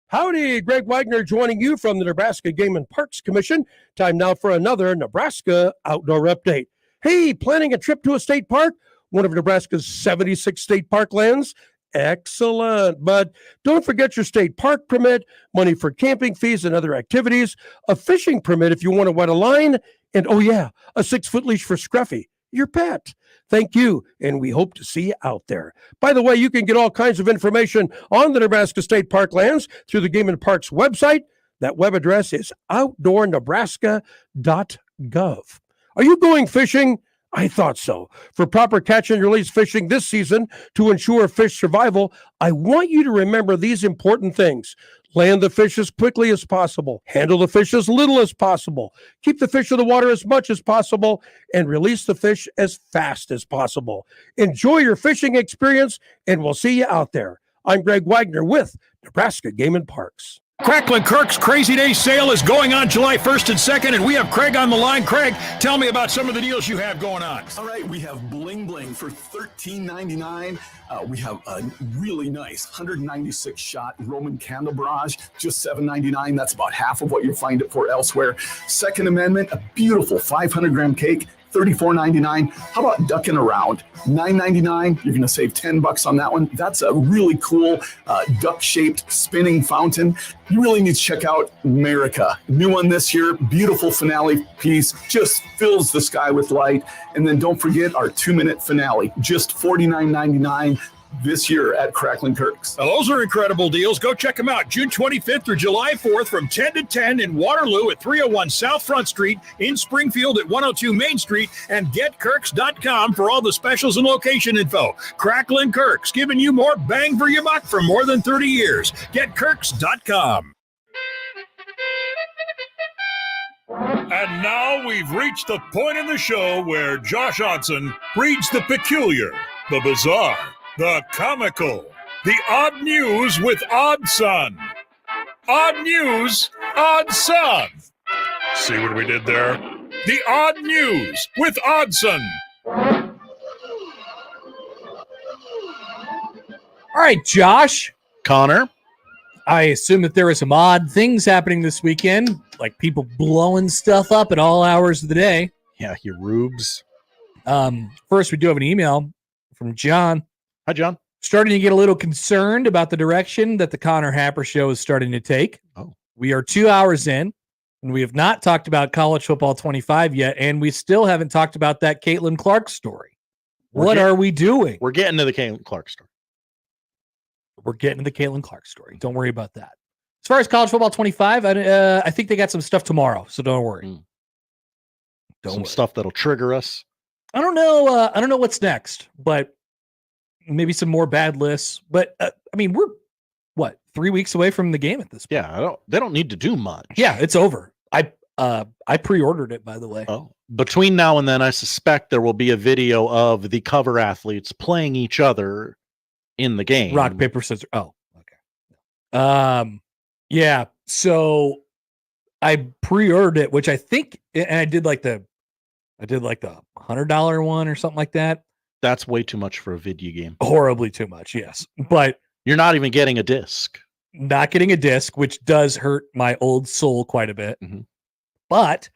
Howdy, Greg Wagner joining you from the Nebraska Game and Parks Commission. Time now for another Nebraska Outdoor Update. Hey, planning a trip to a state park? One of Nebraska's 76 state park lands? Excellent. But don't forget your state park permit, money for camping fees and other activities, a fishing permit if you want to wet a line, and oh yeah, a 6-foot leash for Scruffy, your pet. Thank you, and we hope to see you out there. By the way, you can get all kinds of information on the Nebraska State Park lands through the Game and Parks website. That web address is outdoornebraska.gov. Are you going fishing? I thought so. For proper catch and release fishing this season to ensure fish survival, I want you to remember these important things. Land the fish as quickly as possible. Handle the fish as little as possible. Keep the fish in the water as much as possible. And release the fish as fast as possible. Enjoy your fishing experience, and we'll see you out there. I'm Greg Wagner with Nebraska Game and Parks. Cracklin Kirk's Crazy Day sale is going on July 1st and 2nd, and we have Craig on the line. Craig, tell me about some of the deals you have going on. All right, we have Bling Bling for $13.99. We have a really nice 196-shot Roman candle barrage, just $7.99. That's about half of what you'll find it for elsewhere. Second Amendment, a beautiful 500-gram cake, $34.99. How about ducking around? $9.99. You're going to save $10 on that one. That's a really cool duck-shaped spinning fountain. You really need to check out America. New one this year. Beautiful finale piece. Just fills the sky with light. And then don't forget our 2-minute finale. Just $49.99. This year at Cracklin Kirk's. Now, those are incredible deals. Go check them out. June 25th through July 4th from 10 to 10 in Waterloo at 301 South Front Street, in Springfield at 102 Main Street, and getkirks.com for all the specials and location info. Cracklin Kirk's, giving you more bang for your buck for more than 30 years. Getkirks.com. And now we've reached the point in the show where Josh Odson reads the peculiar, the bizarre, the comical, the odd news with Odd Son. Odd news, Odd Son. See what we did there? The odd news with Oddson. All right, Josh. Connor. I assume that there were some odd things happening this weekend, like people blowing stuff up at all hours of the day. Yeah, you rubes. First, we do have an email from John. Hi, John. Starting to get a little concerned about the direction that the Connor Happer show is starting to take. Oh. We are 2 hours in, and we have not talked about college football 25 yet, and we still haven't talked about that Caitlin Clark story. What are we doing? We're getting to the Caitlin Clark story. We're getting to the Caitlin Clark story. Don't worry about that. As far as college football 25, I think they got some stuff tomorrow, so don't worry. Some stuff that'll trigger us. I don't know. I don't know what's next, but maybe some more bad lists. But I mean, we're 3 weeks away from the game at this point. Yeah, they don't need to do much. Yeah, it's over. I pre-ordered it, by the way. Oh, between now and then, I suspect there will be a video of the cover athletes playing each other in the game. Rock, paper, scissors. Oh, okay. Yeah. So I pre-ordered it, which I think, and I did like the I did like the $100 one or something like that. That's way too much for a video game. Horribly too much, yes. But you're not even getting a disc. Not getting a disc, which does hurt my old soul quite a bit. Mm-hmm. But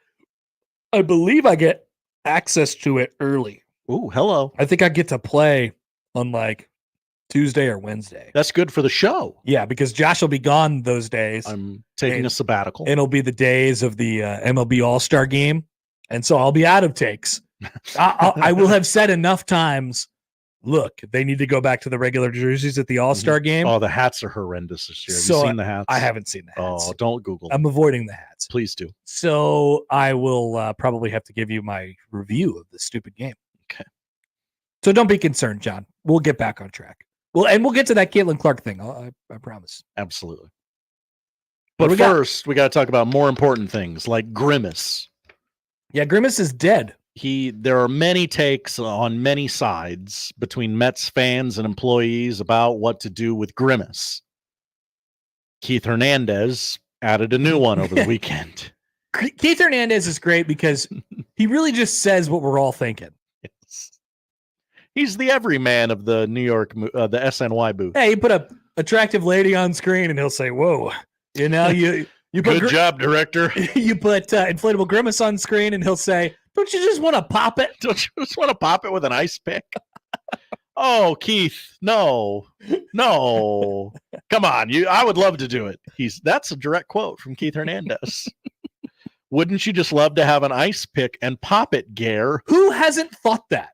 I believe I get access to it early. Ooh, hello. I think I get to play on like Tuesday or Wednesday. That's good for the show. Yeah, because Josh will be gone those days. I'm taking a sabbatical. And it'll be the days of the MLB All-Star game. And so I'll be out of takes. I will have said enough times, look, they need to go back to the regular jerseys at the All-Star game. Oh, the hats are horrendous this year. Have you seen the hats? I haven't seen the hats. Oh, don't Google them. I'm avoiding the hats. Please do. So I will probably have to give you my review of this stupid game. Okay. So don't be concerned, John. We'll get back on track. We'll get to that Caitlin Clark thing. I promise. Absolutely. But first, we got to talk about more important things like Grimace. Yeah, Grimace is dead. There are many takes on many sides between Mets fans and employees about what to do with Grimace. Keith Hernandez added a new one over the weekend. Keith Hernandez is great because he really just says what we're all thinking. Yes. He's the everyman of the New York, the SNY booth. Hey, you put a attractive lady on screen and he'll say, whoa, you know, you put good job, director. You put inflatable Grimace on screen and he'll say, don't you just want to pop it? Don't you just want to pop it with an ice pick? Oh, Keith, no. Come on, I would love to do it. That's a direct quote from Keith Hernandez. Wouldn't you just love to have an ice pick and pop it, Gare? Who hasn't thought that?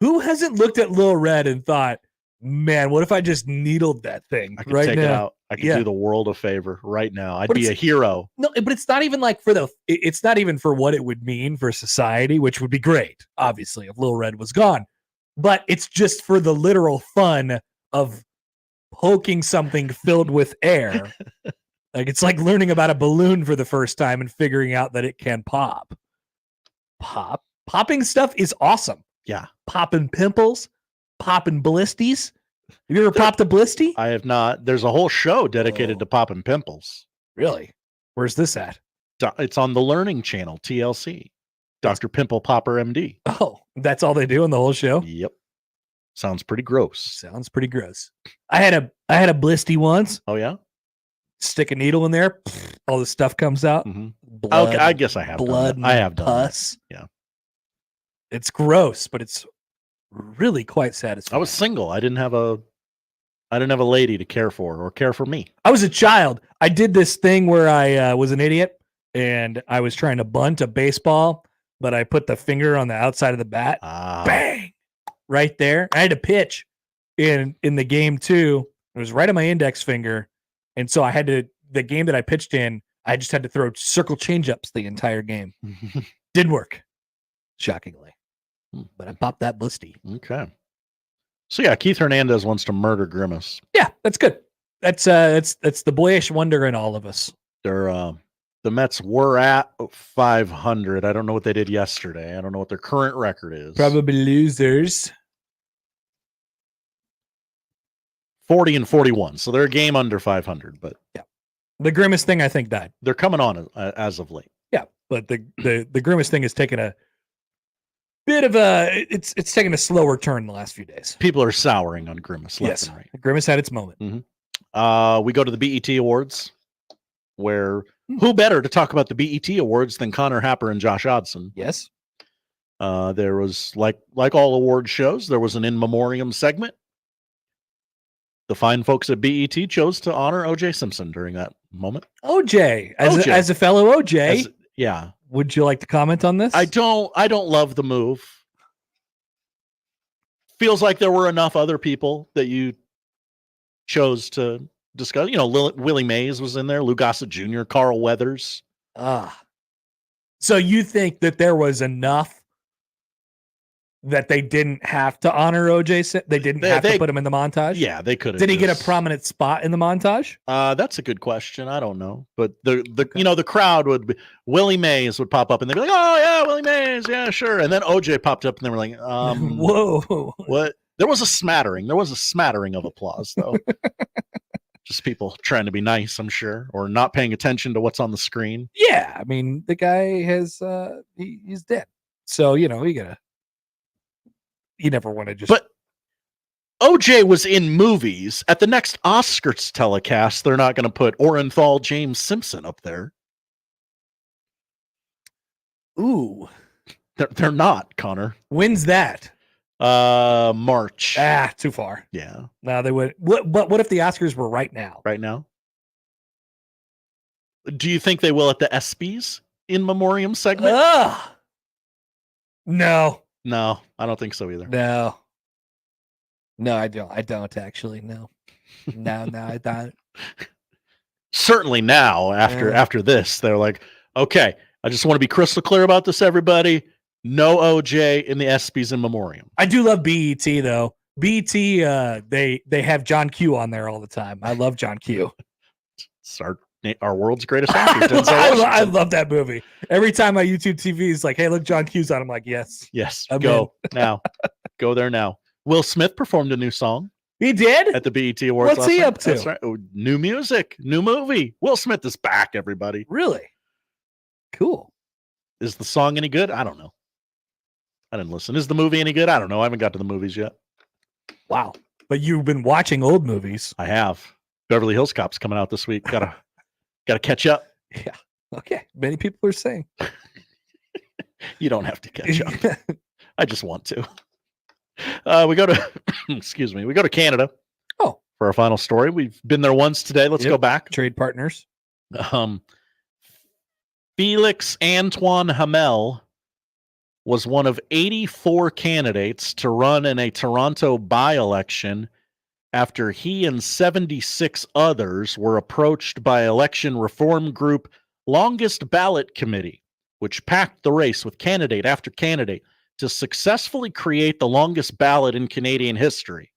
Who hasn't looked at Lil Red and thought, man, what if I just needled that thing I could right take now? it out. I could do the world a favor right now. I'd But be a hero. No, but it's not even like it's not even for what it would mean for society, which would be great, obviously, if Lil Red was gone. But it's just for the literal fun of poking something filled with air. Like it's like learning about a balloon for the first time and figuring out that it can pop. Popping stuff is awesome. Yeah. Popping pimples, popping blisties. Have you ever popped a blisty? I have not. There's a whole show dedicated to popping pimples. Really? Where's this at? It's on the Learning Channel, TLC. Dr. Pimple Popper, MD. Oh, that's all they do in the whole show? Yep. Sounds pretty gross. Sounds pretty gross. I had a blisty once. Oh, yeah? Stick a needle in there, all the stuff comes out. Mm-hmm. Blood, okay, I guess I have blood. Done that. I have done pus. That. Yeah. It's gross, but it's really quite satisfying. I was single. I didn't have a lady to care for or care for me. I was a child. I did this thing where I was an idiot and I was trying to bunt a baseball, but I put the finger on the outside of the bat. Bang! Right there. I had to pitch in the game too. It was right on my index finger. And so the game that I pitched in, I just had to throw circle changeups the entire game. Didn't work, shockingly. But I popped that blisty. Okay. So yeah, Keith Hernandez wants to murder Grimace. Yeah, that's good. That's the boyish wonder in all of us. The Mets were at 500. I don't know what they did yesterday. I don't know what their current record is. Probably losers. 40-41. So they're a game under 500, but yeah. The Grimace thing I think died. They're coming on as of late. Yeah, but the Grimace thing has taken a bit of it's taken a slower turn the last few days. People are souring on Grimace left and right. Grimace had its moment. Mm-hmm. We go to the BET Awards, where who better to talk about the BET Awards than Connor Happer and Josh Odson? Yes. There was like all award shows, there was an in memoriam segment. The fine folks at BET chose to honor O.J. Simpson during that moment. OJ, as a fellow OJ, yeah. Would you like to comment on this? I don't love the move. Feels like there were enough other people that you chose to discuss. You know, Willie Mays was in there, Lou Gossett Jr., Carl Weathers. So you think that there was enough that they didn't have to honor OJ? They didn't have to put him in the montage? Yeah, they could have. Did he get a prominent spot in the montage? That's a good question. I don't know. But the crowd would be, Willie Mays would pop up and they'd be like, oh yeah, Willie Mays, yeah, sure. And then OJ popped up and they were like, whoa. What? There was a smattering. There was a smattering of applause though. Just people trying to be nice, I'm sure, or not paying attention to what's on the screen. Yeah, I mean, the guy has he's dead. So, you never want to just. But OJ was in movies. At the next Oscars telecast, they're not going to put Orenthal James Simpson up there. Ooh. They're not, Connor. When's that? March. Too far. Yeah. No, they would. What if the Oscars were right now? Right now? Do you think they will at the ESPYs in memoriam segment? No. No, I don't think so either. No, I don't. I don't actually. No, I don't. Certainly now, after this, they're like, okay, I just want to be crystal clear about this, everybody. No OJ in the ESPYs in memoriam. I do love BET though. BET, they have John Q on there all the time. I love John Q. It's our world's greatest actor. I love that movie. Every time my YouTube TV is like, hey, look, John Q's on. I'm like, yes. Go now. Go there now. Will Smith performed a new song. He did? At the BET Awards. What's he up to? That's right. Oh, new music, new movie. Will Smith is back, everybody. Really? Cool. Is the song any good? I don't know. I didn't listen. Is the movie any good? I don't know. I haven't got to the movies yet. Wow. But you've been watching old movies. I have. Beverly Hills Cop's coming out this week. Gotta catch up. Yeah. Okay. Many people are saying. You don't have to catch up. I just want to. We go to excuse me. We go to Canada. Oh. For our final story. We've been there once today. Let's go back. Trade partners. Felix Antoine Hamel was one of 84 candidates to run in a Toronto by-election after he and 76 others were approached by election reform group Longest Ballot Committee, which packed the race with candidate after candidate to successfully create the longest ballot in Canadian history.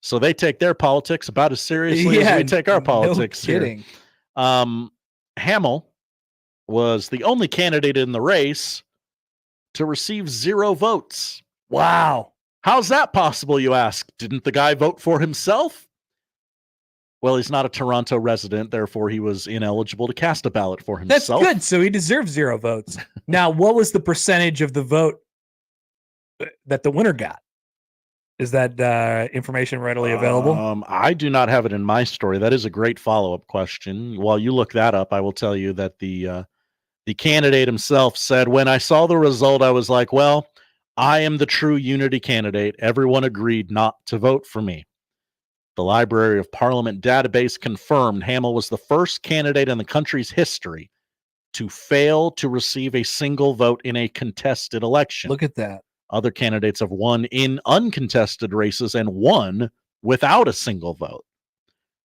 So they take their politics about as seriously as we take our politics. No kidding. Here. Hamel was the only candidate in the race to receive 0 votes. Wow. How's that possible, you ask? Didn't the guy vote for himself? Well, he's not a Toronto resident, therefore he was ineligible to cast a ballot for himself. That's good. So he deserves 0 votes. Now, what was the percentage of the vote that the winner got? Is that information readily available? I do not have it in my story. That is a great follow-up question. While you look that up, I will tell you that the candidate himself said, when I saw the result, I was like, well, I am the true unity candidate. Everyone agreed not to vote for me. The Library of Parliament database confirmed Hamel was the first candidate in the country's history to fail to receive a single vote in a contested election. Look at that. Other candidates have won in uncontested races and won without a single vote.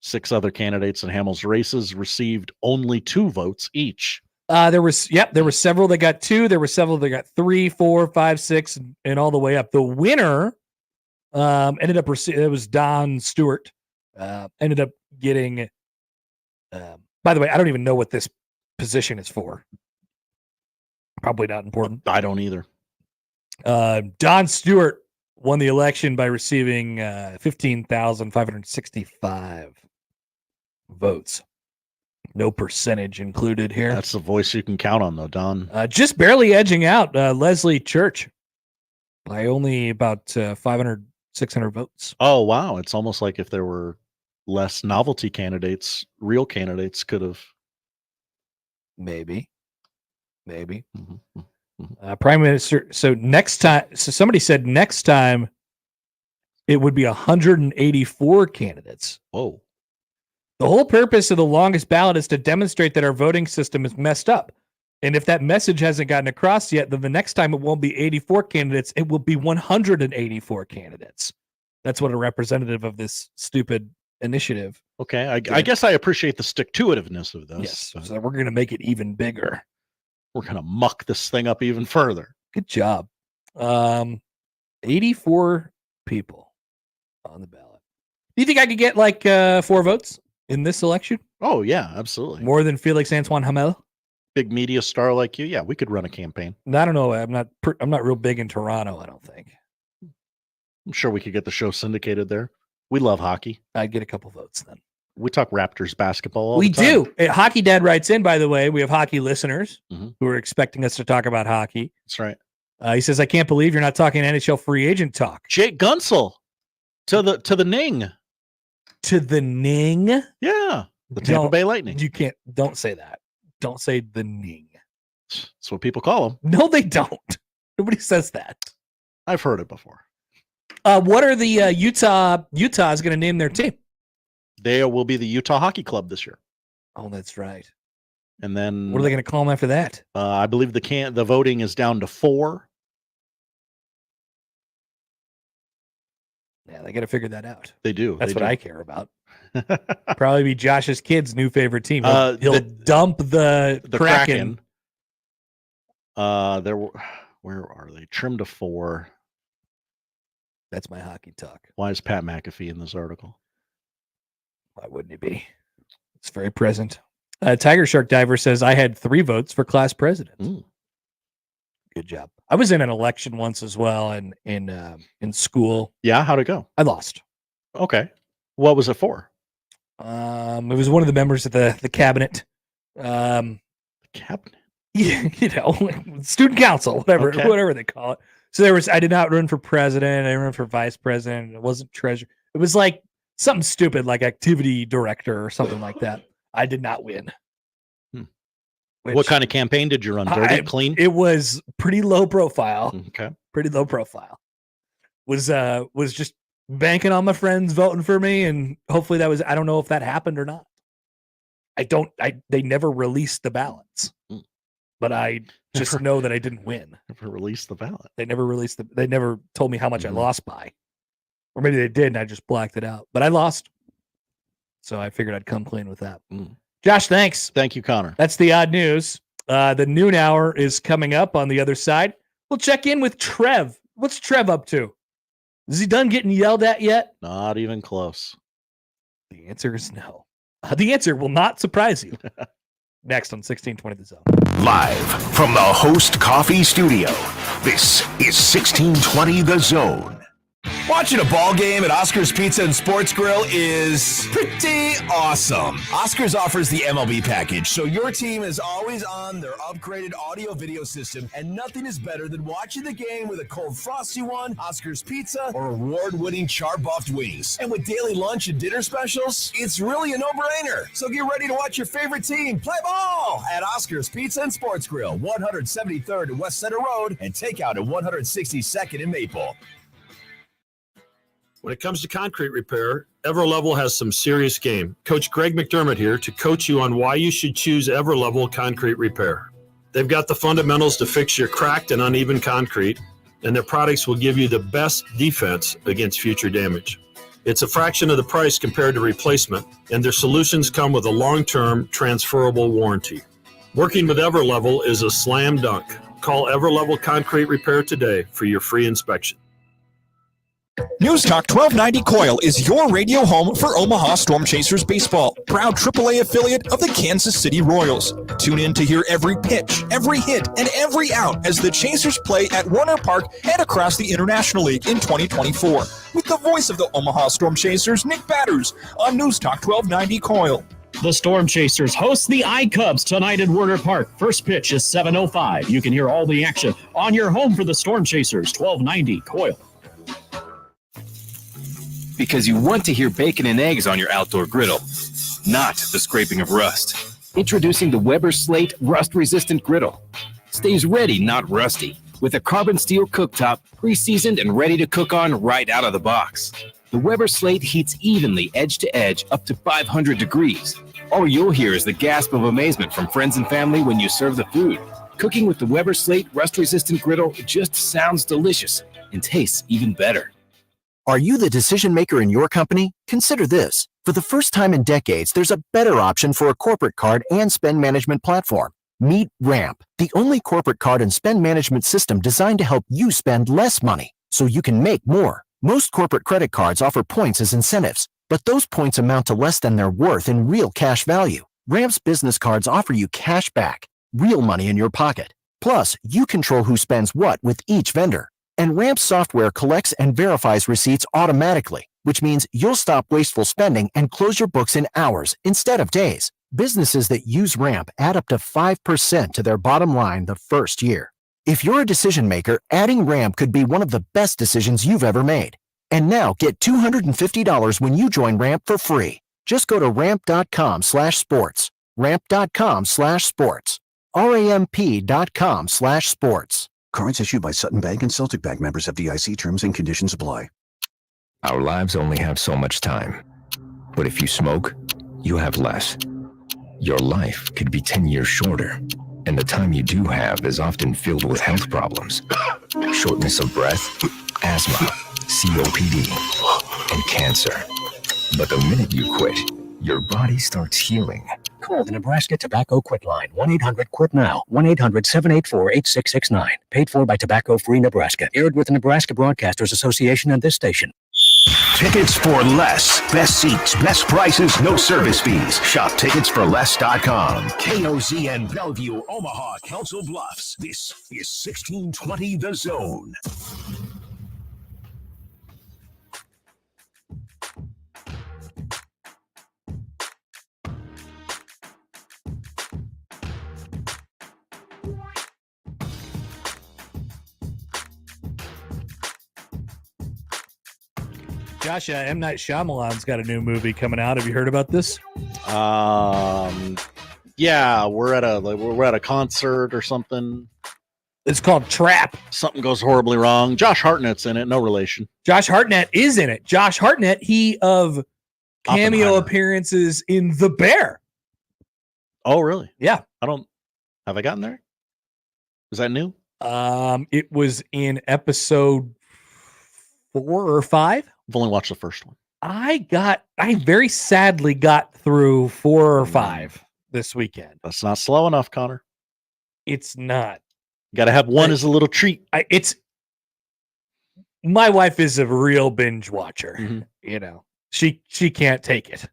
6 other candidates in Hamel's races received only 2 votes each. There were several that got 2. There were several that got 3, 4, 5, 6, and all the way up. The winner ended up it was Don Stewart. Ended up getting. By the way, I don't even know what this position is for. Probably not important. I don't either. Don Stewart won the election by receiving 15,565 votes. No percentage included here. That's the voice you can count on, though, Don. Just barely edging out Leslie Church by only about 500, 600 votes. Oh, wow. It's almost like if there were less novelty candidates, real candidates could have. Maybe. Mm-hmm. Prime Minister. So somebody said next time it would be 184 candidates. Whoa. The whole purpose of the longest ballot is to demonstrate that our voting system is messed up. And if that message hasn't gotten across yet, then the next time it won't be 84 candidates, it will be 184 candidates. That's what a representative of this stupid initiative. Okay, I guess I appreciate the stick-to-itiveness of this. Yes, so we're going to make it even bigger. We're going to muck this thing up even further. Good job. 84 people on the ballot. Do you think I could get like 4 votes in this election? Oh, yeah, absolutely. More than Felix Antoine Hamel? Big media star like you, yeah, we could run a campaign. I don't know. I'm not real big in Toronto, I don't think. I'm sure we could get the show syndicated there. We love hockey. I'd get a couple votes then. We talk Raptors basketball all we the time. do. Hockey Dad writes in, by the way. We have hockey listeners who are expecting us to talk about hockey. That's right. He says, I can't believe you're not talking NHL free agent talk. Jake Gunsel to the Ning. To the Ning? Yeah. The Tampa Bay Lightning. Don't say that. Don't say the Ning. That's what people call them. No, they don't. Nobody says that. I've heard it before. What are the Utah's going to name their team? They will be the Utah Hockey Club this year. Oh, that's right. And then what are they going to call them after that? I believe the voting is down to 4. Yeah, they got to figure that out. They do. That's what I care about. Probably be Josh's kid's new favorite team. He'll dump the Kraken. Where are they? Trimmed to 4. That's my hockey talk. Why is Pat McAfee in this article? Why wouldn't he be? It's very present. Tiger Shark Diver says, I had 3 votes for class president. Good job. I was in an election once as well in school. Yeah, how'd it go? I lost. Okay. What was it for? It was one of the members of the cabinet. Cabinet? Student council, whatever they call it. So I did not run for president. I didn't run for vice president. It wasn't treasurer. It was like something stupid, like activity director or something like that. I did not win. What kind of campaign did you run? Dirty, clean? It was pretty low profile. Okay. Pretty low profile. Was just banking on my friends voting for me, and hopefully that was, I don't know if that happened or not. They never released the ballots. But I just know that I didn't win. Never released the ballot. They never told me how much I lost by. Or maybe they did and I just blacked it out. But I lost. So I figured I'd come clean with that. Josh, thanks. Thank you, Connor. That's the odd news. The noon hour is coming up on the other side. We'll check in with Trev. What's Trev up to? Is he done getting yelled at yet? Not even close. The answer is no. The answer will not surprise you. Next on 1620 The Zone. Live from the Host Coffee Studio, this is 1620 The Zone. Watching a ball game at Oscar's Pizza and Sports Grill is pretty awesome. Oscar's offers the MLB package, so your team is always on their upgraded audio-video system, and nothing is better than watching the game with a cold frosty one, Oscar's Pizza, or award-winning char-buffed wings. And with daily lunch and dinner specials, it's really a no-brainer. So get ready to watch your favorite team play ball at Oscar's Pizza and Sports Grill, 173rd and West Center Road, and takeout at 162nd and Maple. When it comes to concrete repair, EverLevel has some serious game. Coach Greg McDermott here to coach you on why you should choose EverLevel Concrete Repair. They've got the fundamentals to fix your cracked and uneven concrete, and their products will give you the best defense against future damage. It's a fraction of the price compared to replacement, and their solutions come with a long-term transferable warranty. Working with EverLevel is a slam dunk. Call EverLevel Concrete Repair today for your free inspection. News Talk 1290 Coil is your radio home for Omaha Storm Chasers baseball, proud AAA affiliate of the Kansas City Royals. Tune in to hear every pitch, every hit, and every out as the Chasers play at Warner Park and across the International League in 2024. With the voice of the Omaha Storm Chasers, Nick Batters, on News Talk 1290 Coil. The Storm Chasers host the iCubs tonight at Warner Park. First pitch is 7:05. You can hear all the action on your home for the Storm Chasers, 1290 Coil. Because you want to hear bacon and eggs on your outdoor griddle, not the scraping of rust. Introducing the Weber Slate Rust-Resistant Griddle. Stays ready, not rusty, with a carbon steel cooktop, pre-seasoned and ready to cook on right out of the box. The Weber Slate heats evenly edge to edge up to 500 degrees. All you'll hear is the gasp of amazement from friends and family when you serve the food. Cooking with the Weber Slate Rust-Resistant Griddle just sounds delicious and tastes even better. Are you the decision maker in your company? Consider this. For the first time in decades, there's a better option for a corporate card and spend management platform. Meet Ramp, the only corporate card and spend management system designed to help you spend less money so you can make more. Most corporate credit cards offer points as incentives, but those points amount to less than their worth in real cash value. Ramp's business cards offer you cash back, real money in your pocket. Plus, you control who spends what with each vendor. And Ramp software collects and verifies receipts automatically, which means you'll stop wasteful spending and close your books in hours instead of days. Businesses that use Ramp add up to 5% to their bottom line the first year. If you're a decision maker, adding Ramp could be one of the best decisions you've ever made. And now get $250 when you join Ramp for free. Just go to ramp.com/sports. Ramp.com/sports. RAMP.com/sports. Cards issued by Sutton Bank and Celtic Bank, members of FDIC. Terms and conditions apply. Our lives only have so much time. But if you smoke, you have less. Your life could be 10 years shorter. And the time you do have is often filled with health problems. Shortness of breath, asthma, COPD, and cancer. But the minute you quit, your body starts healing. Call the Nebraska Tobacco Quit Line, 1-800-QUIT-NOW, 1-800-784-8669. Paid for by Tobacco Free Nebraska. Aired with the Nebraska Broadcasters Association and this station. Tickets for less. Best seats, best prices, no service fees. Shop ticketsforless.com. KOZN Bellevue, Omaha, Council Bluffs. This is 1620 The Zone. Josh, M. Night Shyamalan's got a new movie coming out. Have you heard about this? Yeah, we're at a concert or something. It's called Trap. Something goes horribly wrong. Josh Hartnett's in it, no relation. Josh Hartnett is in it. Josh Hartnett, he of cameo appearances in The Bear. Oh, really? Yeah. Have I gotten there? Is that new? It was in episode 4 or 5. I've only watched the first one. I very sadly got through 4 or 5 this weekend. That's not slow enough, Connor. It's not. Got to have one as a little treat. My wife is a real binge watcher. Mm-hmm. You know, she can't take it.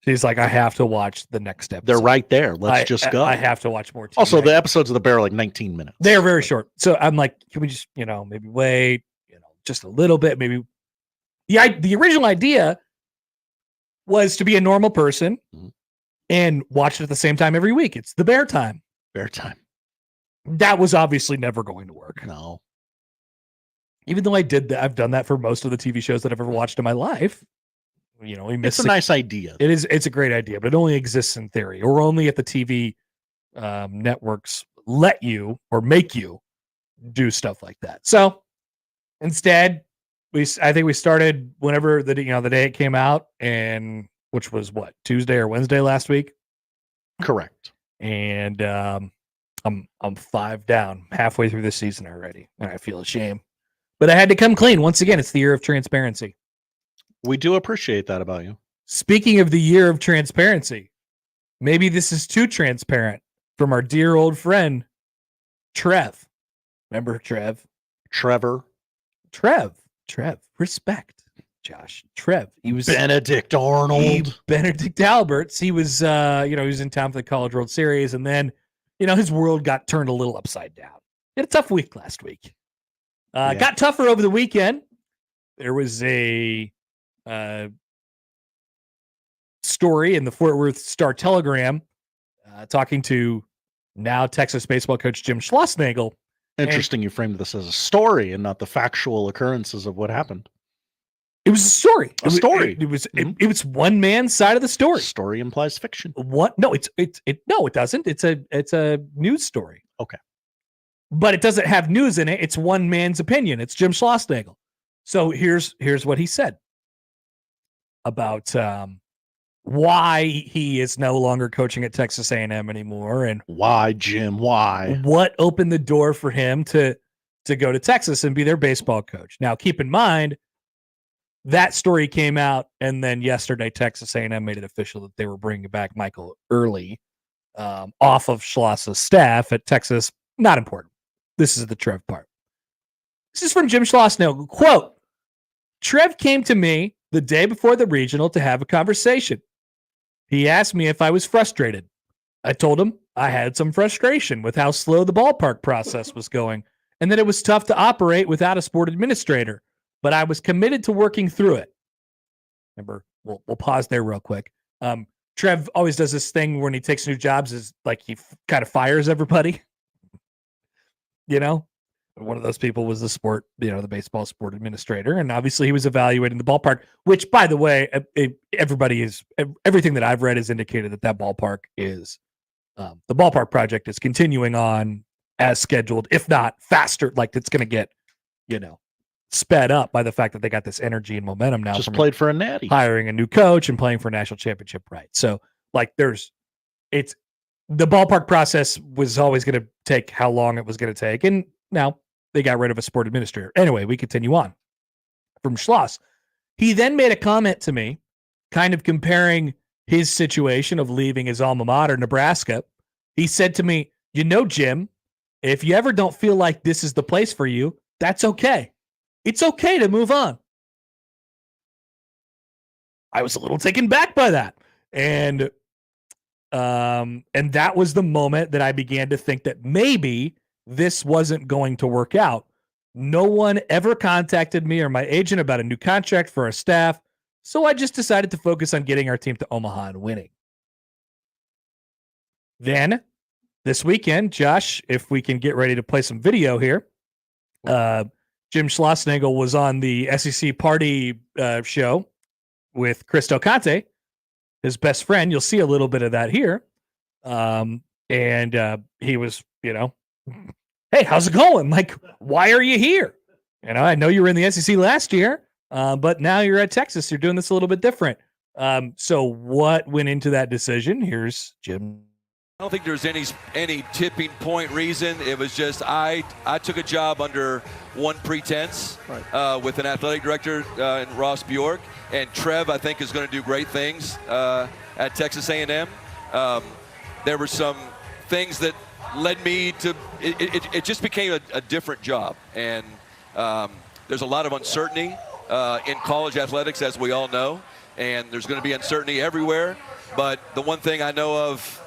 She's like, I have to watch the next episode. They're right there. Let's just go. I have to watch more. Also, the episodes of The Bear are like 19 minutes. They're very short. So I'm like, can we just, maybe wait, just a little bit, maybe. The original idea was to be a normal person and watch it at the same time every week. It's the Bear time. Bear time. That was obviously never going to work. No. Even though I did that, I've done that for most of the TV shows that I've ever watched in my life. It's a nice idea. It's a great idea, but it only exists in theory, or only at the TV networks let you or make you do stuff like that. So instead, I think we started whenever the day it came out, and which was what, Tuesday or Wednesday last week. Correct. And I'm 5 down, halfway through the season already, and I feel ashamed. But I had to come clean. Once again, it's the year of transparency. We do appreciate that about you. Speaking of the year of transparency, maybe this is too transparent from our dear old friend Trev. Remember Trev? Trev. Respect, Josh. Trev. He was Benedict Arnold. Benedict Alberts. He was, he was in town for the College World Series, and then, his world got turned a little upside down. He had a tough week last week. Got tougher over the weekend. There was a story in the Fort Worth Star-Telegram talking to now Texas baseball coach Jim Schlossnagle. Interesting you framed this as a story and not the factual occurrences of what happened. It was a story. A story. It was one man's side of the story. Story implies fiction. What? No, it doesn't. It's a news story. Okay. But it doesn't have news in it. It's one man's opinion. It's Jim Schlossnagle. So here's what he said about why he is no longer coaching at Texas A&M anymore, and why, Jim, why? What opened the door for him to go to Texas and be their baseball coach. Now, keep in mind, that story came out, and then yesterday Texas A&M made it official that they were bringing back Michael Early off of Schloss's staff at Texas. Not important. This is the Trev part. This is from Jim Schlossnagle. Quote, Trev came to me the day before the regional to have a conversation. He asked me if I was frustrated. I told him I had some frustration with how slow the ballpark process was going, and that it was tough to operate without a sport administrator, but I was committed to working through it. Remember, we'll pause there real quick. Trev always does this thing when he takes new jobs, is like he kind of fires everybody. One of those people was the baseball sport administrator, and obviously he was evaluating the ballpark. Which, by the way, everything that I've read has indicated that ballpark is the ballpark project is continuing on as scheduled, if not faster. Like it's going to get, sped up by the fact that they got this energy and momentum now. Just played for a natty, hiring a new coach and playing for a national championship, right? So, like, the ballpark process was always going to take how long it was going to take, and now they got rid of a sport administrator. Anyway, we continue on from Schloss. He then made a comment to me, kind of comparing his situation of leaving his alma mater, Nebraska. He said to me, Jim, if you ever don't feel like this is the place for you, that's okay. It's okay to move on. I was a little taken back by that. And that was the moment that I began to think that maybe this wasn't going to work out. No one ever contacted me or my agent about a new contract for our staff, so I just decided to focus on getting our team to Omaha and winning. Then, this weekend, Josh, if we can get ready to play some video here, Jim Schlossnagle was on the SEC party show with Chris Del Conte, his best friend. You'll see a little bit of that here. And he was, hey, how's it going? Like, why are you here? I know you were in the SEC last year, but now you're at Texas. You're doing this a little bit different. So what went into that decision? Here's Jim. I don't think there's any tipping point reason. It was just I took a job under one pretense with an athletic director in Ross Bjork, and Trev I think is going to do great things at Texas A&M. There were some things that led me to it just became a different job, and there's a lot of uncertainty in college athletics, as we all know, and there's going to be uncertainty everywhere. But the one thing I know of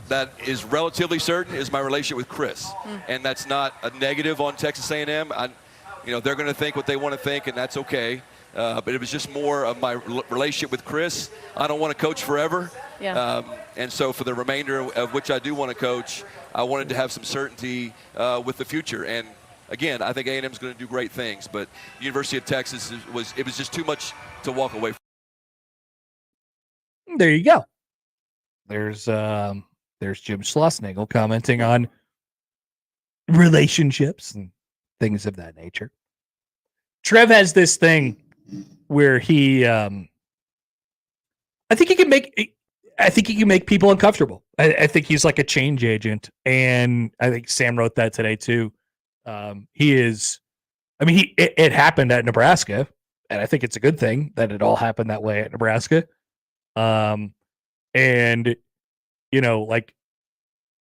that is relatively certain is my relationship with Chris, and that's not a negative on Texas A&M. They're going to think what they want to think, and that's okay. But it was just more of my relationship with Chris. I don't want to coach forever, and so for the remainder of which I do want to coach, I wanted to have some certainty with the future. And again, I think A&M is going to do great things, but University of Texas was just too much to walk away from. There you go. There's Jim Schlossnagle commenting on relationships and things of that nature. Trev has this thing where he, I think he can make people uncomfortable. I think he's like a change agent, and I think Sam wrote that today too. It happened at Nebraska, and I think it's a good thing that it all happened that way at Nebraska. And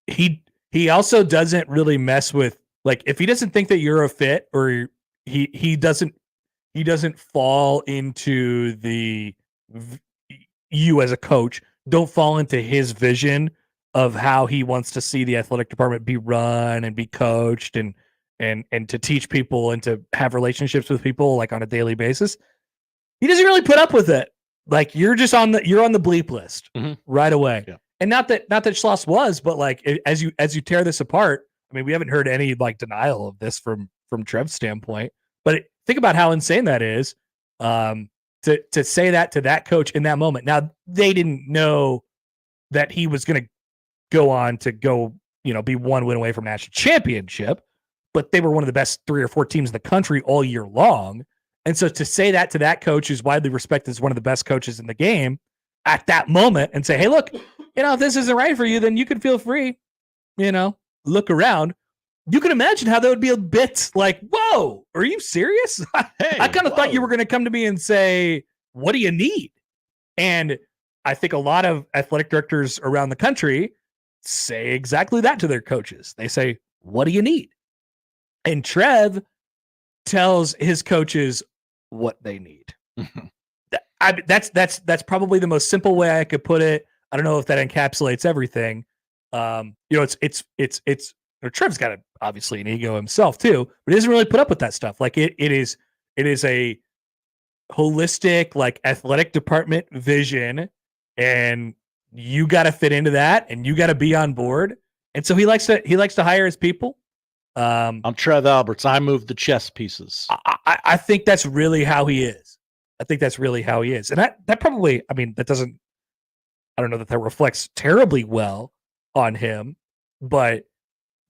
he also doesn't really mess with, like, if he doesn't think that you're a fit, or he doesn't fall into you as a coach, don't fall into his vision of how he wants to see the athletic department be run and be coached and to teach people and to have relationships with people like on a daily basis. He doesn't really put up with it. Like, you're on the bleep list right away. Yeah. And not that Schloss was, but like as you tear this apart, I mean, we haven't heard any like denial of this from Trev's standpoint, but think about how insane that is, to say that to that coach in that moment. Now, they didn't know that he was going to go on to be one win away from national championship, but they were one of the best 3 or 4 teams in the country all year long. And so to say that to that coach, who's widely respected as one of the best coaches in the game, at that moment, and say, hey, look, if this isn't right for you, then you can feel free, look around. You can imagine how that would be a bit like, whoa, are you serious? Hey, I kind of thought you were going to come to me and say, what do you need? And I think a lot of athletic directors around the country say exactly that to their coaches. They say, what do you need? And Trev tells his coaches what they need. That's probably the most simple way I could put it. I don't know if that encapsulates everything. Trev's got obviously an ego himself too, but he doesn't really put up with that stuff. Like it is a holistic, like, athletic department vision, and you got to fit into that, and you got to be on board. And so he likes to hire his people, I'm Trev Alberts. I move the chess pieces. I think that's really how he is. And that probably, I mean, that doesn't, I don't know that reflects terribly well on him, but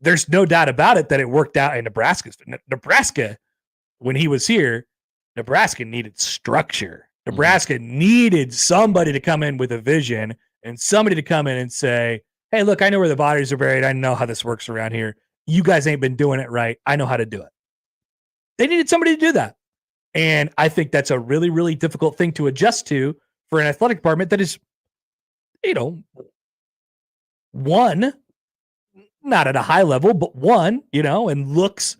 there's no doubt about it that it worked out in Nebraska. Nebraska, when he was here, Nebraska needed structure. Nebraska needed somebody to come in with a vision and somebody to come in and say, hey, look, I know where the bodies are buried. I know how this works around here. You guys ain't been doing it right. I know how to do it. They needed somebody to do that. And I think that's a really, really difficult thing to adjust to for an athletic department that is, one, not at a high level, but one, and looks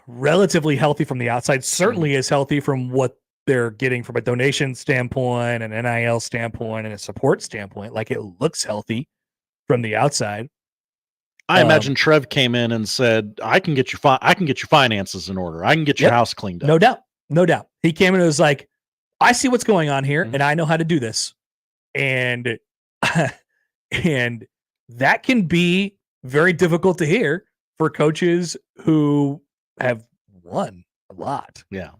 relatively healthy from the outside, certainly is healthy from what they're getting from a donation standpoint, an NIL standpoint, and a support standpoint. Like, it looks healthy from the outside. I imagine Trev came in and said, I can get your finances in order. I can get your house cleaned up. No doubt. He came in and was like, I see what's going on here and I know how to do this. And and that can be very difficult to hear for coaches who have won a lot. Yeah.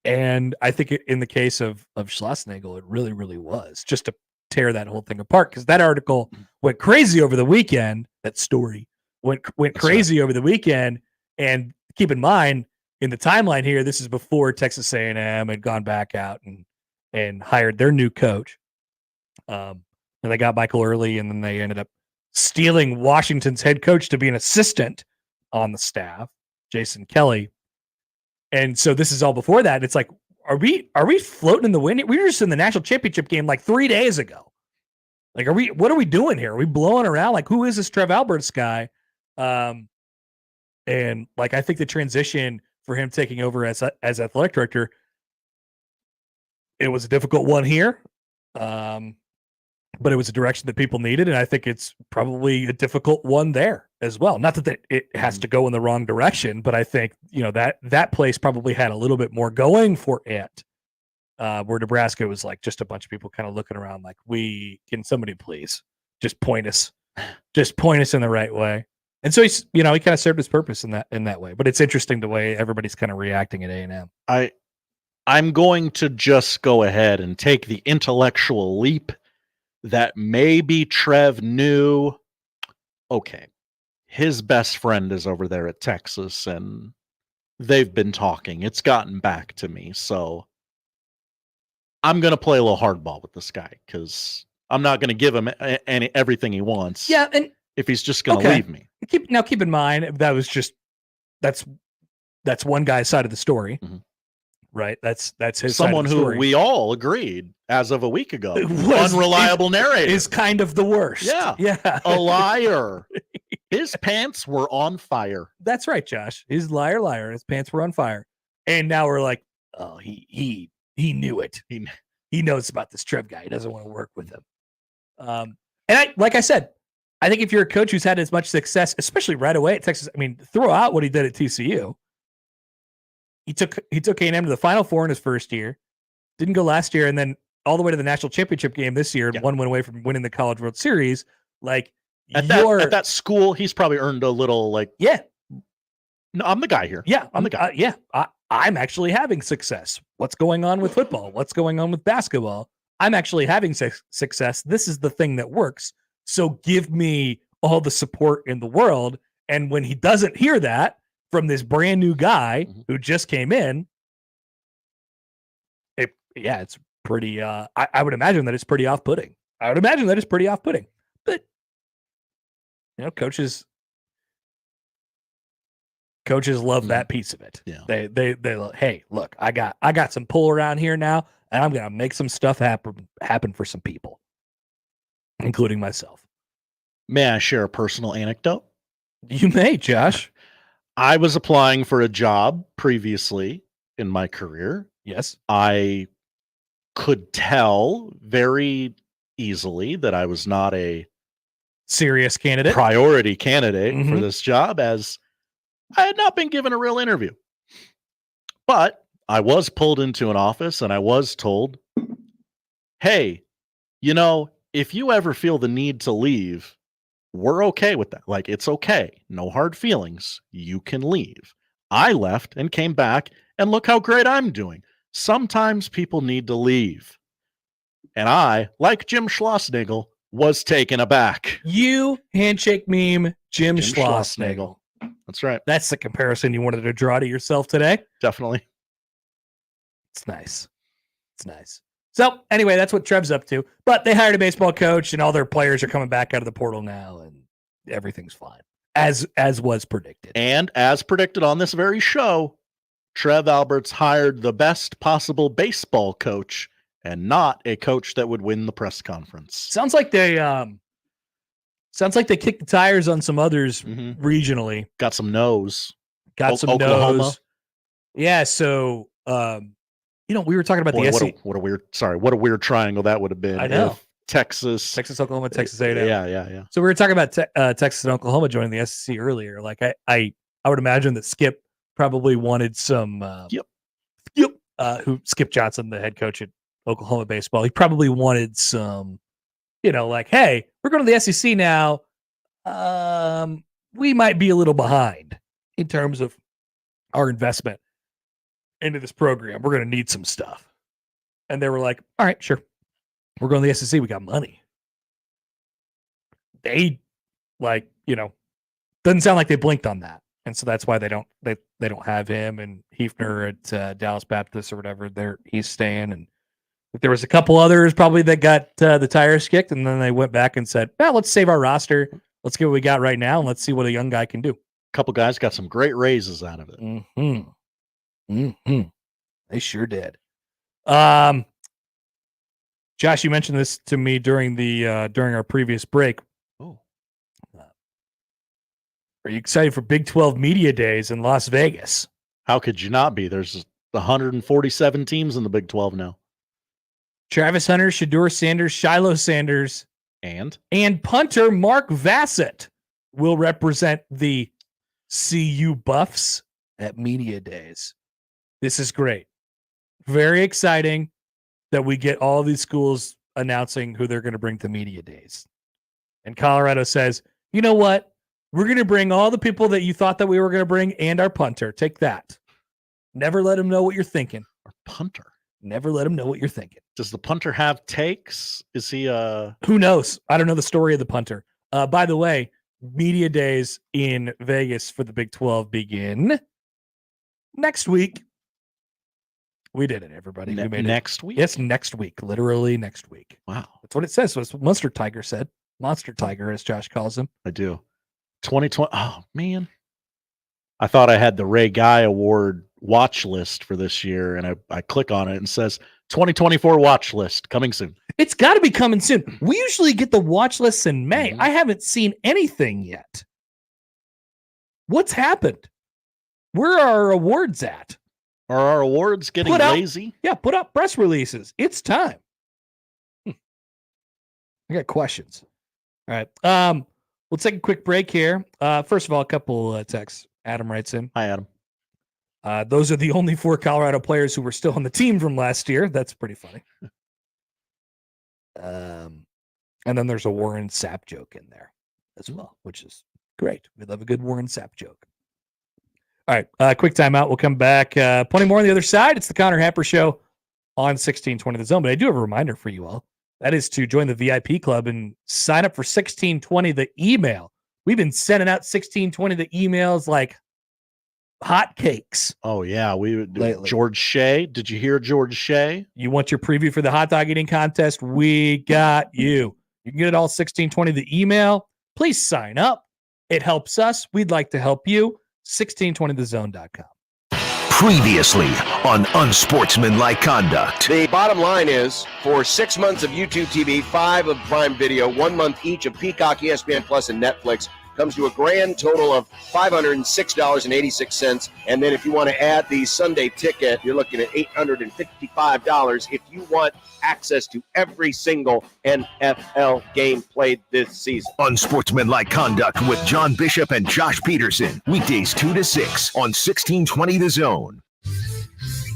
And I think in the case of Schlossnagle, it really, really was just to tear that whole thing apart, because that article went crazy over the weekend. That story went crazy over the weekend. And keep in mind, in the timeline here, this is before Texas A&M had gone back out and hired their new coach. And they got Michael Early, and then they ended up stealing Washington's head coach to be an assistant on the staff, Jason Kelly. And so this is all before that. It's like, are we floating in the wind? We were just in the national championship game like 3 days ago. Like, what are we doing here? Are we blowing around? Like, who is this Trev Alberts guy? And like, I think the transition for him taking over as athletic director, it was a difficult one here. But it was a direction that people needed. And I think it's probably a difficult one there as well. Not that it has to go in the wrong direction, but I think, that place probably had a little bit more going for it. Where Nebraska was like just a bunch of people kind of looking around like, can somebody please just point us in the right way. And so he's, he kind of served his purpose in that way. But it's interesting the way everybody's kind of reacting at A&M. I'm going to just go ahead and take the intellectual leap that maybe Trev knew, okay, his best friend is over there at Texas and they've been talking. It's gotten back to me. So I'm going to play a little hardball with this guy because I'm not going to give him everything he wants. Yeah. And if he's just going to leave me. Keep in mind, that's one guy's side of the story. Right. That's his someone side of the story. Who we all agreed as of a week ago. Unreliable narrator is kind of the worst. Yeah. A liar. His pants were on fire. That's right, Josh. He's liar. His pants were on fire. And now we're like, oh, he knew it. He knows about this Trev guy. He doesn't want to work with him. And like I said, I think if you're a coach who's had as much success, especially right away at Texas, I mean, throw out what he did at TCU. He took A&M to the Final Four in his first year, didn't go last year, and then all the way to the national championship game this year, and one went away from winning the College World Series. Like, at that school, he's probably earned a little no, I'm the guy here. Yeah, I'm the guy. I'm actually having success. What's going on with football? What's going on with basketball? I'm actually having success. This is the thing that works. So give me all the support in the world. And when he doesn't hear that from this brand new guy who just came in, it's pretty, I would imagine that it's pretty off-putting. But, coaches love that piece of it. Yeah. They hey, look, I got some pull around here now, and I'm going to make some stuff happen for some people, including myself. May I share a personal anecdote? You may, Josh. I was applying for a job previously in my career. Yes. I could tell very easily that I was not a serious candidate, priority candidate for this job, as I had not been given a real interview. But I was pulled into an office and I was told, hey, if you ever feel the need to leave, We're okay with that. Like, it's okay. No hard feelings. You can leave. I left and came back, and look how great I'm doing. Sometimes people need to leave. And I, like Jim Schlossnagel, was taken aback. You handshake meme, Jim Schlossnagel. That's right. That's the comparison you wanted to draw to yourself today. Definitely. It's nice. It's nice. So anyway, that's what Trev's up to. But they hired a baseball coach, and all their players are coming back out of the portal now, and everything's fine, as was predicted. And as predicted on this very show, Trev Alberts hired the best possible baseball coach, and not a coach that would win the press conference. Sounds like they kicked the tires on some others regionally. Got some no's. Oklahoma. No's. Yeah. So we were talking about the SEC. What a weird triangle that would have been. I know. Texas, Oklahoma, Texas A&M. Yeah. So we were talking about Texas and Oklahoma joining the SEC earlier. Like I would imagine that Skip probably wanted some. Skip Johnson, the head coach at Oklahoma baseball, he probably wanted some. Like, hey, we're going to the SEC now. We might be a little behind in terms of our investment into this program. We're going to need some stuff. And they were like, all right, sure. We're going to the SEC. We got money. They doesn't sound like they blinked on that. And so that's why they don't have him and Hefner at Dallas Baptist or whatever. He's staying. And there was a couple others probably that got the tires kicked, and then they went back and said, well, let's save our roster. Let's get what we got right now, and let's see what a young guy can do. A couple guys got some great raises out of it. They sure did. Josh, you mentioned this to me during our previous break. Oh. Are you excited for Big 12 Media Days in Las Vegas? How could you not be? There's 147 teams in the Big 12 now. Travis Hunter, Shedeur Sanders, Shiloh Sanders, and punter Mark Vassett will represent the CU Buffs at Media Days. This is great. Very exciting that we get all these schools announcing who they're going to bring to Media Days. And Colorado says, you know what? We're going to bring all the people that you thought that we were going to bring and our punter. Take that. Never let them know what you're thinking. Our punter. Never let him know what you're thinking. Does the punter have takes? Is he Who knows? I don't know the story of the punter. By the way, Media Days in Vegas for the Big 12 begin next week. We did it, everybody. We made next week? Yes, next week. Literally next week. Wow. That's what it says. So it's what Monster Tiger said. Monster Tiger, as Josh calls him. I do. 2020. Oh, man. I thought I had the Ray Guy Award watch list for this year, and I click on it and it says 2024 watch list coming soon. It's got to be coming soon. We usually get the watch lists in May. I haven't seen anything yet. What's happened? Where are our awards at? Are our awards getting lazy? Put up press releases. It's time. I got questions. All right. We'll take a quick break here. First of all, a couple texts. Adam writes in. Hi, Adam. Those are the only 4 Colorado players who were still on the team from last year. That's pretty funny. And then there's a Warren Sapp joke in there as well, which is great. We love a good Warren Sapp joke. All right, quick timeout. We'll come back. Plenty more on the other side. It's the Connor Happer Show on 1620 The Zone. But I do have a reminder for you all. That is to join the VIP club and sign up for 1620 The Email. We've been sending out 1620 The Emails like hotcakes. Oh, yeah. George Shea. Did you hear George Shea? You want your preview for the hot dog eating contest? We got you. You can get it all 1620 The Email. Please sign up. It helps us. We'd like to help you. 1620thezone.com. Previously on Unsportsmanlike Conduct. The bottom line is, for 6 months of YouTube TV, 5 of Prime Video, 1 month each of Peacock, ESPN Plus, and Netflix, comes to a grand total of $506.86. And then if you want to add the Sunday ticket, you're looking at $855 if you want access to every single NFL game played this season. Unsportsmanlike Conduct with John Bishop and Josh Peterson. Weekdays 2 to 6 on 1620 The Zone.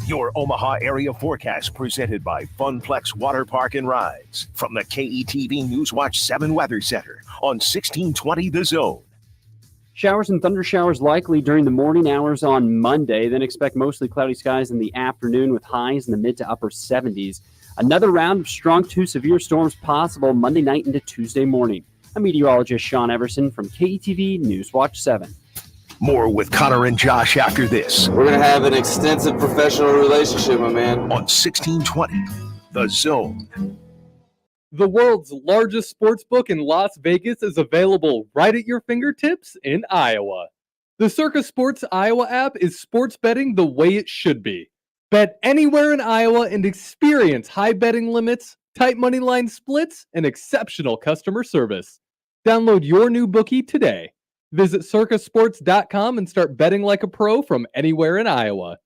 Your Omaha area forecast presented by Funplex Water Park and Rides from the KETV Newswatch 7 Weather Center on 1620 The Zone. Showers and thunder showers likely during the morning hours on Monday. Then expect mostly cloudy skies in the afternoon with highs in the mid to upper 70s. Another round of strong to severe storms possible Monday night into Tuesday morning. I'm meteorologist Sean Everson from KETV Newswatch 7. More with Connor and Josh after this. We're going to have an extensive professional relationship, my man. On 1620, The Zone. The world's largest sports book in Las Vegas is available right at your fingertips in Iowa. The Circa Sports Iowa app is sports betting the way it should be. Bet anywhere in Iowa and experience high betting limits, tight money line splits, and exceptional customer service. Download your new bookie today. Visit circasports.com and start betting like a pro from anywhere in Iowa.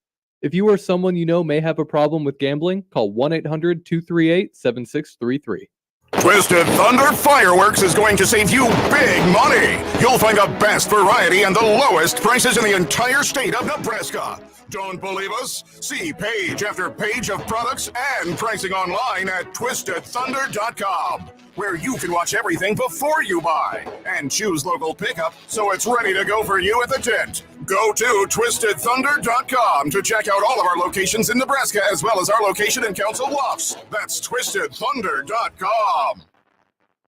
If you or someone you know may have a problem with gambling, call 1-800-238-7633. Twisted Thunder Fireworks is going to save you big money. You'll find the best variety and the lowest prices in the entire state of Nebraska. Don't believe us? See page after page of products and pricing online at twistedthunder.com, where you can watch everything before you buy and choose local pickup so it's ready to go for you at the tent. Go to twistedthunder.com to check out all of our locations in Nebraska as well as our location in Council Bluffs. That's twistedthunder.com.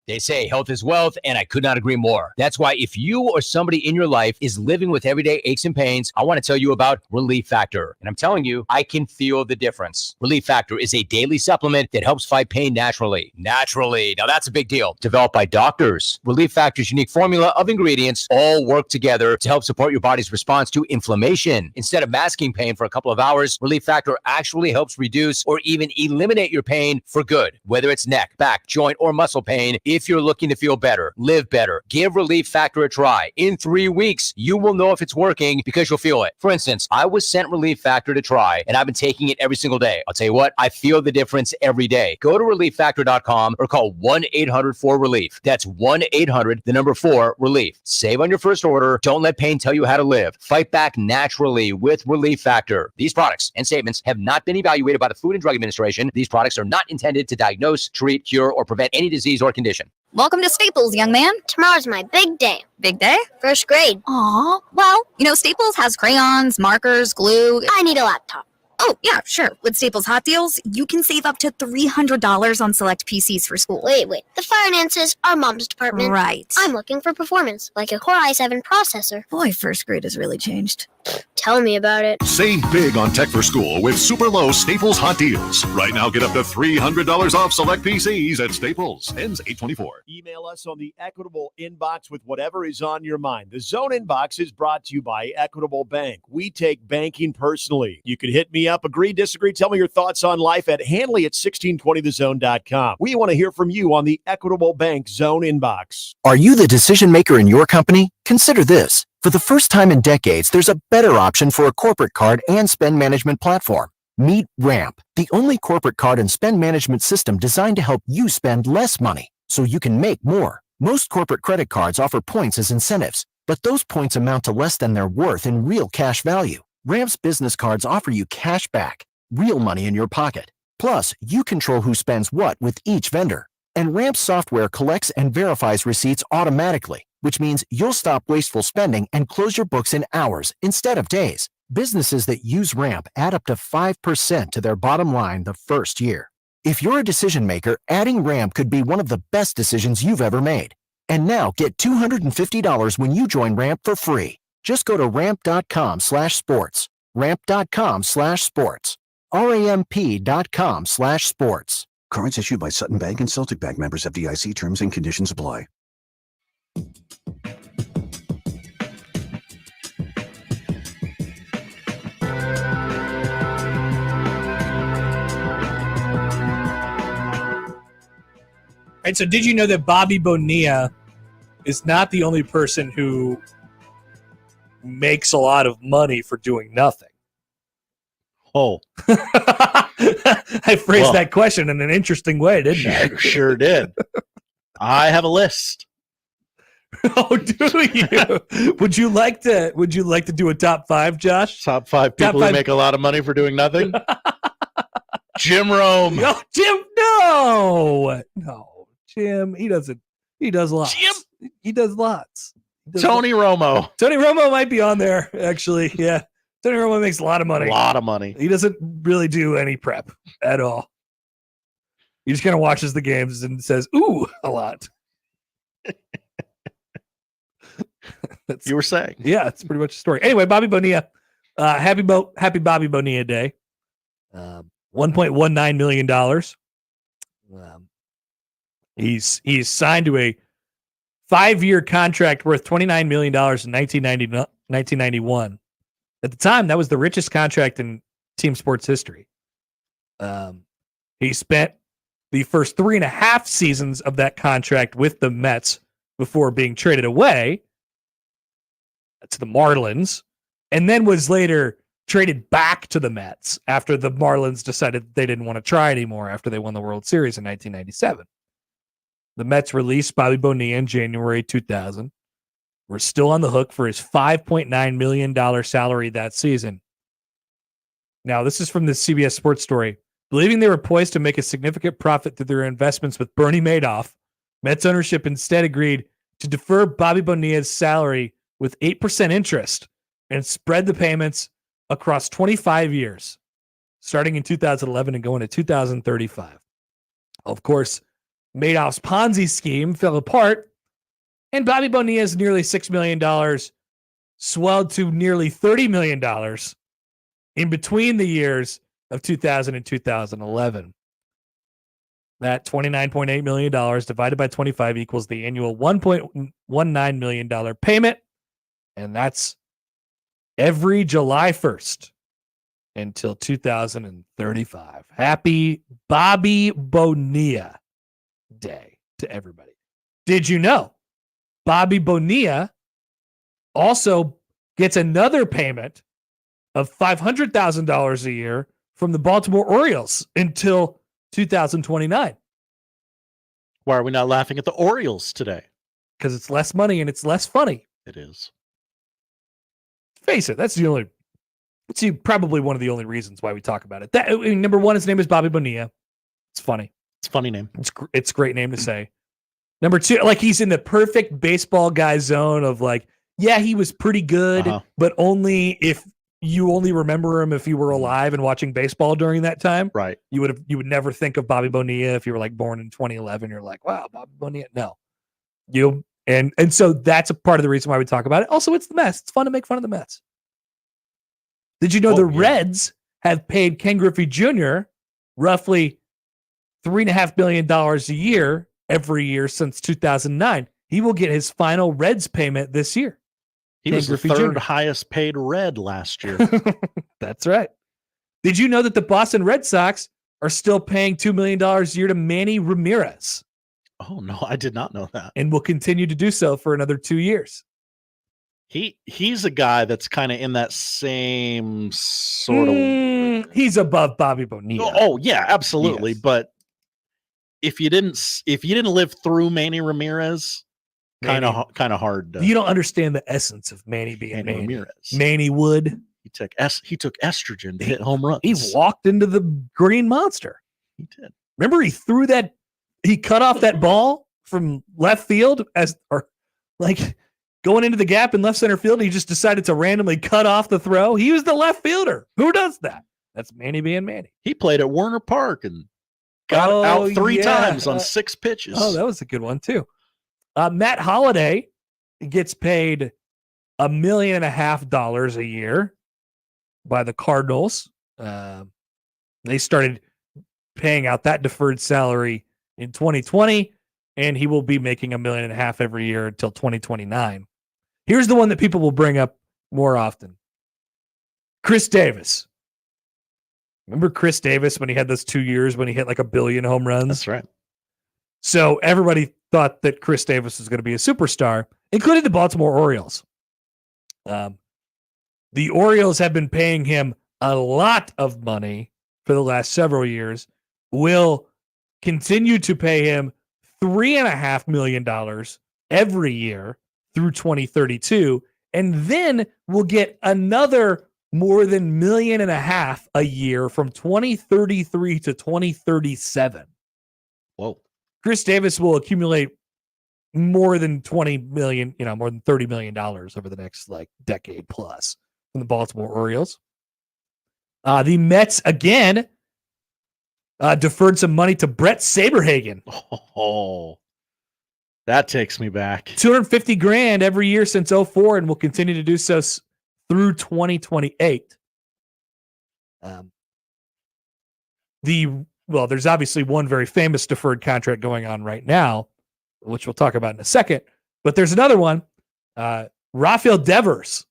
They say health is wealth, and I could not agree more. That's why if you or somebody in your life is living with everyday aches and pains, I want to tell you about Relief Factor. And I'm telling you, I can feel the difference. Relief Factor is a daily supplement that helps fight pain naturally. Naturally. Now that's a big deal. Developed by doctors. Relief Factor's unique formula of ingredients all work together to help support your body's response to inflammation. Instead of masking pain for a couple of hours, Relief Factor actually helps reduce or even eliminate your pain for good. Whether it's neck, back, joint, or muscle pain, if you're looking to feel better, live better, give Relief Factor a try. In 3 weeks, you will know if it's working because you'll feel it. For instance, I was sent Relief Factor to try, and I've been taking it every single day. I'll tell you what, I feel the difference every day. Go to relieffactor.com or call 1-800-4RELIEF. That's 1-800-4-RELIEF. Save on your first order. Don't let pain tell you how to live. Fight back naturally with Relief Factor. These products and statements have not been evaluated by the Food and Drug Administration. These products are not intended to diagnose, treat, cure, or prevent any disease or condition. Welcome to Staples, young man. Tomorrow's my big day. Big day? First grade. Aw. Well, Staples has crayons, markers, glue. I need a laptop. Oh, yeah, sure. With Staples Hot Deals, you can save up to $300 on select PCs for school. Wait. The finances are mom's department. Right. I'm looking for performance, like a Core i7 processor. Boy, first grade has really changed. Tell me about it. Save big on tech for school with super low Staples Hot Deals. Right now, get up to $300 off select PCs at Staples. Ends 8/24. Email us on the Equitable inbox with whatever is on your mind. The Zone inbox is brought to you by Equitable Bank. We take banking personally. You can hit me up, agree, disagree, tell me your thoughts on life at Hanley at 1620thezone.com. We want to hear from you on the Equitable Bank Zone inbox. Are you the decision maker in your company? Consider this. For the first time in decades, there's a better option for a corporate card and spend management platform. Meet Ramp, the only corporate card and spend management system designed to help you spend less money so you can make more. Most corporate credit cards offer points as incentives, but those points amount to less than their worth in real cash value. Ramp's business cards offer you cash back, real money in your pocket. Plus, you control who spends what with each vendor. And Ramp's software collects and verifies receipts automatically, which means you'll stop wasteful spending and close your books in hours instead of days. Businesses that use Ramp add up to 5% to their bottom line the first year. If you're a decision maker, adding Ramp could be one of the best decisions you've ever made. And now get $250 when you join Ramp for free. Just go to ramp.com/sports. Ramp.com/sports. RAMP.com/sports. Cards issued by Sutton Bank and Celtic Bank, members of FDIC. Terms and conditions apply. Right, so did you know that Bobby Bonilla is not the only person who makes a lot of money for doing nothing? Oh. I phrased that question in an interesting way, didn't I? Sure did. I have a list. Oh, do you? Would you like to do a top 5, Josh? Top 5 people who make a lot of money for doing nothing. Jim Rome. No, Jim. No, Jim. He does lots. Jim. He does lots. Tony Romo. Tony Romo might be on there, actually. Yeah. Tony Romo makes a lot of money. A lot of money. He doesn't really do any prep at all. He just kind of watches the games and says, ooh, a lot. You were saying. Yeah, that's pretty much the story. Anyway, Bobby Bonilla. Happy Bobby Bonilla Day. $1.19 million. He's signed to a 5-year contract worth $29 million in 1991. At the time, that was the richest contract in team sports history. He spent the first 3.5 seasons of that contract with the Mets before being traded away to the Marlins, and then was later traded back to the Mets after the Marlins decided they didn't want to try anymore after they won the World Series in 1997. The Mets released Bobby Bonilla in January 2000. We're still on the hook for his $5.9 million salary that season. Now, this is from the CBS Sports story. Believing they were poised to make a significant profit through their investments with Bernie Madoff, Mets ownership instead agreed to defer Bobby Bonilla's salary with 8% interest and spread the payments across 25 years, starting in 2011 and going to 2035. Of course, Madoff's Ponzi scheme fell apart, and Bobby Bonilla's nearly $6 million swelled to nearly $30 million in between the years of 2000 and 2011. That $29.8 million divided by 25 equals the annual $1.19 million payment, and that's every July 1st until 2035. Happy Bobby Bonilla Day to everybody. Did you know Bobby Bonilla also gets another payment of $500,000 a year from the Baltimore Orioles until 2029? Why are we not laughing at the Orioles today? Because it's less money and it's less funny. It is. Face it, that's probably one of the only reasons why we talk about it. Number one, his name is Bobby Bonilla. It's funny. It's a funny name. It's a great name to say. Number two, like he's in the perfect baseball guy zone of like, yeah, he was pretty good, but only if you only remember him if you were alive and watching baseball during that time. Right. You would never think of Bobby Bonilla if you were like born in 2011. You're like, wow, Bobby Bonilla. No. And so that's a part of the reason why we talk about it. Also, it's the Mets. It's fun to make fun of the Mets. Did you know the Reds have paid Ken Griffey Jr. roughly $3.5 billion a year every year since 2009? He will get his final Reds payment this year. He was the third highest paid Red last year. That's right. Did you know that the Boston Red Sox are still paying $2 million a year to Manny Ramirez? Oh, no, I did not know that. And will continue to do so for another 2 years. He's a guy that's kind of in that same sort of. He's above Bobby Bonilla. Oh yeah, absolutely. Yes. But if you didn't live through Manny Ramirez, kind of hard. You don't understand the essence of Manny being Manny Ramirez. Manny Wood. He took estrogen to hit home runs. He walked into the green monster. He did. Remember, he cut off that ball from left field going into the gap in left center field. He just decided to randomly cut off the throw. He was the left fielder. Who does that? That's Manny being Manny. He played at Warner Park and got out 3 times on 6 pitches. Oh, that was a good one too. Matt Holliday gets paid $1.5 million a year by the Cardinals. They started paying out that deferred salary in 2020, and he will be making $1.5 million every year until 2029. Here's the one that people will bring up more often. Chris Davis. Remember Chris Davis when he had those 2 years when he hit like 1 billion home runs? That's right. So everybody thought that Chris Davis was going to be a superstar, including the Baltimore Orioles. The Orioles have been paying him a lot of money for the last several years, will continue to pay him $3.5 million every year through 2032. And then we'll get another more than $1.5 million a year from 2033 to 2037. Whoa. Chris Davis will accumulate more than 20 million, more than $30 million over the next decade plus from the Baltimore Orioles. The Mets again deferred some money to Brett Saberhagen. Oh, that takes me back. $250,000 every year since 2004, and will continue to do so through 2028. There's obviously one very famous deferred contract going on right now, which we'll talk about in a second. But there's another one. Rafael Devers.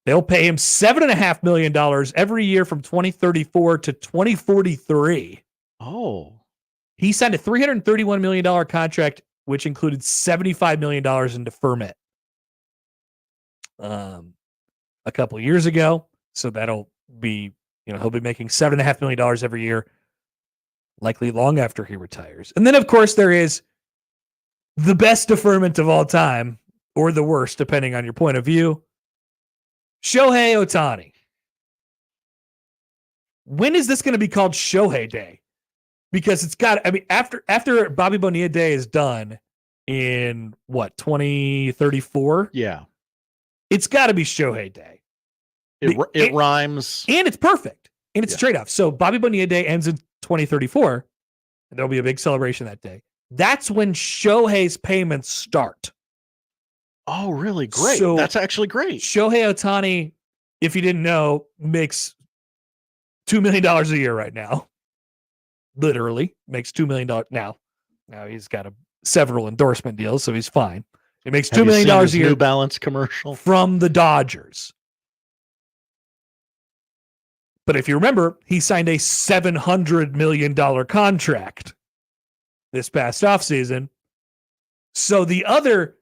They'll pay him $7.5 million every year from 2034 to 2043. Oh. He signed a $331 million contract, which included $75 million in deferment a couple of years ago. So that'll be, he'll be making $7.5 million every year, likely long after he retires. And then, of course, there is the best deferment of all time, or the worst, depending on your point of view. Shohei Ohtani. When is this going to be called Shohei Day? Because it's got, after Bobby Bonilla Day is done in 2034? Yeah. It's got to be Shohei Day. It rhymes. And it's perfect. And it's straight off. So Bobby Bonilla Day ends in 2034, and there'll be a big celebration that day. That's when Shohei's payments start. Oh, really? Great. So that's actually great. Shohei Ohtani, if you didn't know, makes $2 million a year right now. Literally makes $2 million now. Now he's got several endorsement deals, so he's fine. He makes $2 million a year. New Balance commercial from the Dodgers. But if you remember, he signed a $700 million contract this past offseason. So the other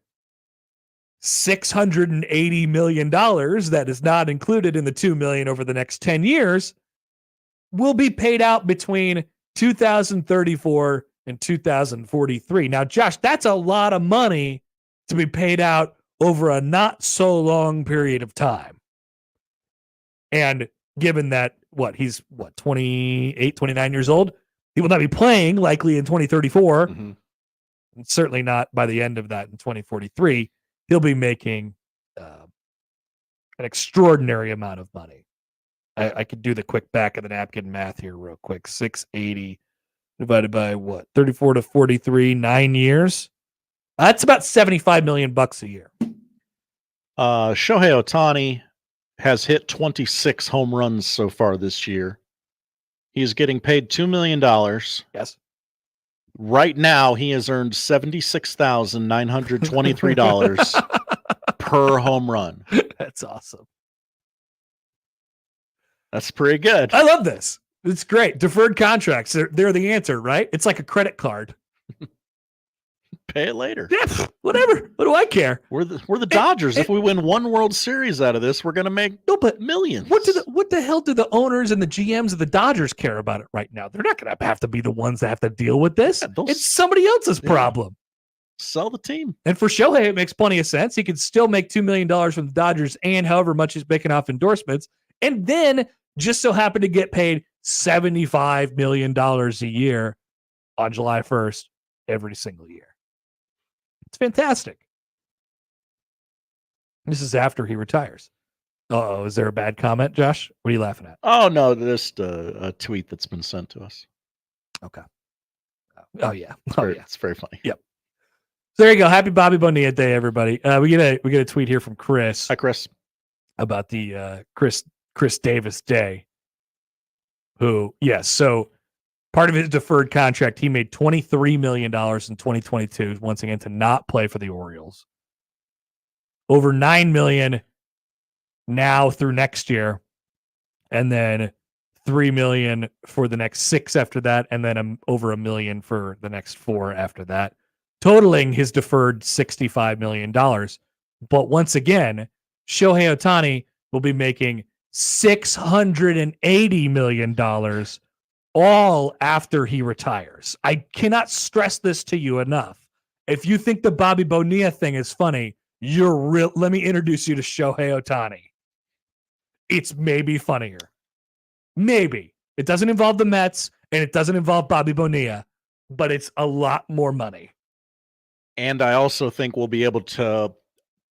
$680 million that is not included in the $2 million over the next 10 years will be paid out between 2034 and 2043. Now, Josh, that's a lot of money to be paid out over a not so long period of time. And given that, he's 28, 29 years old, he will not be playing likely in 2034. Mm-hmm. And certainly not by the end of that in 2043. He'll be making an extraordinary amount of money. I could do the quick back of the napkin math here real quick. 680 divided by 34 to 43, 9 years. That's about $75 million a year. Shohei Ohtani has hit 26 home runs so far this year. He's getting paid $2 million. Yes. Right now, he has earned $76,923 per home run. That's awesome. That's pretty good. I love this. It's great. Deferred contracts, they're the answer, right? It's like a credit card. Pay it later. Yeah, whatever. What do I care? We're the Dodgers. If we win one World Series out of this, we're going to make millions. What the hell do the owners and the GMs of the Dodgers care about it right now? They're not going to have to be the ones that have to deal with this. It's somebody else's problem. Sell the team. And for Shohei, it makes plenty of sense. He could still make $2 million from the Dodgers and however much he's making off endorsements, and then just so happen to get paid $75 million a year on July 1st every single year. It's fantastic. This is after he retires. Uh-oh, is there a bad comment, Josh? What are you laughing at? Oh, no, just a tweet that's been sent to us. Okay. Oh, yeah. It's very funny. Yep. So there you go. Happy Bobby Bonilla Day, everybody. We get a tweet here from Chris. Hi, Chris. About the Chris Davis Day. Who, yes, so part of his deferred contract, he made $23 million in 2022, once again, to not play for the Orioles. Over $9 million now through next year, and then $3 million for the next 6 after that, and then over $1 million for the next 4 after that, totaling his deferred $65 million. But once again, Shohei Ohtani will be making $680 million all after he retires. I cannot stress this to you enough. If you think the Bobby Bonilla thing is funny, you're real. Let me introduce you to Shohei Ohtani. It's maybe funnier. Maybe. It doesn't involve the Mets and it doesn't involve Bobby Bonilla, but it's a lot more money. And I also think we'll be able to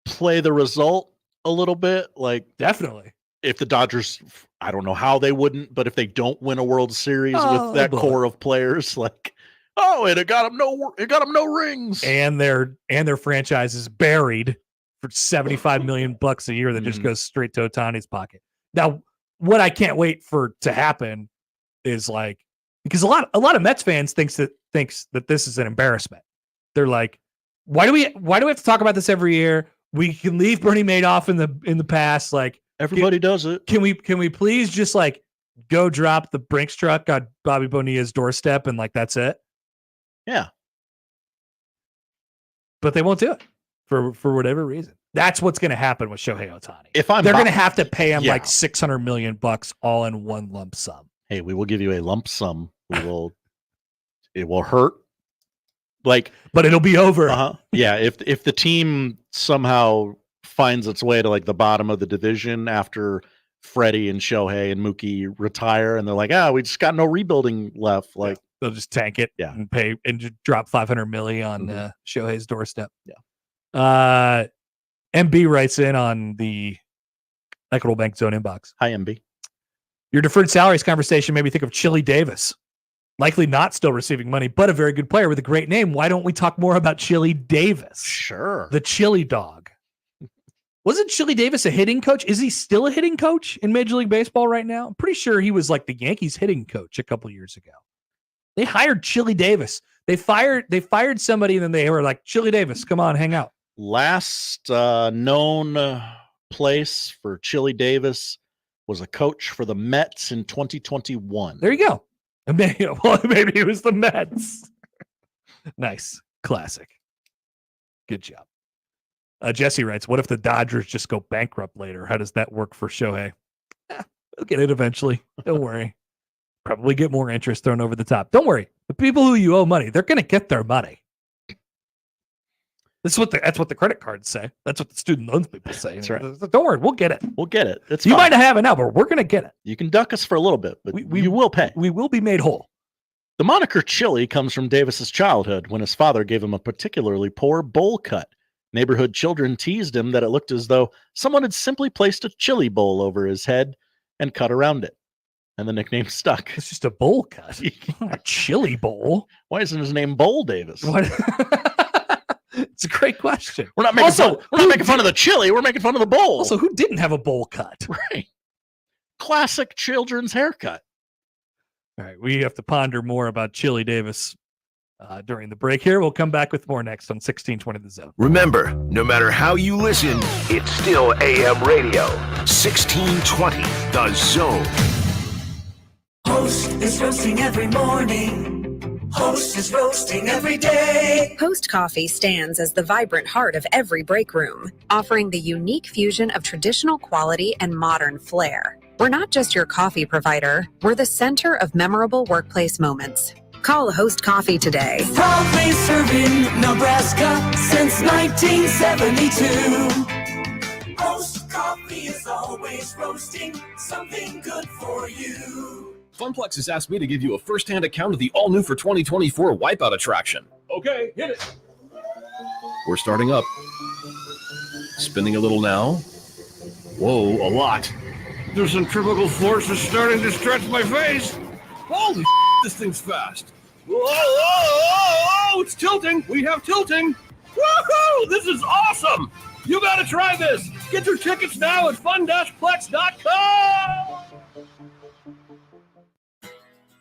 play the result a little bit. Like, definitely. If the Dodgers, I don't know how they wouldn't, but if they don't win a World Series with that core of players, like, and it got them no rings. And their franchise is buried for $75 million a year that just goes straight to Ohtani's pocket. Now, what I can't wait for to happen is like, because a lot of Mets fans thinks that this is an embarrassment. They're like, why do we have to talk about this every year? We can leave Bernie Madoff in the past. Like, everybody does it. Can we please just like go drop the Brinks truck on Bobby Bonilla's doorstep and like that's it? Yeah. But they won't do it for whatever reason. That's what's going to happen with Shohei Ohtani. They're going to have to pay him like $600 million all in one lump sum. Hey, we will give you a lump sum. It will hurt. Like, but it'll be over. Yeah. If the team somehow finds its way to like the bottom of the division after Freddie and Shohei and Mookie retire, and they're like, we just got no rebuilding left. Like, they'll just tank it and pay and just drop $500 million on Shohei's doorstep. Yeah. MB writes in on the Equitable Bank Zone inbox. Hi, MB. Your deferred salaries conversation made me think of Chili Davis. Likely not still receiving money, but a very good player with a great name. Why don't we talk more about Chili Davis? Sure. The Chili Dog. Wasn't Chili Davis a hitting coach? Is he still a hitting coach in Major League Baseball right now? I'm pretty sure he was like the Yankees hitting coach a couple years ago. They hired Chili Davis. They fired somebody, and then they were like, Chili Davis, come on, hang out. Last known place for Chili Davis was a coach for the Mets in 2021. There you go. Maybe it was the Mets. Nice. Classic. Good job. Jesse writes, what if the Dodgers just go bankrupt later? How does that work for Shohei? They'll get it eventually. Don't worry. Probably get more interest thrown over the top. Don't worry. The people who you owe money, they're going to get their money. That's what the credit cards say. That's what the student loans people say. That's right. Don't worry, we'll get it. We'll get it. It's you fine. might not have it now, but we're going to get it. You can duck us for a little bit, but you will pay. We will be made whole. The moniker Chili comes from Davis's childhood when his father gave him a particularly poor bowl cut. Neighborhood children teased him that it looked as though someone had simply placed a chili bowl over his head and cut around it. And the nickname stuck. It's just a bowl cut. A chili bowl. Why isn't his name Bowl Davis? It's a great question. We're not making fun of the chili. We're making fun of the bowl. Also, who didn't have a bowl cut? Right. Classic children's haircut. All right. We have to ponder more about Chili Davis during the break here. We'll come back with more next on 1620 The Zone. Remember, no matter how you listen, it's still AM radio. 1620 The Zone. Host is roasting every morning. Host is roasting every day. Host Coffee stands as the vibrant heart of every break room, offering the unique fusion of traditional quality and modern flair. We're not just your coffee provider, we're the center of memorable workplace moments. Call Host Coffee today. Proudly serving Nebraska since 1972. Host Coffee is always roasting something good for you. Funplex has asked me to give you a first-hand account of the all-new for 2024 Wipeout attraction. Okay, hit it. We're starting up. Spinning a little now. Whoa, a lot. The centrifugal force is starting to stretch my face. Holy this thing's fast. Whoa, it's tilting. We have tilting. Woohoo, this is awesome. You got to try this. Get your tickets now at fun-plex.com.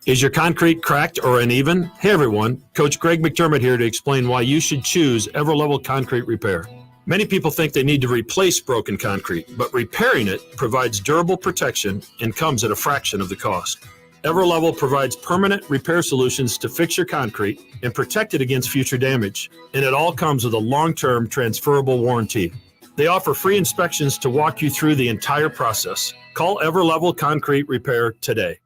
Is your concrete cracked or uneven? Hey everyone, Coach Greg McDermott here to explain why you should choose EverLevel Concrete Repair. Many people think they need to replace broken concrete, but repairing it provides durable protection and comes at a fraction of the cost. EverLevel provides permanent repair solutions to fix your concrete and protect it against future damage, and it all comes with a long-term transferable warranty. They offer free inspections to walk you through the entire process. Call EverLevel Concrete Repair today.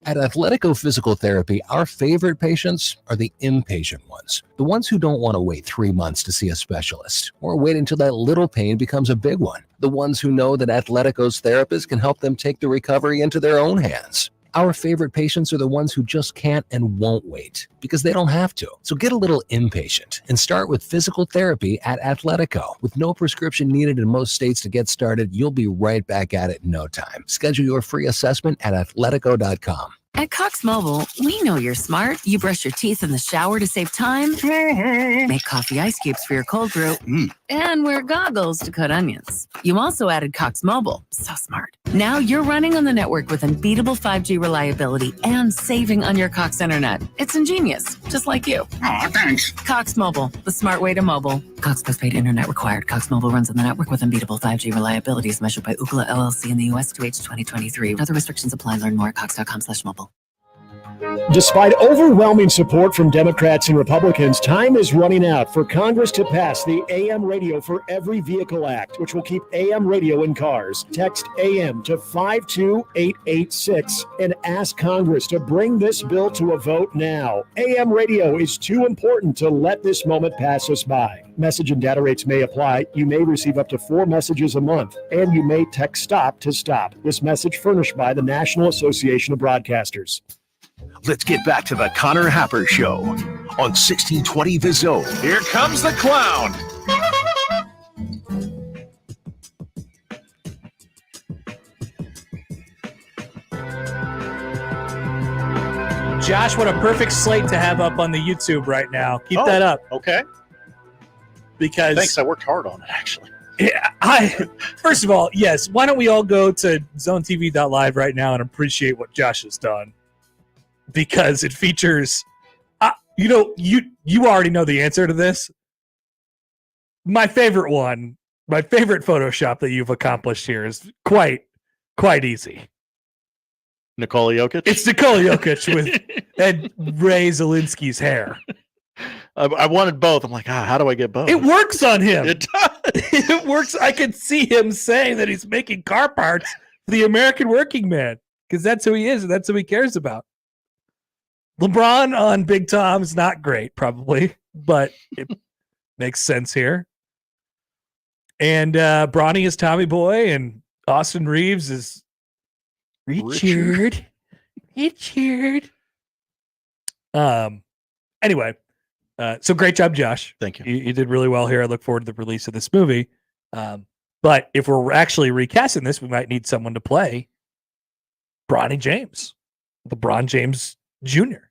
At Athletico Physical Therapy, our favorite patients are the impatient ones, the ones who don't want to wait 3 months to see a specialist or wait until that little pain becomes a big one, the ones who know that Athletico's therapist can help them take the recovery into their own hands. Our favorite patients are the ones who just can't and won't wait because they don't have to. So get a little impatient and start with physical therapy at Athletico. With no prescription needed in most states to get started, you'll be right back at it in no time. Schedule your free assessment at athletico.com. At Cox Mobile, we know you're smart. You brush your teeth in the shower to save time, make coffee ice cubes for your cold brew, and wear goggles to cut onions. You also added Cox Mobile. So smart. Now you're running on the network with unbeatable 5G reliability and saving on your Cox internet. It's ingenious, just like you. Aw, thanks. Cox Mobile, the smart way to mobile. Cox postpaid internet required. Cox Mobile runs on the network with unbeatable 5G reliability as measured by Ookla LLC in the U.S. to H 2023. Other restrictions apply. Learn more at cox.com/mobile. Despite overwhelming support from Democrats and Republicans, time is running out for Congress to pass the AM Radio for Every Vehicle Act, which will keep AM radio in cars. Text AM to 52886 and ask Congress to bring this bill to a vote now. AM radio is too important to let this moment pass us by. Message and data rates may apply. You may receive up to 4 messages a month, and you may text STOP to stop. This message furnished by the National Association of Broadcasters. Let's get back to the Connor Happer Show on 1620 The Zone. Here comes the clown. Josh, what a perfect slate to have up on the YouTube right now. Keep that up. Okay. Because thanks, I worked hard on it, actually. Yeah, first of all, yes, why don't we all go to zonetv.live right now and appreciate what Josh has done? Because it features, you already know the answer to this. My favorite Photoshop that you've accomplished here is quite easy. Nikola Jokic? It's Nikola Jokic with Ed Ray Zielinski's hair. I wanted both. I'm like, how do I get both? It works on him. It does. It works. I can see him saying that he's making car parts for the American working man because that's who he is and that's who he cares about. LeBron on Big Tom's not great, probably, but it makes sense here. And Bronny is Tommy Boy, and Austin Reeves is Richard. Anyway, so great job, Josh. Thank you. You did really well here. I look forward to the release of this movie. But if we're actually recasting this, we might need someone to play Bronny James, LeBron James Jr.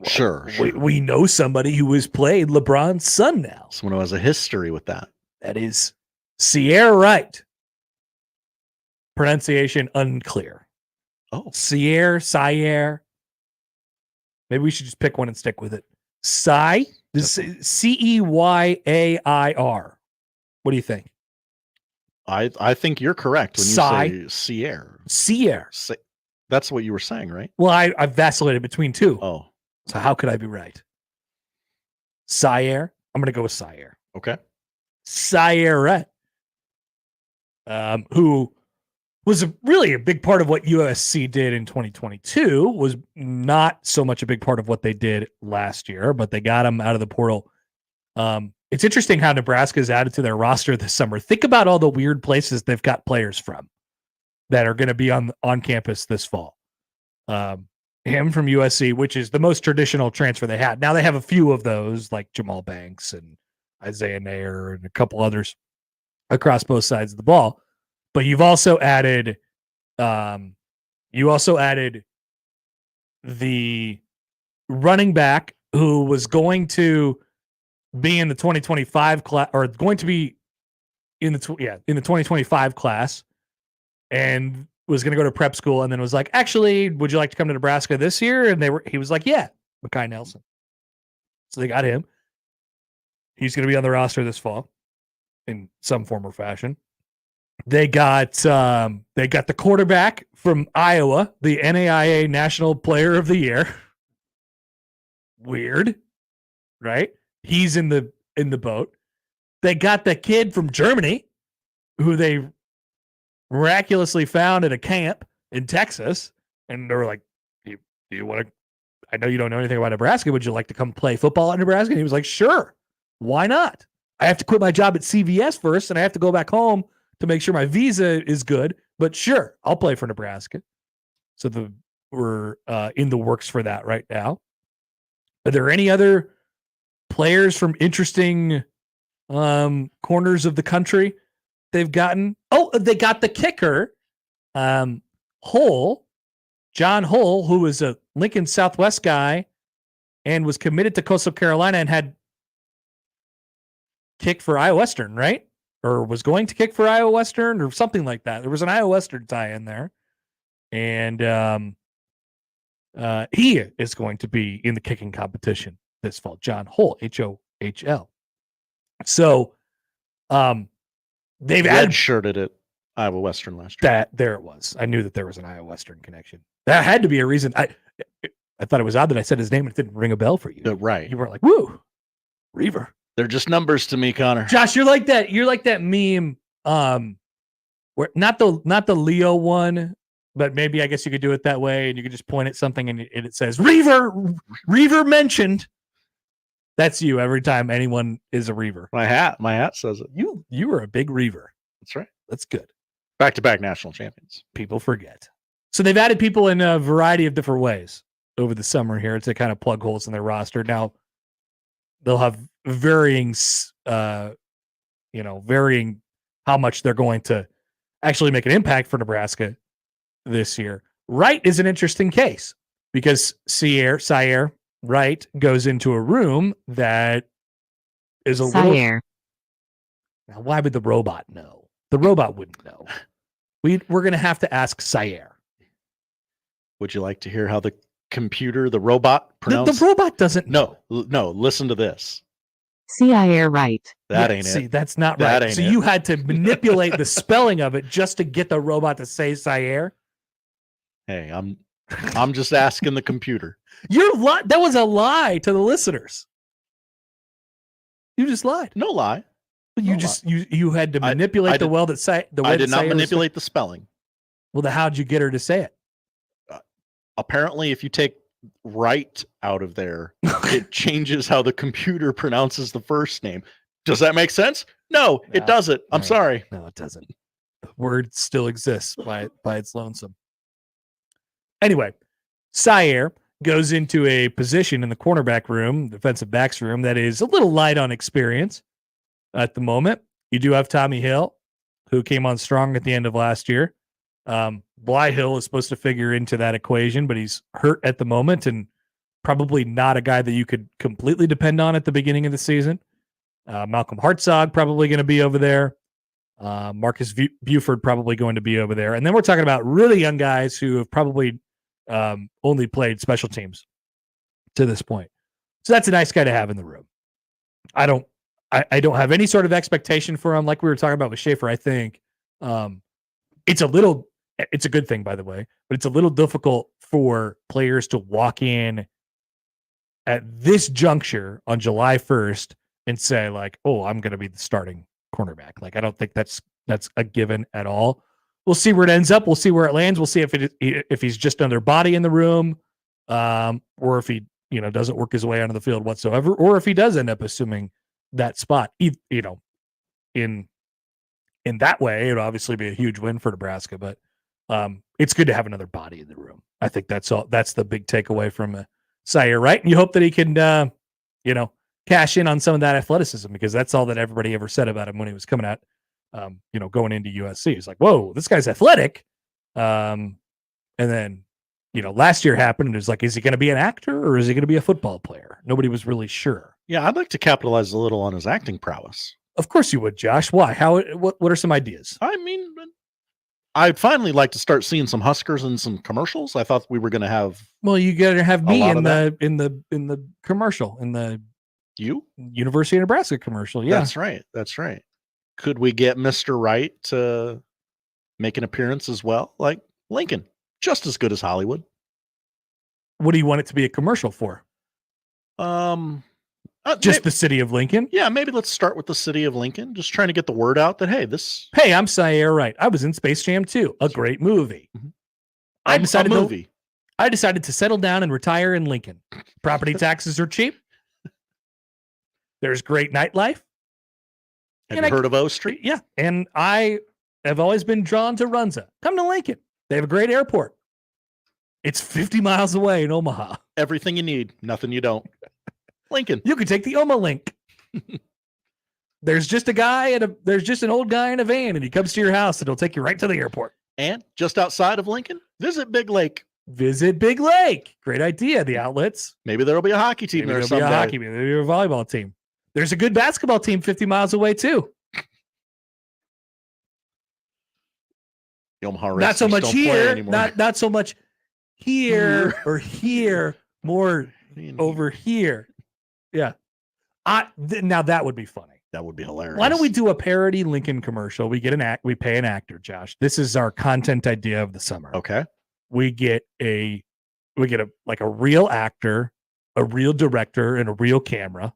Sure. We know somebody who has played LeBron's son now. Someone who has a history with that. That is Sierra Wright. Pronunciation unclear. Oh. Sierra. Maybe we should just pick one and stick with it. Ceyar. What do you think? I think you're correct when you say Sierra. Sierra. That's what you were saying, right? Well, I vacillated between two. Oh. So how could I be right? Sierra. I'm going to go with Sierra. Okay. Sierra. Who was really a big part of what USC did in 2022, was not so much a big part of what they did last year, but they got him out of the portal. It's interesting how Nebraska's added to their roster this summer. Think about all the weird places they've got players from that are going to be on campus this fall. Him from USC, which is the most traditional transfer they had. Now they have a few of those, like Jamal Banks and Isaiah Nair and a couple others across both sides of the ball. But you've also added, the running back who was going to be in the 2025 class, or going to be in the 2025 class, and was going to go to prep school, and then was like, actually, would you like to come to Nebraska this year? And he was like, yeah, Mekhi Nelson. So they got him. He's going to be on the roster this fall in some form or fashion. They got the quarterback from Iowa, the NAIA National Player of the Year. Weird, right? He's in the boat. They got the kid from Germany, who they miraculously found at a camp in Texas, And they were like, do you want to, I know you don't know anything about Nebraska. Would you like to come play football at Nebraska? And he was like, sure. Why not? I have to quit my job at CVS first, and I have to go back home to make sure my visa is good. But sure, I'll play for Nebraska. So we're in the works for that right now. Are there any other players from interesting corners of the country they've gotten? Oh, they got the kicker, Hull, John Hull, who was a Lincoln Southwest guy and was committed to Coastal Carolina and had kicked for Iowa Western, right? Or was going to kick for Iowa Western or something like that. There was an Iowa Western tie in there. And he is going to be in the kicking competition this fall. John Hull, Hohl. So they've red-shirted at Iowa Western last year. There it was. I knew that there was an Iowa Western connection. That had to be a reason. I thought it was odd that I said his name and it didn't ring a bell for you. Right. You weren't like, woo, Reaver. They're just numbers to me, Connor. Josh, you're like that meme. Where not the Leo one, but maybe I guess you could do it that way, and you could just point at something and it says Reaver mentioned. That's you every time anyone is a Reaver. My hat says it. You were a big Reaver. That's right. That's good. Back-to-back national champions. People forget. So they've added people in a variety of different ways over the summer here to kind of plug holes in their roster. Now they'll have varying how much they're going to actually make an impact for Nebraska this year. Wright is an interesting case because Syer Wright goes into a room that is a little. Now, why would the robot know? The robot wouldn't know. We're going to have to ask Syer. Would you like to hear how the robot pronounced? The robot doesn't. No. Listen to this. Syer Wright. That ain't it. See, that's not right. So you had to manipulate the spelling of it just to get the robot to say Syer. Hey, I'm just asking the computer. That was a lie to the listeners. You just lied. No lie. You had to manipulate the way I did not manipulate the spelling. Well, then how'd you get her to say it? Apparently, if you take right out of there, it changes how the computer pronounces the first name. Does that make sense? No, it doesn't. I'm sorry. No, it doesn't. The word still exists by its lonesome. Anyway, Syer goes into a position in the cornerback room, defensive backs room, that is a little light on experience at the moment. You do have Tommy Hill, who came on strong at the end of last year. Bly Hill is supposed to figure into that equation, but he's hurt at the moment and probably not a guy that you could completely depend on at the beginning of the season. Malcolm Hartzog probably going to be over there. Marcus Buford probably going to be over there. And then we're talking about really young guys who have probably only played special teams to this point. So that's a nice guy to have in the room. I don't have any sort of expectation for him. Like we were talking about with Schaefer, I think it's a good thing, by the way, but it's a little difficult for players to walk in at this juncture on July 1st and say like, oh, I'm going to be the starting cornerback. Like, I don't think that's a given at all. We'll see where it ends up. We'll see where it lands. We'll see if he's just another body in the room, or if he, doesn't work his way onto the field whatsoever, or if he does end up assuming that spot, in that way, it would obviously be a huge win for Nebraska, but it's good to have another body in the room. I think that's all. That's the big takeaway from Syer, right? And you hope that he can, cash in on some of that athleticism, because that's all that everybody ever said about him when he was coming out, going into USC. It's like, whoa, this guy's athletic. And then, last year happened and it was like, is he going to be an actor or is he going to be a football player? Nobody was really sure. Yeah, I'd like to capitalize a little on his acting prowess. Of course you would, Josh. Why? What are some ideas? I mean, I'd finally like to start seeing some Huskers in some commercials. I thought we were going to have. Well, you got to have me in the commercial, in the University of Nebraska commercial. Yeah, That's right. Could we get Mr. Wright to make an appearance as well? Like Lincoln, just as good as Hollywood. What do you want it to be a commercial for? Just the city of Lincoln? Yeah, maybe let's start with the city of Lincoln. Just trying to get the word out that, hey, I'm Syer Wright. I was in Space Jam 2, a great movie. Mm-hmm. A movie. I decided to settle down and retire in Lincoln. Property taxes are cheap. There's great nightlife. Have you heard of O Street? Yeah. And I have always been drawn to Runza. Come to Lincoln. They have a great airport. It's 50 miles away in Omaha. Everything you need, nothing you don't. Lincoln. You can take the Oma Link. There's just an old guy in a van, and he comes to your house, and he'll take you right to the airport. And just outside of Lincoln, visit Big Lake. Visit Big Lake. Great idea. The outlets. Maybe there'll be a hockey team there someday. Maybe there'll be a volleyball team. There's a good basketball team 50 miles away, too. The Omaha Not so much don't here. play anymore. Not so much here or here. More over here. Yeah. Now that would be funny. That would be hilarious. Why don't we do a parody Lincoln commercial? We pay an actor, Josh. This is our content idea of the summer. Okay. We get a real actor, a real director, and a real camera.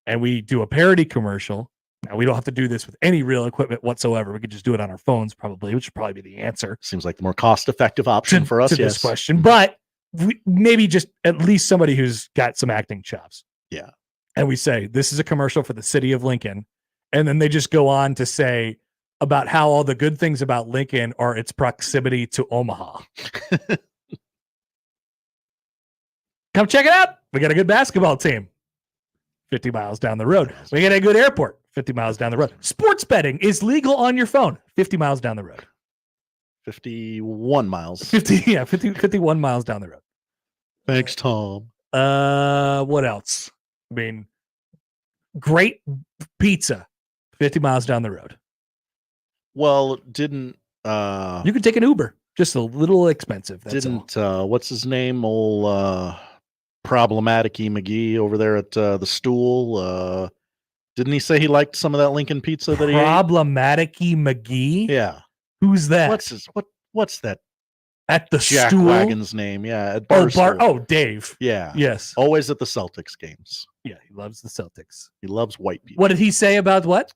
And we do a parody commercial. Now, we don't have to do this with any real equipment whatsoever. We could just do it on our phones, probably, which would probably be the answer. Seems like the more cost-effective option for us, to this question. But maybe just at least somebody who's got some acting chops. Yeah. And we say, this is a commercial for the city of Lincoln. And then they just go on to say about how all the good things about Lincoln are its proximity to Omaha. Come check it out. We got a good basketball team 50 miles down the road. We got a good airport 50 miles down the road. Sports betting is legal on your phone 50 miles down the road. 51 miles. 51 miles down the road. Thanks, Tom. What else? I mean, great pizza 50 miles down the road. Well, didn't you could take an Uber, just a little expensive. That's what's his name? Old Problematic-y McGee over there at the Stool. Didn't he say he liked some of that Lincoln pizza that he ate? Problematic-y McGee? Yeah. Who's that? What's that? At the Jack Stool? Wagon's name, yeah. At Dave. Yeah. Yes. Always at the Celtics games. Yeah, he loves the Celtics. He loves white people. What did he say about what?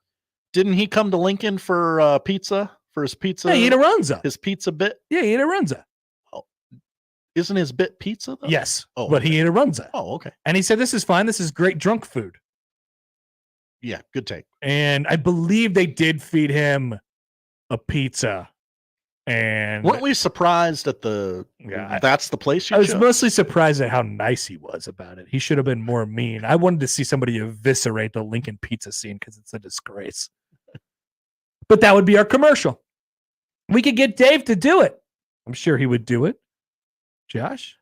Didn't he come to Lincoln for pizza? For his pizza? Yeah, he ate a Runza. His pizza bit? Yeah, he ate a Runza. Oh. Isn't his bit pizza, though? Yes. Oh, but he ate a Runza. Oh, okay. And he said, this is fine. This is great drunk food. Yeah, good take. And I believe they did feed him a pizza. And weren't we surprised at that's the place you I was chose? mostly surprised at how nice he was about it. He should have been more mean. I wanted to see somebody eviscerate the Lincoln pizza scene because it's a disgrace. But that would be our commercial. We could get Dave to do it. I'm sure he would do it. Josh?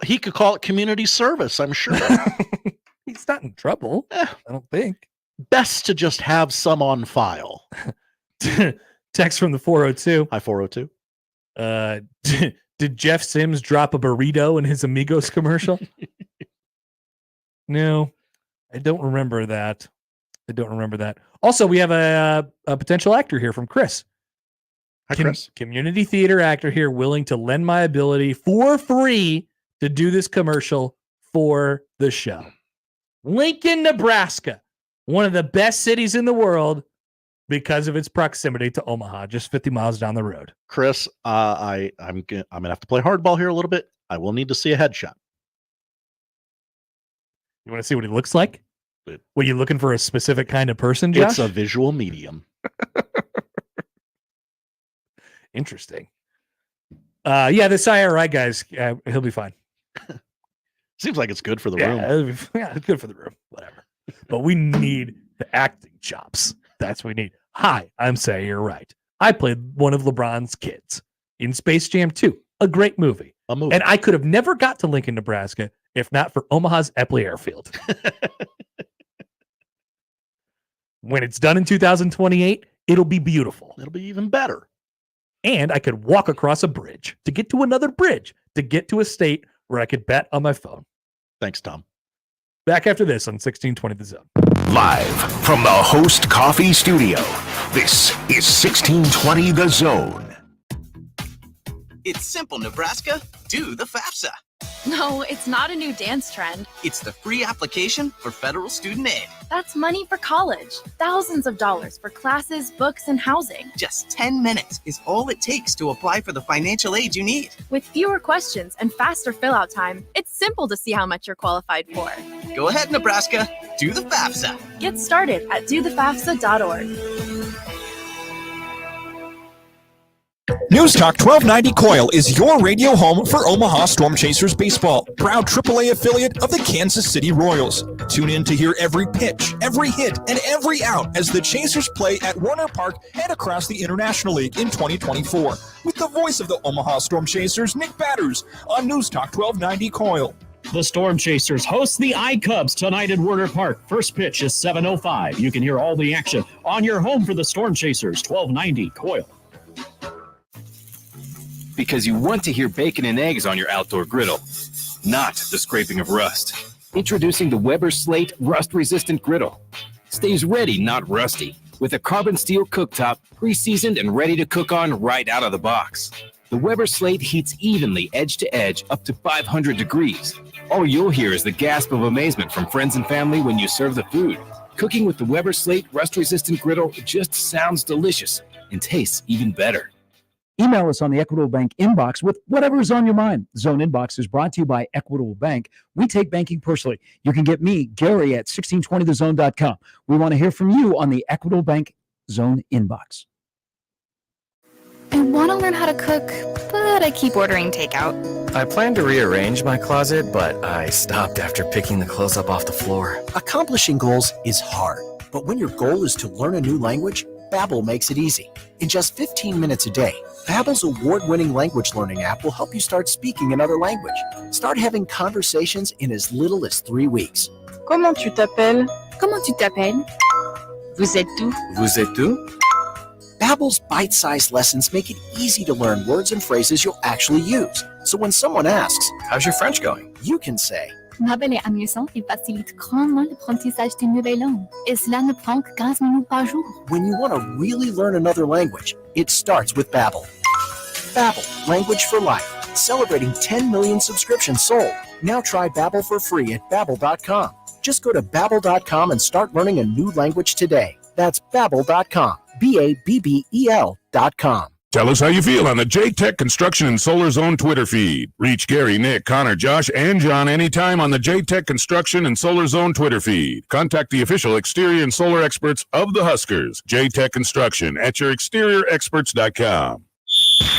He could call it community service, I'm sure. He's not in trouble. I don't think. Best to just have some on file. Text from the 402. Hi, 402. Did Jeff Sims drop a burrito in his Amigos commercial? No, I don't remember that. Also, we have a potential actor here from Chris. Hi, Chris. Community theater actor here willing to lend my ability for free to do this commercial for the show. Lincoln, Nebraska, one of the best cities in the world because of its proximity to Omaha, just 50 miles down the road. Chris, I'm gonna have to play hardball here a little bit. I will need to see a headshot. You want to see what he looks like? Were you looking for a specific kind of person, Josh? It's a visual medium. Interesting. Yeah, this IRI guy's he'll be fine. Seems like it's good for the room. Yeah, it's good for the room. Whatever. But we need the acting chops. That's what we need. Hi, I'm Say You're Right. I played one of LeBron's kids in Space Jam 2, a great movie. And I could have never got to Lincoln, Nebraska, if not for Omaha's Epley Airfield. When it's done in 2028, it'll be beautiful. It'll be even better. And I could walk across a bridge to get to another bridge to get to a state where I could bet on my phone. Thanks, Tom. Back after this on 1620 The Zone. Live from the Host Coffee Studio, this is 1620 The Zone. It's simple, Nebraska. Do the FAFSA. No, it's not a new dance trend. It's the free application for federal student aid. That's money for college. Thousands of dollars for classes, books, and housing. Just 10 minutes is all it takes to apply for the financial aid you need. With fewer questions and faster fill-out time, it's simple to see how much you're qualified for. Go ahead, Nebraska. Do the FAFSA. Get started at dothefafsa.org. News Talk 1290 Coil is your radio home for Omaha Storm Chasers baseball, proud AAA affiliate of the Kansas City Royals. Tune in to hear every pitch, every hit, and every out as the Chasers play at Warner Park and across the International League in 2024. With the voice of the Omaha Storm Chasers, Nick Batters, on News Talk 1290 Coil. The Storm Chasers host the iCubs tonight at Warner Park. First pitch is 7:05. You can hear all the action on your home for the Storm Chasers, 1290 Coil. Because you want to hear bacon and eggs on your outdoor griddle, not the scraping of rust. Introducing the Weber Slate Rust-Resistant Griddle. Stays ready, not rusty, with a carbon steel cooktop, pre-seasoned and ready to cook on right out of the box. The Weber Slate heats evenly edge to edge up to 500 degrees. All you'll hear is the gasp of amazement from friends and family when you serve the food. Cooking with the Weber Slate Rust-Resistant Griddle just sounds delicious and tastes even better. Email us on the Equitable Bank inbox with whatever is on your mind. Zone Inbox is brought to you by Equitable Bank. We take banking personally. You can get me, Gary, at 1620thezone.com. We want to hear from you on the Equitable Bank Zone Inbox. I want to learn how to cook, but I keep ordering takeout. I plan to rearrange my closet, but I stopped after picking the clothes up off the floor. Accomplishing goals is hard, but when your goal is to learn a new language, Babbel makes it easy. In just 15 minutes a day, Babbel's award-winning language learning app will help you start speaking another language. Start having conversations in as little as 3 weeks. Comment tu t'appelles? Comment tu t'appelles? Vous êtes où? Vous êtes où? Babbel's bite-sized lessons make it easy to learn words and phrases you'll actually use. So when someone asks, "How's your French going?" you can say, Babbel est amusant et facilite grandement l'apprentissage d'une nouvelle langue. Et cela ne prend que 15 minutes par jour. when you want to really learn another language, it starts with Babbel. Babbel, language for life. Celebrating 10 million subscriptions sold. Now try Babbel for free at babbel.com. Just go to babbel.com and start learning a new language today. That's babbel.com. BABBEL.com. Tell us how you feel on the J-Tech Construction and Solar Zone Twitter feed. Reach Gary, Nick, Connor, Josh, and John anytime on the J-Tech Construction and Solar Zone Twitter feed. Contact the official exterior and solar experts of the Huskers. J-Tech Construction at yourexteriorexperts.com.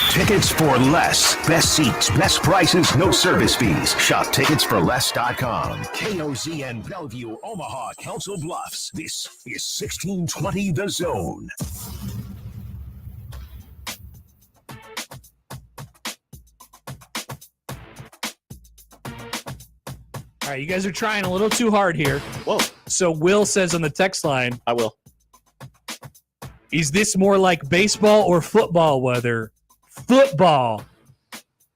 Tickets for less. Best seats, best prices, no service fees. Shop ticketsforless.com. KOZN Bellevue, Omaha, Council Bluffs. This is 1620 The Zone. All right, you guys are trying a little too hard here. Whoa. So Will says on the text line, I will. Is this more like baseball or football weather? Football.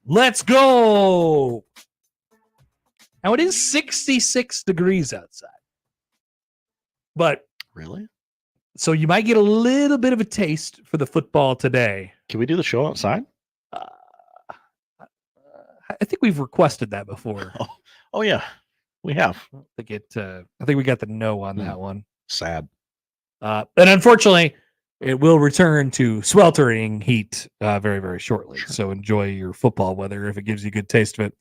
Let's go. Now it is 66 degrees outside. But really? So you might get a little bit of a taste for the football today. Can we do the show outside? I think we've requested that before. Oh yeah, we have. I think we got the no on that one. Sad. And unfortunately, it will return to sweltering heat very, very shortly. Sure. So enjoy your football weather if it gives you a good taste of it.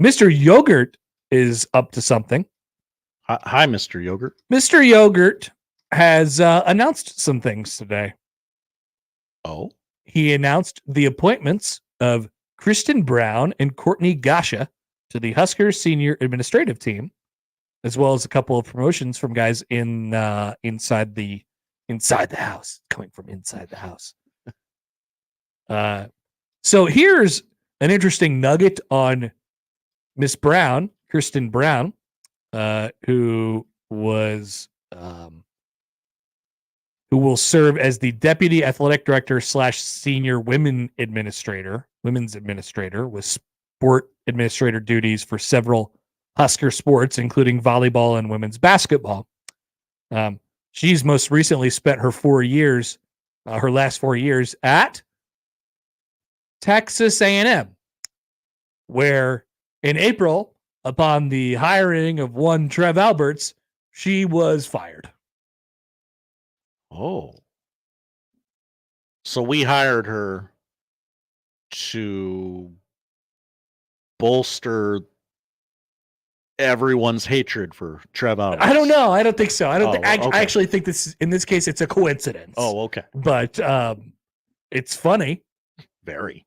Mr. Yogurt is up to something. Hi, Mr. Yogurt. Mr. Yogurt has announced some things today. Oh? He announced the appointments of Kristen Brown and Courtney Gasha to the Huskers senior administrative team, as well as a couple of promotions from guys in inside the house, coming from inside the house. So here's an interesting nugget on Miss Brown, Kristen Brown, who will serve as the deputy athletic director / senior women's administrator with sport administrator duties for several Husker sports, including volleyball and women's basketball. She's most recently spent her last 4 years at Texas A&M, where In April, upon the hiring of one Trev Alberts, she was fired. Oh. So we hired her to bolster everyone's hatred for Trev Alberts. I don't know. I don't think so. I okay. actually think this, in this case, it's a coincidence. Oh, okay. But it's funny. Very.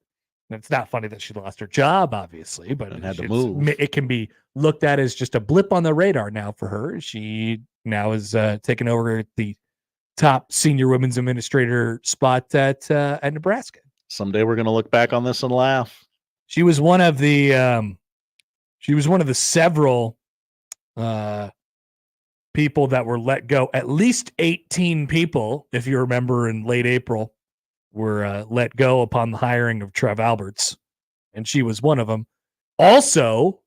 It's not funny that she lost her job, obviously, but And had to move. It can be looked at as just a blip on the radar now for her. She now is taking over the top senior women's administrator spot at Nebraska. Someday we're going to look back on this and laugh. She was one of the several people that were let go. At least 18 people, if you remember, in late April, were let go upon the hiring of Trev Alberts, and she was one of them. Also,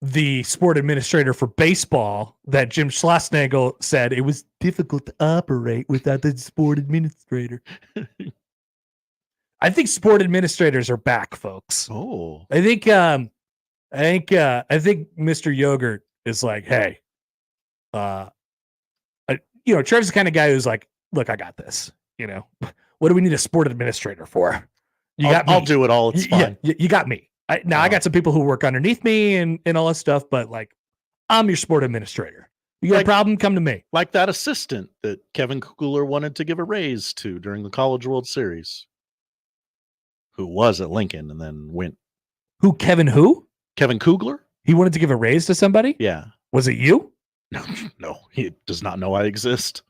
the sport administrator for baseball that Jim Schlossnagel said it was difficult to operate without the sport administrator. I think sport administrators are back, folks. Oh, I think Mr. Yogurt is like, hey, Trev's the kind of guy who's like, look, I got this. What do we need a sport administrator for? I'll do it all. It's fine. You got me. I got some people who work underneath me and all that stuff, but like, I'm your sport administrator. You got a problem? Come to me. Like that assistant that Kevin Kugler wanted to give a raise to during the College World Series, who was at Lincoln and then went. Who? Kevin Kugler? He wanted to give a raise to somebody? Yeah. Was it you? No, he does not know I exist.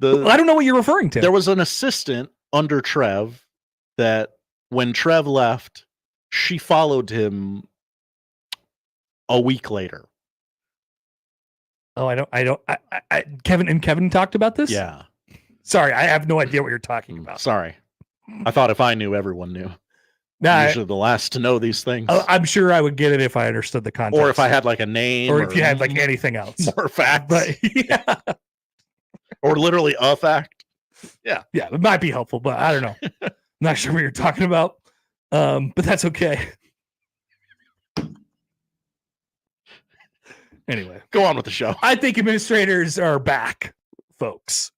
I don't know what you're referring to. There was an assistant under Trev that when Trev left, she followed him a week later. Oh, Kevin talked about this? Yeah. Sorry, I have no idea what you're talking about. Sorry. I thought if I knew, everyone knew. Nah, usually the last to know these things. I'm sure I would get it if I understood the context. Or if I had like a name. Or if you had like anything else. More facts. But yeah. Or literally a fact. Yeah. Yeah, it might be helpful, but I don't know. I'm not sure what you're talking about. But that's okay. Anyway. Go on with the show. I think administrators are back, folks,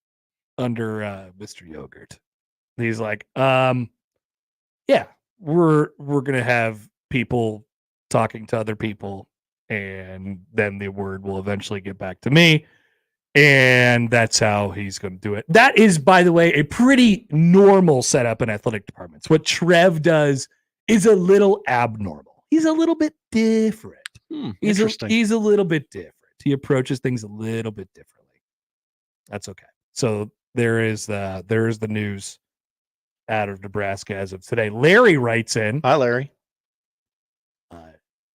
under Mr. Yogurt. He's like, yeah, we're going to have people talking to other people, and then the word will eventually get back to me. And that's how he's going to do it. That is, by the way, a pretty normal setup in athletic departments. What Trev does is a little abnormal. He's a little bit different. Interesting. He's a little bit different. He approaches things a little bit differently. That's okay. So there is the news out of Nebraska as of today. Larry writes in. Hi, Larry.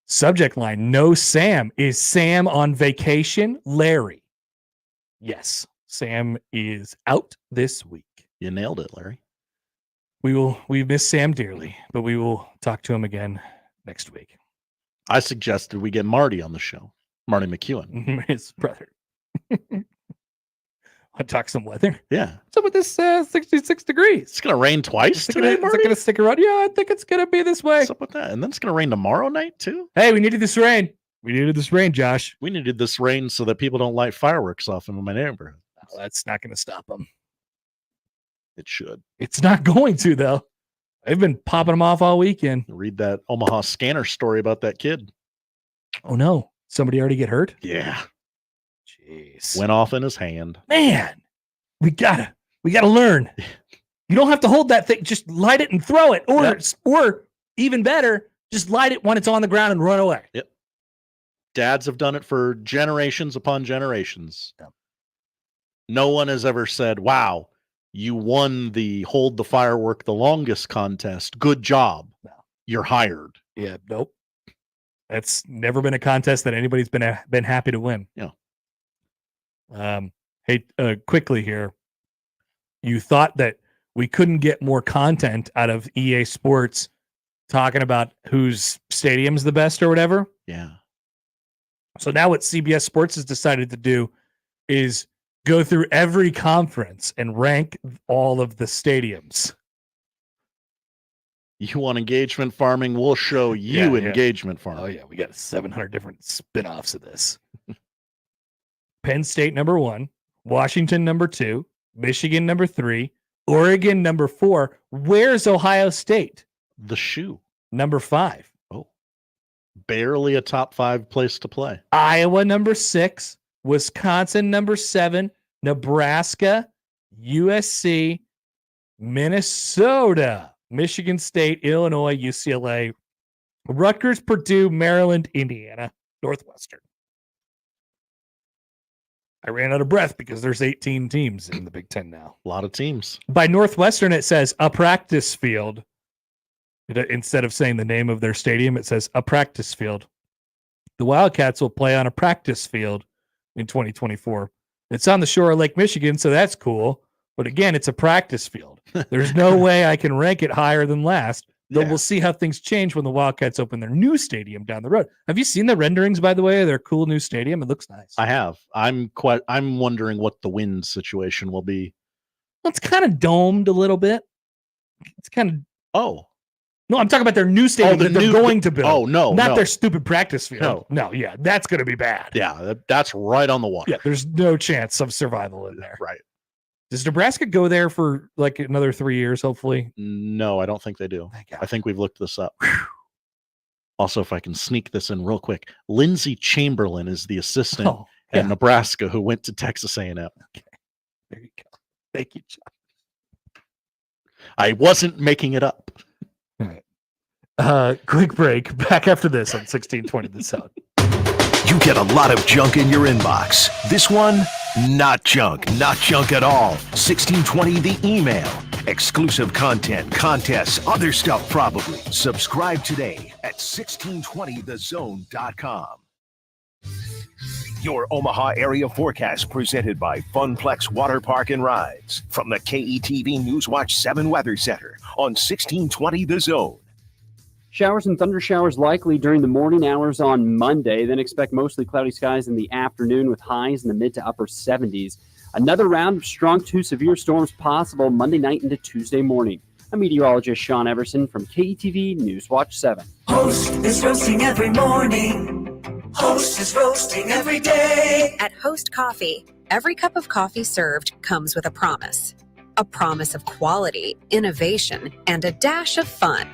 Subject line: No Sam. Is Sam on vacation? Larry. Yes, Sam is out this week. You nailed it, Larry. We miss Sam dearly, but we will talk to him again next week. I suggested we get Marty on the show. Marty McEwen. His brother. I talk some weather. Yeah. What's up with this 66 degrees? It's going to rain twice today, Marty? Is it going to stick around? Yeah, I think it's going to be this way. What's up with that? And then it's going to rain tomorrow night, too? Hey, we needed this rain. We needed this rain, Josh. We needed this rain so that people don't light fireworks off in my neighborhood. Oh, that's not going to stop them. It should. It's not going to, though. They've been popping them off all weekend. Read that Omaha scanner story about that kid. Oh, no. Somebody already get hurt? Yeah. Jeez. Went off in his hand. Man, we gotta learn. You don't have to hold that thing. Just light it and throw it. Or even better, just light it when it's on the ground and run away. Yep. Dads have done it for generations upon generations. Yep. No one has ever said, wow, you won the hold the firework the longest contest. Good job. No. You're hired. Yeah, nope. That's never been a contest that anybody's been happy to win. Yeah. Hey, quickly here. You thought that we couldn't get more content out of EA Sports talking about whose stadium's the best or whatever? Yeah. So now what CBS Sports has decided to do is go through every conference and rank all of the stadiums. You want engagement farming? We'll show you Yeah. engagement farming. Oh, yeah. We got 700 different spin-offs of this. Penn State, number 1. Washington, number 2. Michigan, number 3. Oregon, number 4. Where's Ohio State? The shoe. Number 5. Barely a top 5 place to play. Iowa, number 6. Wisconsin, number 7. Nebraska, USC, Minnesota, Michigan State, Illinois, UCLA, Rutgers, Purdue, Maryland, Indiana, Northwestern. I ran out of breath because there's 18 teams in the Big Ten now. A lot of teams. By Northwestern, it says a practice field. Instead of saying the name of their stadium, it says a practice field. The Wildcats will play on a practice field in 2024. It's on the shore of Lake Michigan, so that's cool. But again, it's a practice field. There's no way I can rank it higher than last. Though we'll see how things change when the Wildcats open their new stadium down the road. Have you seen the renderings, by the way, of their cool new stadium? It looks nice. I have. I'm wondering what the wind situation will be. Well, it's kind of domed a little bit. It's kind of. Oh. No, I'm talking about their new stadium that they're going to build. Oh, no. Not their stupid practice field. No. No, yeah. That's going to be bad. Yeah, that's right on the water. Yeah, there's no chance of survival in there. Right. Does Nebraska go there for like another 3 years, hopefully? No, I don't think they do. I think we've looked this up. Also, if I can sneak this in real quick, Lindsey Chamberlain is the assistant at Nebraska who went to Texas A&M. Okay. There you go. Thank you, John. I wasn't making it up. All right. Quick break. Back after this on 1620 The Zone. You get a lot of junk in your inbox. This one, not junk at all. 1620 The Email. Exclusive content, contests, other stuff probably. Subscribe today at 1620thezone.com. Your Omaha area forecast presented by Funplex Water Park and Rides from the KETV Newswatch 7 Weather Center on 1620 The Zone. Showers and thunder showers likely during the morning hours on Monday. Then expect mostly cloudy skies in the afternoon with highs in the mid to upper 70s. Another round of strong to severe storms possible Monday night into Tuesday morning. I'm meteorologist Sean Everson from KETV Newswatch 7. Host is roasting every morning. Host is roasting every day. At Host Coffee, every cup of coffee served comes with a promise of quality, innovation, and a dash of fun,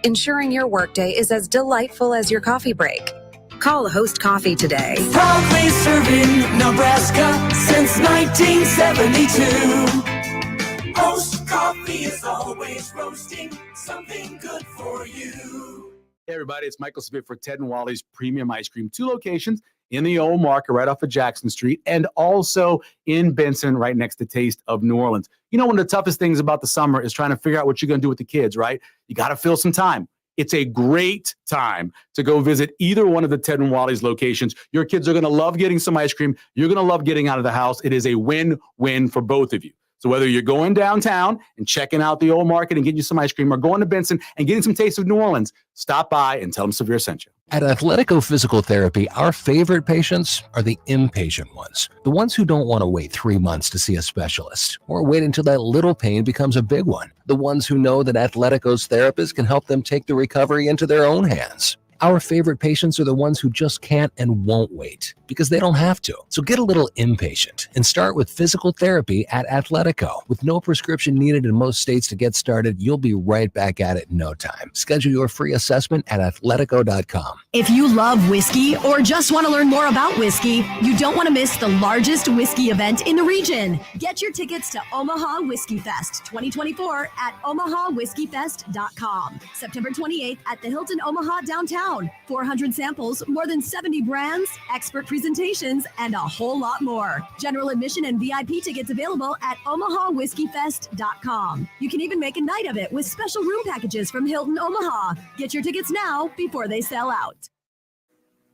ensuring your workday is as delightful as your coffee break. Call Host Coffee today. Proudly serving Nebraska since 1972. Host Coffee is always roasting something good for you. Hey everybody, it's Michael Smith for Ted and Wally's Premium Ice Cream. 2 locations in the old market right off of Jackson Street and also in Benson right next to Taste of New Orleans. You know, one of the toughest things about the summer is trying to figure out what you're going to do with the kids, right? You got to fill some time. It's a great time to go visit either one of the Ted and Wally's locations. Your kids are going to love getting some ice cream. You're going to love getting out of the house. It is a win-win for both of you. So whether you're going downtown and checking out the old market and getting you some ice cream or going to Benson and getting some Taste of New Orleans, stop by and tell them Severe sent you. At Athletico Physical Therapy, our favorite patients are the impatient ones. The ones who don't want to wait 3 months to see a specialist or wait until that little pain becomes a big one. The ones who know that Athletico's therapists can help them take the recovery into their own hands. Our favorite patients are the ones who just can't and won't wait because they don't have to. So get a little impatient and start with physical therapy at Athletico. With no prescription needed in most states to get started, you'll be right back at it in no time. Schedule your free assessment at athletico.com. If you love whiskey or just want to learn more about whiskey, you don't want to miss the largest whiskey event in the region. Get your tickets to Omaha Whiskey Fest 2024 at omahawhiskeyfest.com. September 28th at the Hilton Omaha downtown. 400 samples, more than 70 brands, expert presentations, and a whole lot more. General admission and VIP tickets available at omahawhiskeyfest.com. You can even make a night of it with special room packages from Hilton Omaha. Get your tickets now before they sell out.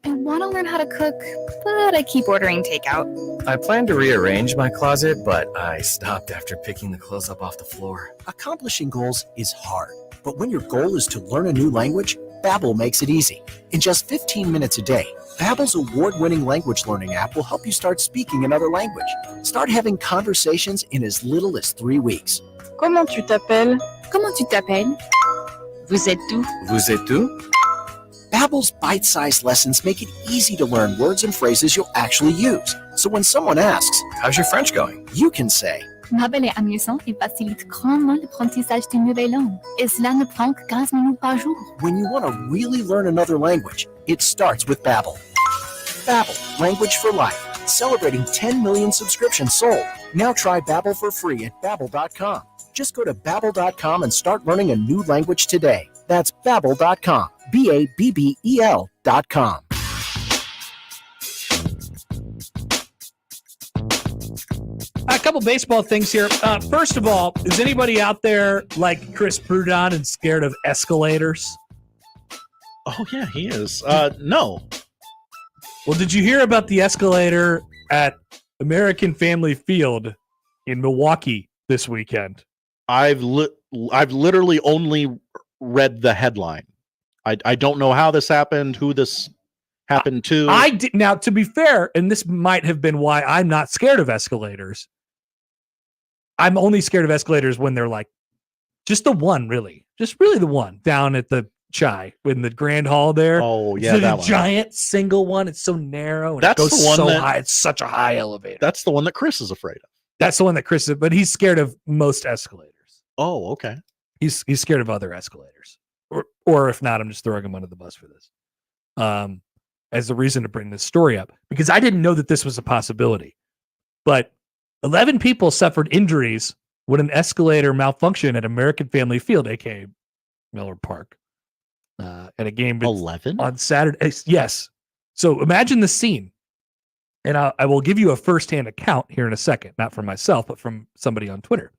I want to learn how to cook, but I keep ordering takeout. I plan to rearrange my closet, but I stopped after picking the clothes up off the floor. Accomplishing goals is hard, but when your goal is to learn a new language, Babbel makes it easy. In just 15 minutes a day, Babbel's award-winning language learning app will help you start speaking another language. Start having conversations in as little as 3 weeks. Comment tu t'appelles? Comment tu t'appelles? Vous êtes où? Vous êtes où? Babbel's bite-sized lessons make it easy to learn words and phrases you'll actually use. So when someone asks, "How's your French going?" you can say, Babbel est amusant et facilite grandement l'apprentissage d'une nouvelle langue. Et cela ne prend que 15 minutes par jour. when you want to really learn another language, it starts with Babbel. Babbel, language for life. Celebrating 10 million subscriptions sold. Now try Babbel for free at babbel.com. Just go to babbel.com and start learning a new language today. That's babbel.com. BABBEL.com. A couple baseball things here. First of all, is anybody out there like Chris Prudon and scared of escalators? Oh, yeah, he is. No. Well, did you hear about the escalator at American Family Field in Milwaukee this weekend? I've literally only read the headline. I don't know how this happened, who this happened to. I did. Now, to be fair, and this might have been why I'm not scared of escalators. I'm only scared of escalators when they're like just the one, really, just really the one down at the Chai in the Grand Hall there. Oh yeah, it's that a one. giant single one. It's so narrow. And That's it goes the one so that- high. It's such a high elevator. That's the one that Chris is afraid of. That's the one that Chris is, but he's scared of most escalators. Oh, okay. He's scared of other escalators, or if not, I'm just throwing him under the bus for this, as the reason to bring this story up, because I didn't know that this was a possibility. But 11 people suffered injuries when an escalator malfunctioned at American Family Field, aka Miller Park, at a game 11 on Saturday. Yes. So imagine the scene, and I will give you a firsthand account here in a second, not from myself, but from somebody on Twitter.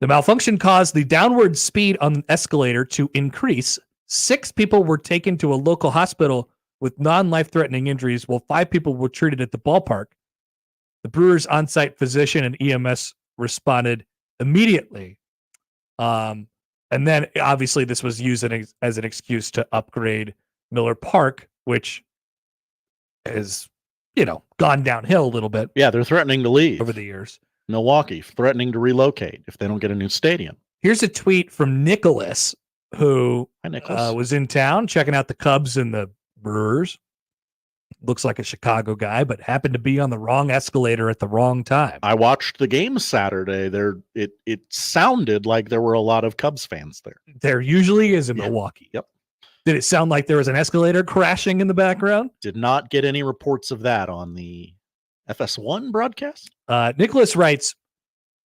The malfunction caused the downward speed on the escalator to increase. 6 people were taken to a local hospital with non-life-threatening injuries, while 5 people were treated at the ballpark. The Brewers' on-site physician and EMS responded immediately. And then, obviously, this was used as an excuse to upgrade Miller Park, which has, gone downhill a little bit. Yeah, they're threatening to leave over the years. Milwaukee threatening to relocate if they don't get a new stadium. Here's a tweet from Nicholas, who Hi, Nicholas. was in town checking out the Cubs and the Brewers. Looks like a Chicago guy, but happened to be on the wrong escalator at the wrong time. I watched the game Saturday. It sounded like there were a lot of Cubs fans there. There usually is in Milwaukee. Yep. Did it sound like there was an escalator crashing in the background? Did not get any reports of that on the FS1 broadcast. Nicholas writes,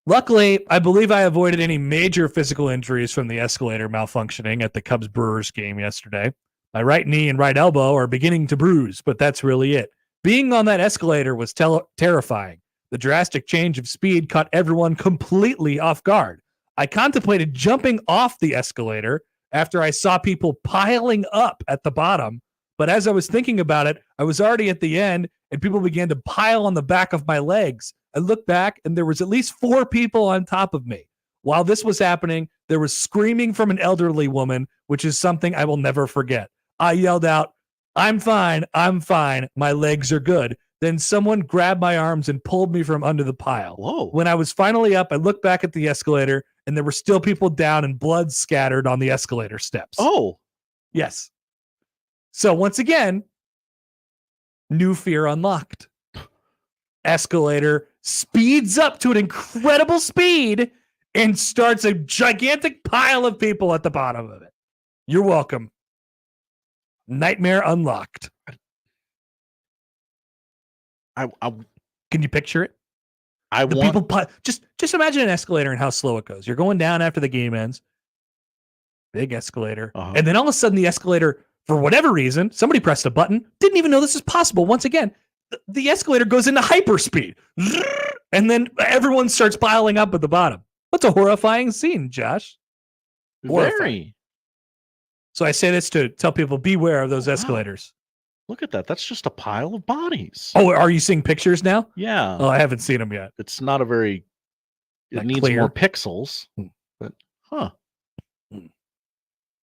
luckily, I believe I avoided any major physical injuries from the escalator malfunctioning at the Cubs-Brewers game yesterday. My right knee and right elbow are beginning to bruise, but that's really it. Being on that escalator was terrifying. The drastic change of speed caught everyone completely off guard. I contemplated jumping off the escalator after I saw people piling up at the bottom, but as I was thinking about it, I was already at the end, and people began to pile on the back of my legs. I looked back, and there was at least 4 people on top of me. While this was happening, there was screaming from an elderly woman, which is something I will never forget. I yelled out, I'm fine, my legs are good. Then someone grabbed my arms and pulled me from under the pile. Whoa. When I was finally up, I looked back at the escalator, and there were still people down and blood scattered on the escalator steps. Oh. Yes. So once again, new fear unlocked. Escalator speeds up to an incredible speed and starts a gigantic pile of people at the bottom of it. You're welcome. Nightmare unlocked. Can you picture it? Just imagine an escalator and how slow it goes. You're going down after the game ends. Big escalator. And then all of a sudden the escalator, for whatever reason, somebody pressed a button, didn't even know this is possible. Once again, the escalator goes into hyperspeed. And then everyone starts piling up at the bottom. That's a horrifying scene, Josh. Very. So I say this to tell people, beware of those escalators. Look at that. That's just a pile of bodies. Oh, are you seeing pictures now? Yeah. Oh, I haven't seen them yet. It's not a very... It Not needs clear. more pixels. But,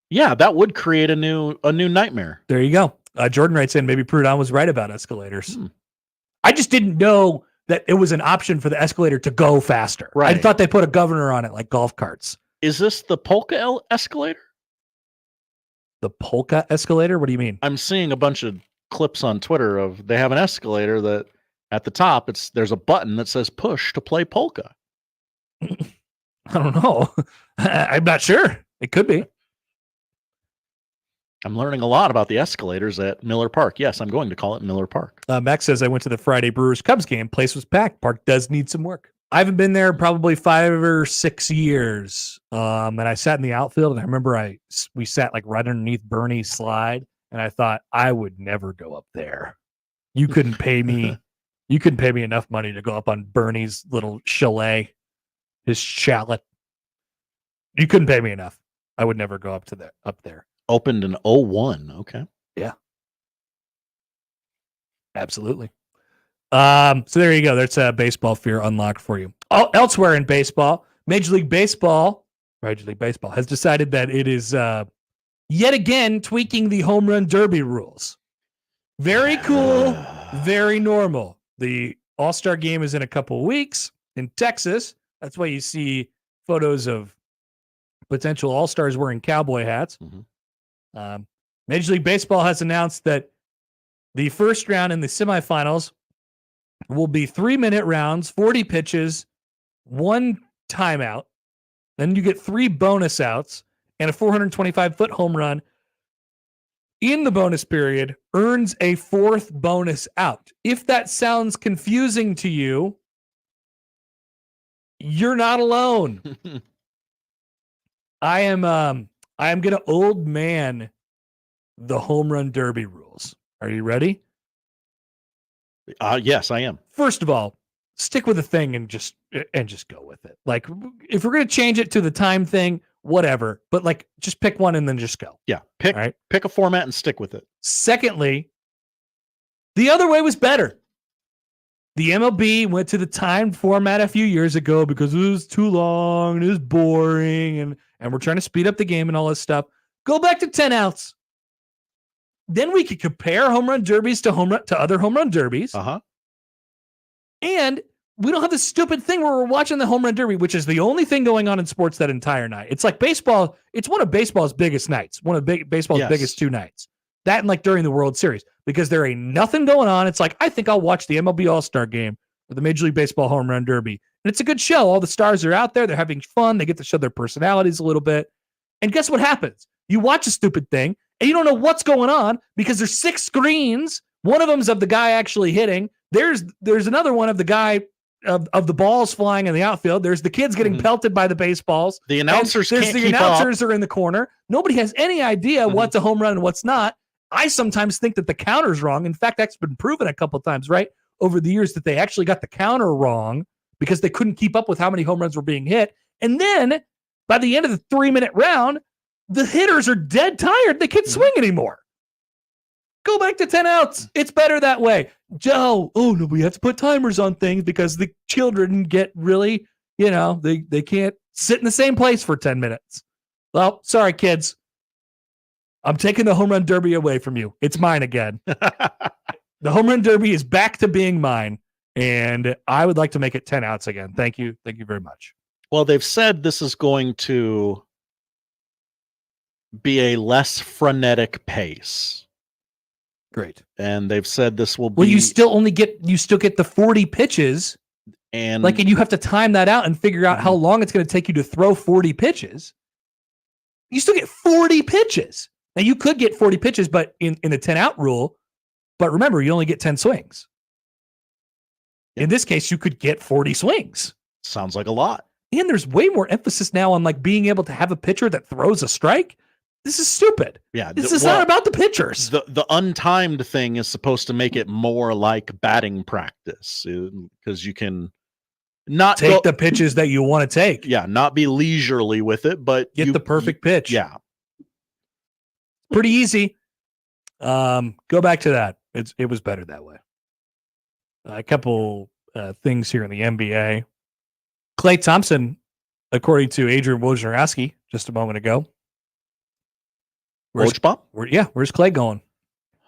yeah, that would create a new nightmare. There you go. Jordan writes in, maybe Prudon was right about escalators. I just didn't know that it was an option for the escalator to go faster. Right. I thought they put a governor on it like golf carts. Is this the polka escalator? The polka escalator? What do you mean? I'm seeing a bunch of clips on Twitter of they have an escalator that at the top there's a button that says push to play polka. I don't know. I'm not sure. It could be. I'm learning a lot about the escalators at Miller Park. Yes, I'm going to call it Miller Park. Max says, I went to the Friday Brewers Cubs game. Place was packed. Park does need some work. I haven't been there probably 5 or 6 years. And I sat in the outfield, and I remember we sat like right underneath Bernie's slide, and I thought I would never go up there. You couldn't pay me. You couldn't pay me enough money to go up on Bernie's little chalet, his chalet. You couldn't pay me enough. I would never go up there. Opened in 01. Okay. Yeah. Absolutely. So there you go. That's a baseball fear unlocked for you. Elsewhere in baseball, Major League Baseball has decided that it is yet again tweaking the home run derby rules. Very cool, very normal. The All-Star game is in a couple of weeks in Texas. That's why you see photos of potential All-Stars wearing cowboy hats. Mm-hmm. Major League Baseball has announced that the first round in the semifinals will be 3-minute rounds, 40 pitches, 1 timeout. Then you get 3 bonus outs, and a 425-foot home run in the bonus period earns a 4th bonus out. If that sounds confusing to you, you're not alone. I am going to old man the home run derby rules. Are you ready? Yes, I am. First of all, stick with the thing and just go with it. Like, if we're going to change it to the time thing, whatever. But like, just pick one and then just go. Yeah, pick a format and stick with it. Secondly, the other way was better. The MLB went to the timed format a few years ago because it was too long and it was boring, and we're trying to speed up the game and all this stuff. Go back to 10 outs. Then we could compare home run derbies to other home run derbies. Uh-huh. And we don't have this stupid thing where we're watching the home run derby, which is the only thing going on in sports that entire night. It's like baseball. It's one of baseball's biggest nights, one of baseball's biggest 2 nights. That and like during the World Series, because there ain't nothing going on. It's like, I think I'll watch the MLB All-Star game or the Major League Baseball home run derby. And it's a good show. All the stars are out there. They're having fun. They get to show their personalities a little bit. And guess what happens? You watch a stupid thing and you don't know what's going on because there's 6 screens. One of them's of the guy actually hitting. There's another one of the guy of the balls flying in the outfield. There's the kids getting pelted by the baseballs. The announcers can't keep up. The announcers are in the corner. Nobody has any idea what's a home run and what's not. I sometimes think that the counter's wrong. In fact, that's been proven a couple of times, right, over the years, that they actually got the counter wrong because they couldn't keep up with how many home runs were being hit. And then by the end of the 3-minute round, the hitters are dead tired. They can't swing anymore. Go back to 10 outs. It's better that way. Joe, no, we have to put timers on things because the children get really, they can't sit in the same place for 10 minutes. Well, sorry, kids. I'm taking the home run derby away from you. It's mine again. The home run derby is back to being mine, and I would like to make it 10 outs again. Thank you. Thank you very much. Well, they've said this is going to be a less frenetic pace. Great. And they've said this will be... Well, you still get the 40 pitches, and you have to time that out and figure out how long it's going to take you to throw 40 pitches. You still get 40 pitches. Now, you could get 40 pitches, but in the 10-out rule, but remember, you only get 10 swings. In this case, you could get 40 swings. Sounds like a lot. And there's way more emphasis now on like being able to have a pitcher that throws a strike. This is stupid. Yeah, this is not about the pitchers. The untimed thing is supposed to make it more like batting practice because you can not take the pitches that you want to take. Yeah, not be leisurely with it, but get the perfect pitch. Yeah. Pretty easy. Go back to that. It was better that way. A couple things here in the NBA. Klay Thompson, according to Adrian Wojnarowski just a moment ago. Where's Klay going?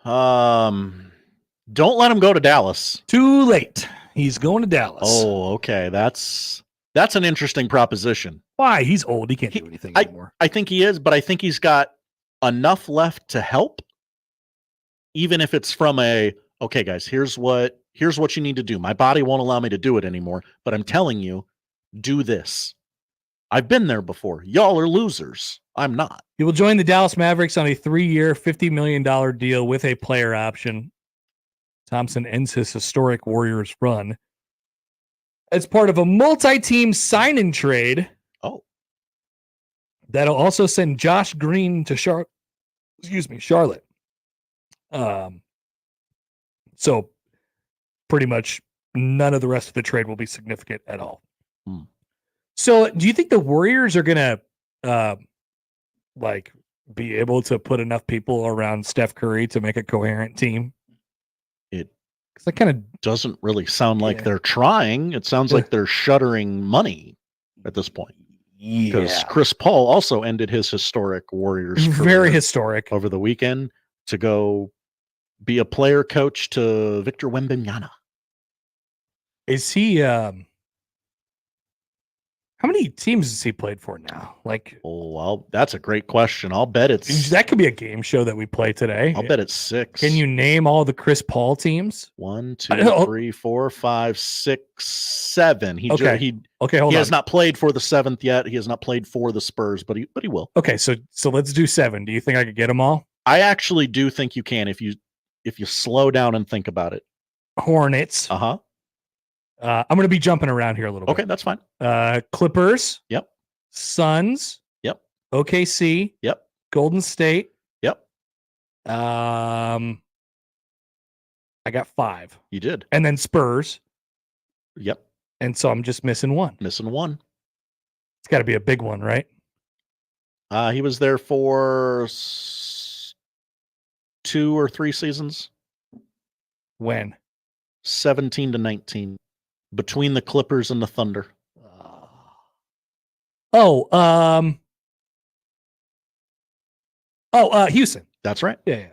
Don't let him go to Dallas. Too late. He's going to Dallas. Oh, okay. That's an interesting proposition. Why? He's old. He can't do anything anymore. I think he is, but I think he's got enough left to help, even if it's from okay, guys, here's what you need to do. My body won't allow me to do it anymore, but I'm telling you, do this. I've been there before. Y'all are losers. I'm not. He will join the Dallas Mavericks on a 3-year, $50 million deal with a player option. Thompson ends his historic Warriors run as part of a multi-team sign-in trade. Oh. That'll also send Josh Green to Charlotte. So pretty much none of the rest of the trade will be significant at all. So do you think the Warriors are going to be able to put enough people around Steph Curry to make a coherent team? That kind of doesn't really sound like they're trying. It sounds like they're shuttering money at this point. Because Chris Paul also ended his historic Warriors career very historic over the weekend to go be a player coach to Victor Wembanyama. Is he how many teams has he played for now? That's a great question. I'll bet that could be a game show that we play today. I'll bet it's 6. Can you name all the Chris Paul teams? 1, 2, 3, 4, 5, 6, 7. He has not played for the 7th yet. He has not played for the Spurs, but he will. Okay, so let's do 7. Do you think I could get them all? I actually do think you can if you slow down and think about it. Hornets. Uh-huh. I'm going to be jumping around here a little bit. Okay, that's fine. Clippers. Yep. Suns. Yep. OKC. Yep. Golden State. Yep. I got 5. You did. And then Spurs. Yep. And so I'm just missing one. Missing one. It's got to be a big one, right? He was there for 2 or 3 seasons. When? 17 to 19. Between the Clippers and the Thunder. Houston. That's right. Yeah.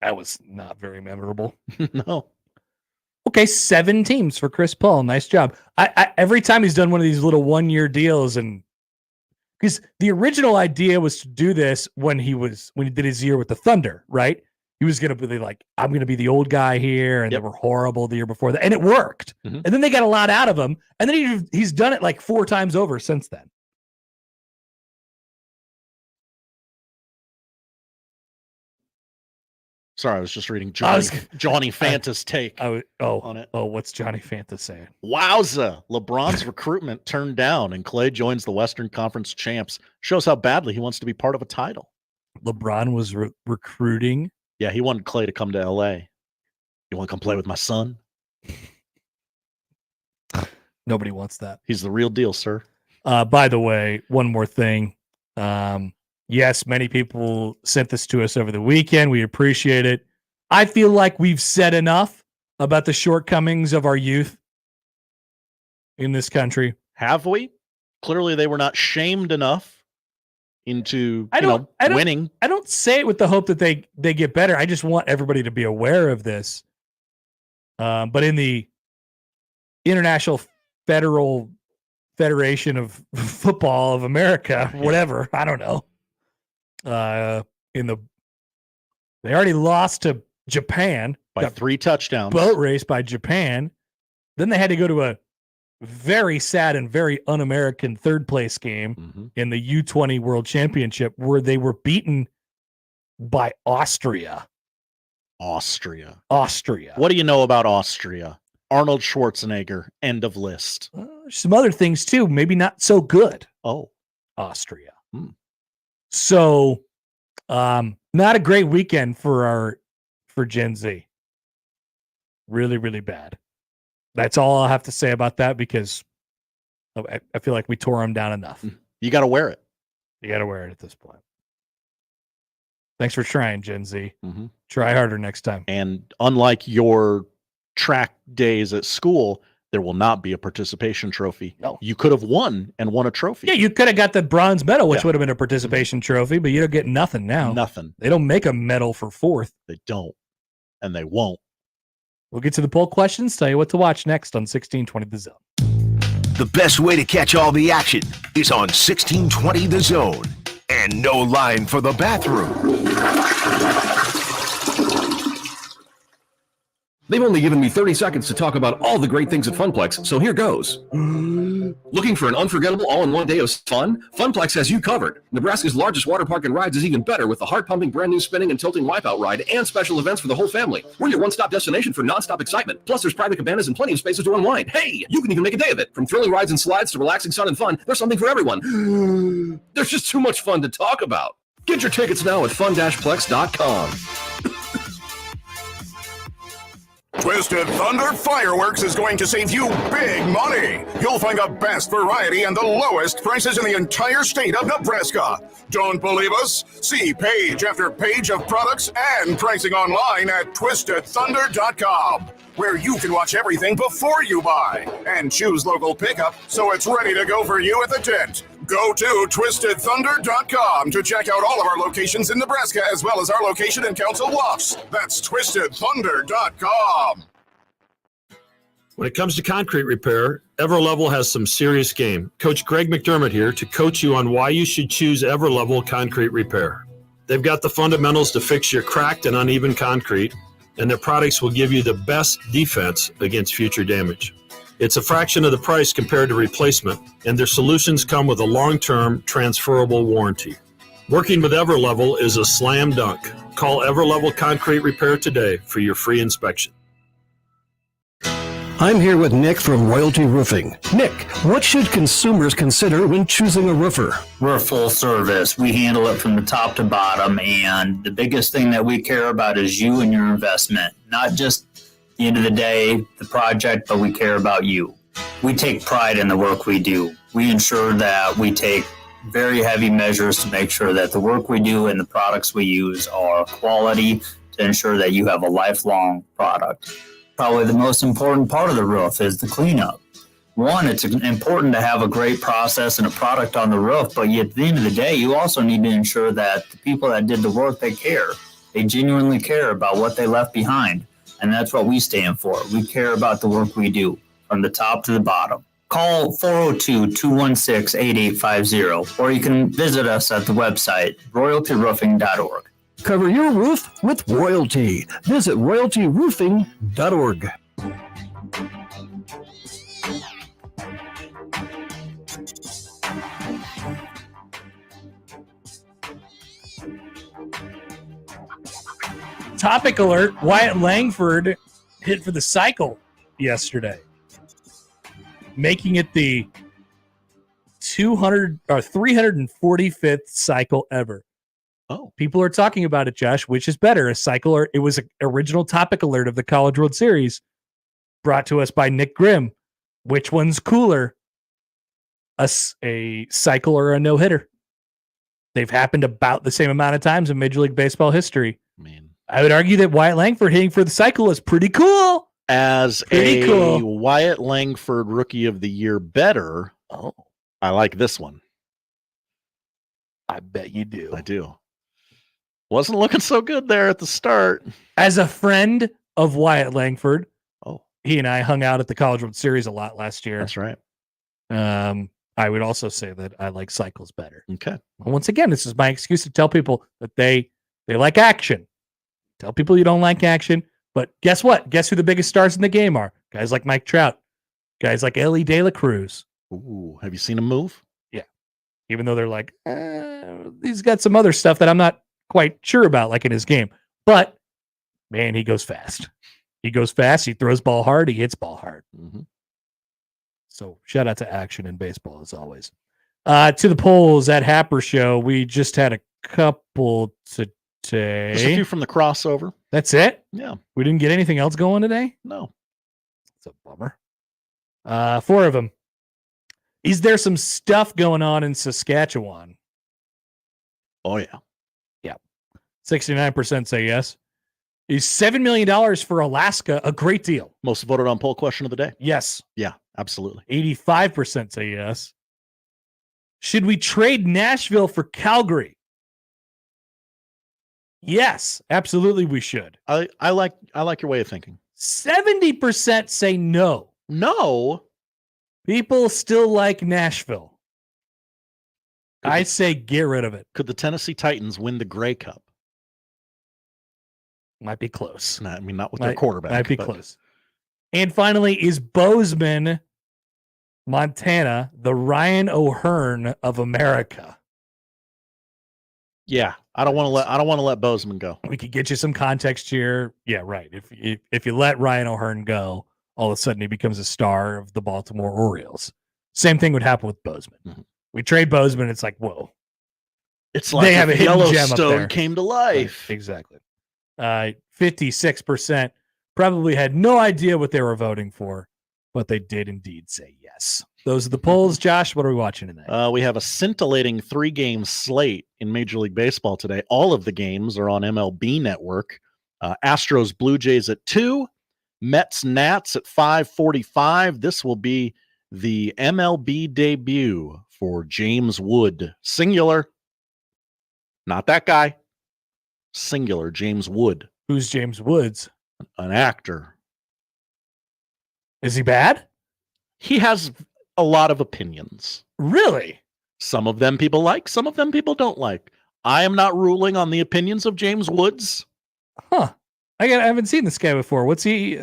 That was not very memorable. No. Okay, 7 teams for Chris Paul. Nice job. I every time he's done one of these little 1-year deals, and because the original idea was to do this when he did his year with the Thunder, right? He was going to be like, I'm going to be the old guy here, and they were horrible the year before that, and it worked. Mm-hmm. And then they got a lot out of him, and then he's done it like 4 times over since then. Sorry, I was just reading Johnny Fanta's take on it. Oh, what's Johnny Fanta saying? Wowza! LeBron's recruitment turned down, and Clay joins the Western Conference champs. Shows how badly he wants to be part of a title. LeBron was recruiting. Yeah, he wanted Clay to come to L.A. You want to come play with my son? Nobody wants that. He's the real deal, sir. By the way, one more thing. Yes, many people sent this to us over the weekend. We appreciate it. I feel like we've said enough about the shortcomings of our youth in this country. Have we? Clearly, they were not shamed enough into winning. I don't say it with the hope that they get better. I just want everybody to be aware of this. But in the International Federation of Football of America, whatever, I don't know. They already lost to Japan by 3 touchdowns. Boat race by Japan. Then they had to go to a very sad and very un-American 3rd place game in the U20 World Championship, where they were beaten by Austria. Austria. What do you know about Austria? Arnold Schwarzenegger. End of list. Some other things too, maybe not so good. Austria. So, not a great weekend for Gen Z. Really, really bad. That's all I'll have to say about that, because I feel like we tore them down enough. You got to wear it. You got to wear it at this point. Thanks for trying, Gen Z. Try harder next time. And unlike your track days at school, there will not be a participation trophy. No. You could have won a trophy. Yeah, you could have got the bronze medal, which would have been a participation trophy, but you don't get nothing now. Nothing. They don't make a medal for 4th. They don't. And they won't. We'll get to the poll questions, tell you what to watch next on 1620 The Zone. The best way to catch all the action is on 1620 The Zone. And no line for the bathroom. They've only given me 30 seconds to talk about all the great things at Funplex, so here goes. Looking for an unforgettable all-in-one day of fun? Funplex has you covered. Nebraska's largest water park and rides is even better with the heart-pumping brand-new spinning and tilting wipeout ride and special events for the whole family. We're your one-stop destination for non-stop excitement. Plus, there's private cabanas and plenty of spaces to unwind. Hey, you can even make a day of it. From thrilling rides and slides to relaxing sun and fun, there's something for everyone. There's just too much fun to talk about. Get your tickets now at fun-plex.com. Twisted Thunder Fireworks is going to save you big money. You'll find the best variety and the lowest prices in the entire state of Nebraska. Don't believe us? See page after page of products and pricing online at twistedthunder.com, where you can watch everything before you buy and choose local pickup so it's ready to go for you at the tent. Go to twistedthunder.com to check out all of our locations in Nebraska as well as our location in Council Bluffs. That's twistedthunder.com. When it comes to concrete repair, EverLevel has some serious game. Coach Greg McDermott here to coach you on why you should choose EverLevel Concrete Repair. They've got the fundamentals to fix your cracked and uneven concrete, and their products will give you the best defense against future damage. It's a fraction of the price compared to replacement, and their solutions come with a long-term transferable warranty. Working with EverLevel is a slam dunk. Call EverLevel Concrete Repair today for your free inspection. I'm here with Nick from Royalty Roofing. Nick, what should consumers consider when choosing a roofer? We're full service. We handle it from the top to bottom, and the biggest thing that we care about is you and your investment. Not just the end of the day, the project, but we care about you. We take pride in the work we do. We ensure that we take very heavy measures to make sure that the work we do and the products we use are quality to ensure that you have a lifelong product. Probably the most important part of the roof is the cleanup. One, it's important to have a great process and a product on the roof, but at the end of the day, you also need to ensure that the people that did the work, they care. They genuinely care about what they left behind, and that's what we stand for. We care about the work we do from the top to the bottom. Call 402-216-8850, or you can visit us at the website, royaltyroofing.org. Cover your roof with Royalty. Visit royaltyroofing.org. Topic alert, Wyatt Langford hit for the cycle yesterday, making it the 345th cycle ever. Oh, people are talking about it, Josh. Which is better, a cycle or it was an original topic alert of the College World Series brought to us by Nick Grimm. Which one's cooler, a cycle or a no-hitter? They've happened about the same amount of times in Major League Baseball history. Man, I would argue that Wyatt Langford hitting for the cycle is pretty cool. As Pretty a cool. Wyatt Langford Rookie of the Year better, I like this one. I bet you do. I do. Wasn't looking so good there at the start. As a friend of Wyatt Langford, he and I hung out at the College World Series a lot last year. That's right. I would also say that I like cycles better. Okay. Well, once again, this is my excuse to tell people that they like action. Tell people you don't like action, but guess what? Guess who the biggest stars in the game are? Guys like Mike Trout, guys like Ellie De La Cruz. Ooh, have you seen him move? Yeah. Even though they're like, he's got some other stuff that I'm not quite sure about, like in his game. But man, he goes fast. He goes fast. He throws ball hard. He hits ball hard. Mm-hmm. So shout out to action in baseball as always. To the polls at Happer Show. We just had a couple today. Just a few from the crossover. That's it? Yeah. We didn't get anything else going today? No. It's a bummer. 4 of them. Is there some stuff going on in Saskatchewan? Oh, yeah. Yeah. 69% say yes. Is $7 million for Alaska a great deal? Most voted on poll question of the day. Yes. Yeah, absolutely. 85% say yes. Should we trade Nashville for Calgary? Yes, absolutely we should. I like your way of thinking. 70% say no. No. People still like Nashville. I say get rid of it. Could the Tennessee Titans win the Grey Cup? Might be close. I mean, not with their quarterback. Might be close. And finally, is Bozeman, Montana, the Ryan O'Hearn of America? Yeah, I don't want to let Bozeman go. We could get you some context here. Yeah, right. If you let Ryan O'Hearn go, all of a sudden he becomes a star of the Baltimore Orioles. Same thing would happen with Bozeman. Mm-hmm. We trade Bozeman, it's like, whoa. It's like they have a hidden gem up Yellowstone there. came to life. Right, exactly. 56% probably had no idea what they were voting for, but they did indeed say yes. Those are the polls. Josh, what are we watching tonight? We have a scintillating 3-game slate in Major League Baseball today. All of the games are on MLB Network. Astros Blue Jays at 2, Mets Nats at 5:45. This will be the MLB debut for James Wood. Singular. Not that guy. Singular, James Wood. Who's James Woods? An actor. Is he bad? He has a lot of opinions. Really? Some of them people like, some of them people don't like. I am not ruling on the opinions of James Woods. Huh. I haven't seen this guy before. What's he?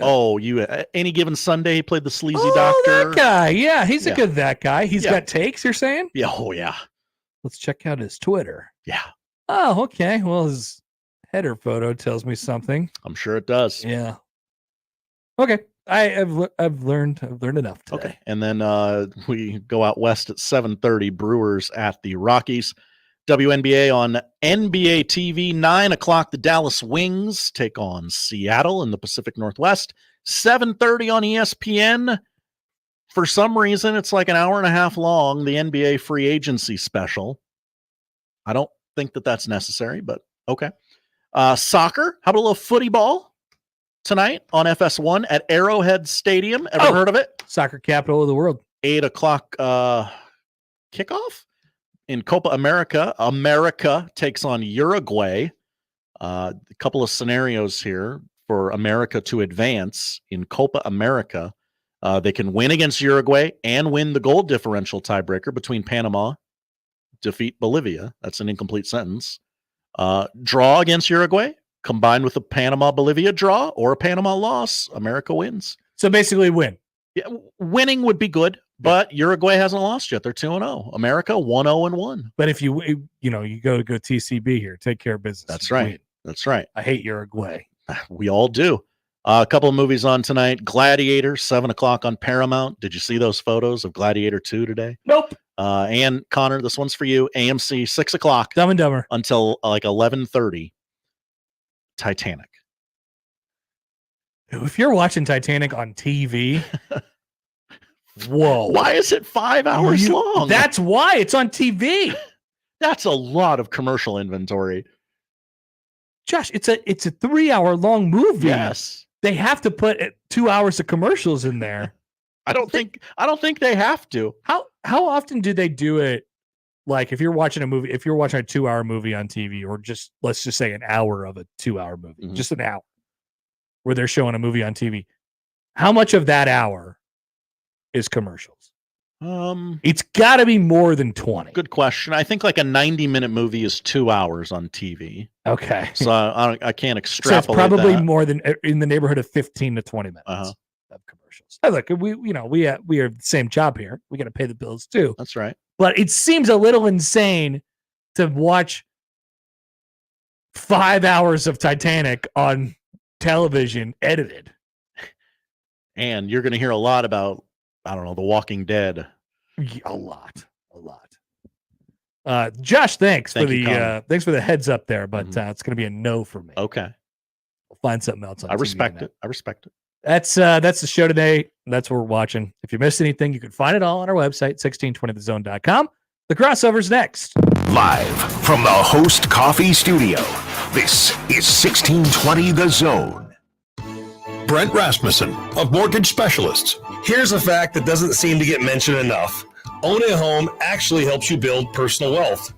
Any Given Sunday, he played the sleazy doctor. That guy. Yeah, he's a good that guy. He's got takes, you're saying? Yeah, yeah. Let's check out his Twitter. Yeah. Oh, okay. Well, his header photo tells me something. I'm sure it does. Yeah. Okay. I've learned enough today. Okay. And then we go out west at 7:30, Brewers at the Rockies. WNBA on NBA TV, 9 o'clock, the Dallas Wings take on Seattle in the Pacific Northwest. 7:30 on ESPN. For some reason, it's like an hour and a half long, the NBA free agency special. I don't think that's necessary, but okay. Soccer, how about a little footy ball tonight on FS1 at Arrowhead Stadium? Ever heard of it? Soccer capital of the world. 8 o'clock kickoff in Copa America. America takes on Uruguay. A couple of scenarios here for America to advance in Copa America. They can win against Uruguay and win the goal differential tiebreaker between Panama, defeat Bolivia. That's an incomplete sentence. Draw against Uruguay, combined with a Panama-Bolivia draw or a Panama loss, America wins. So basically win. Yeah, winning would be good, but Uruguay hasn't lost yet. They're 2-0. America 1-0-1. But if you go TCB here, take care of business. That's right. Win. That's right. I hate Uruguay. We all do. A couple of movies on tonight. Gladiator, 7 o'clock on Paramount. Did you see those photos of Gladiator 2 today? Nope. And Connor, this one's for you. AMC, 6 o'clock. Dumb and Dumber. Until like 11:30. Titanic. If you're watching Titanic on TV, whoa. Why is it 5 hours long? That's why it's on TV. That's a lot of commercial inventory. Josh, it's a 3-hour long movie. Yes. They have to put 2 hours of commercials in there. I don't think they have to. How often do they do it? Like if you're watching a 2-hour movie on TV, or just let's just say an hour of a 2-hour movie, just an hour where they're showing a movie on TV. How much of that hour is commercials? It's got to be more than 20. Good question. I think like a 90-minute movie is 2 hours on TV. Okay. So I can't extrapolate. So it's probably that. more than in the neighborhood of 15 to 20 minutes of commercials. Hey, look, we have the same job here. We got to pay the bills too. That's right. But it seems a little insane to watch 5 hours of Titanic on television edited. And you're going to hear a lot about, I don't know, The Walking Dead. A lot. Josh, thanks for the heads up there, but it's going to be a no for me. Okay. We'll find something else on I TV respect tonight. it. I respect it. That's the show today. That's what we're watching. If you missed anything, you can find it all on our website, 1620thezone.com. The crossover's next. Live from the Host Coffee Studio, this is 1620 The Zone. Brent Rasmussen of Mortgage Specialists. Here's a fact that doesn't seem to get mentioned enough. Owning a home actually helps you build personal wealth.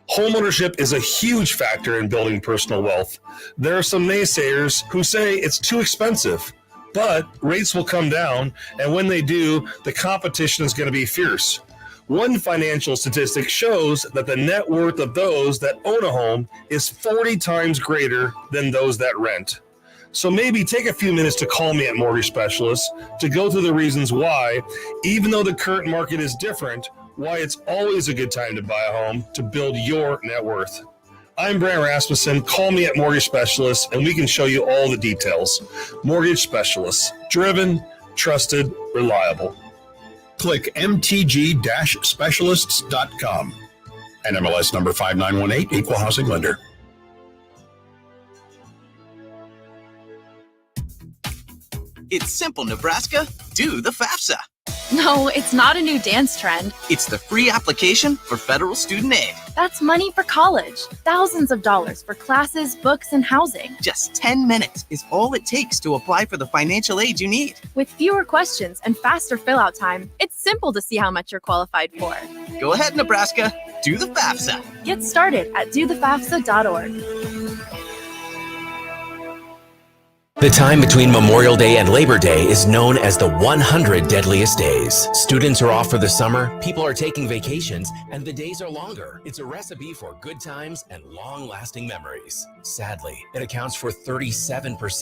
Homeownership is a huge factor in building personal wealth. There are some naysayers who say it's too expensive, but rates will come down, and when they do, the competition is going to be fierce. One financial statistic shows that the net worth of those that own a home is 40 times greater than those that rent. So maybe take a few minutes to call me at Mortgage Specialists to go through the reasons why, even though the current market is different, why it's always a good time to buy a home to build your net worth. I'm Brent Rasmussen. Call me at Mortgage Specialists and we can show you all the details. Mortgage Specialists, driven, trusted, reliable. Click mtg-specialists.com. NMLS number 5918, Equal Housing Lender. It's simple, Nebraska. Do the FAFSA. No, it's not a new dance trend. It's the free application for federal student aid. That's money for college. Thousands of dollars for classes, books, and housing. Just 10 minutes is all it takes to apply for the financial aid you need. With fewer questions and faster fill-out time, it's simple to see how much you're qualified for. Go ahead, Nebraska. Do the FAFSA. Get started at dothefafsa.org. The time between Memorial Day and Labor Day is known as the 100 deadliest days. Students are off for the summer, people are taking vacations, and the days are longer. It's a recipe for good times and long-lasting memories. Sadly, it accounts for 37%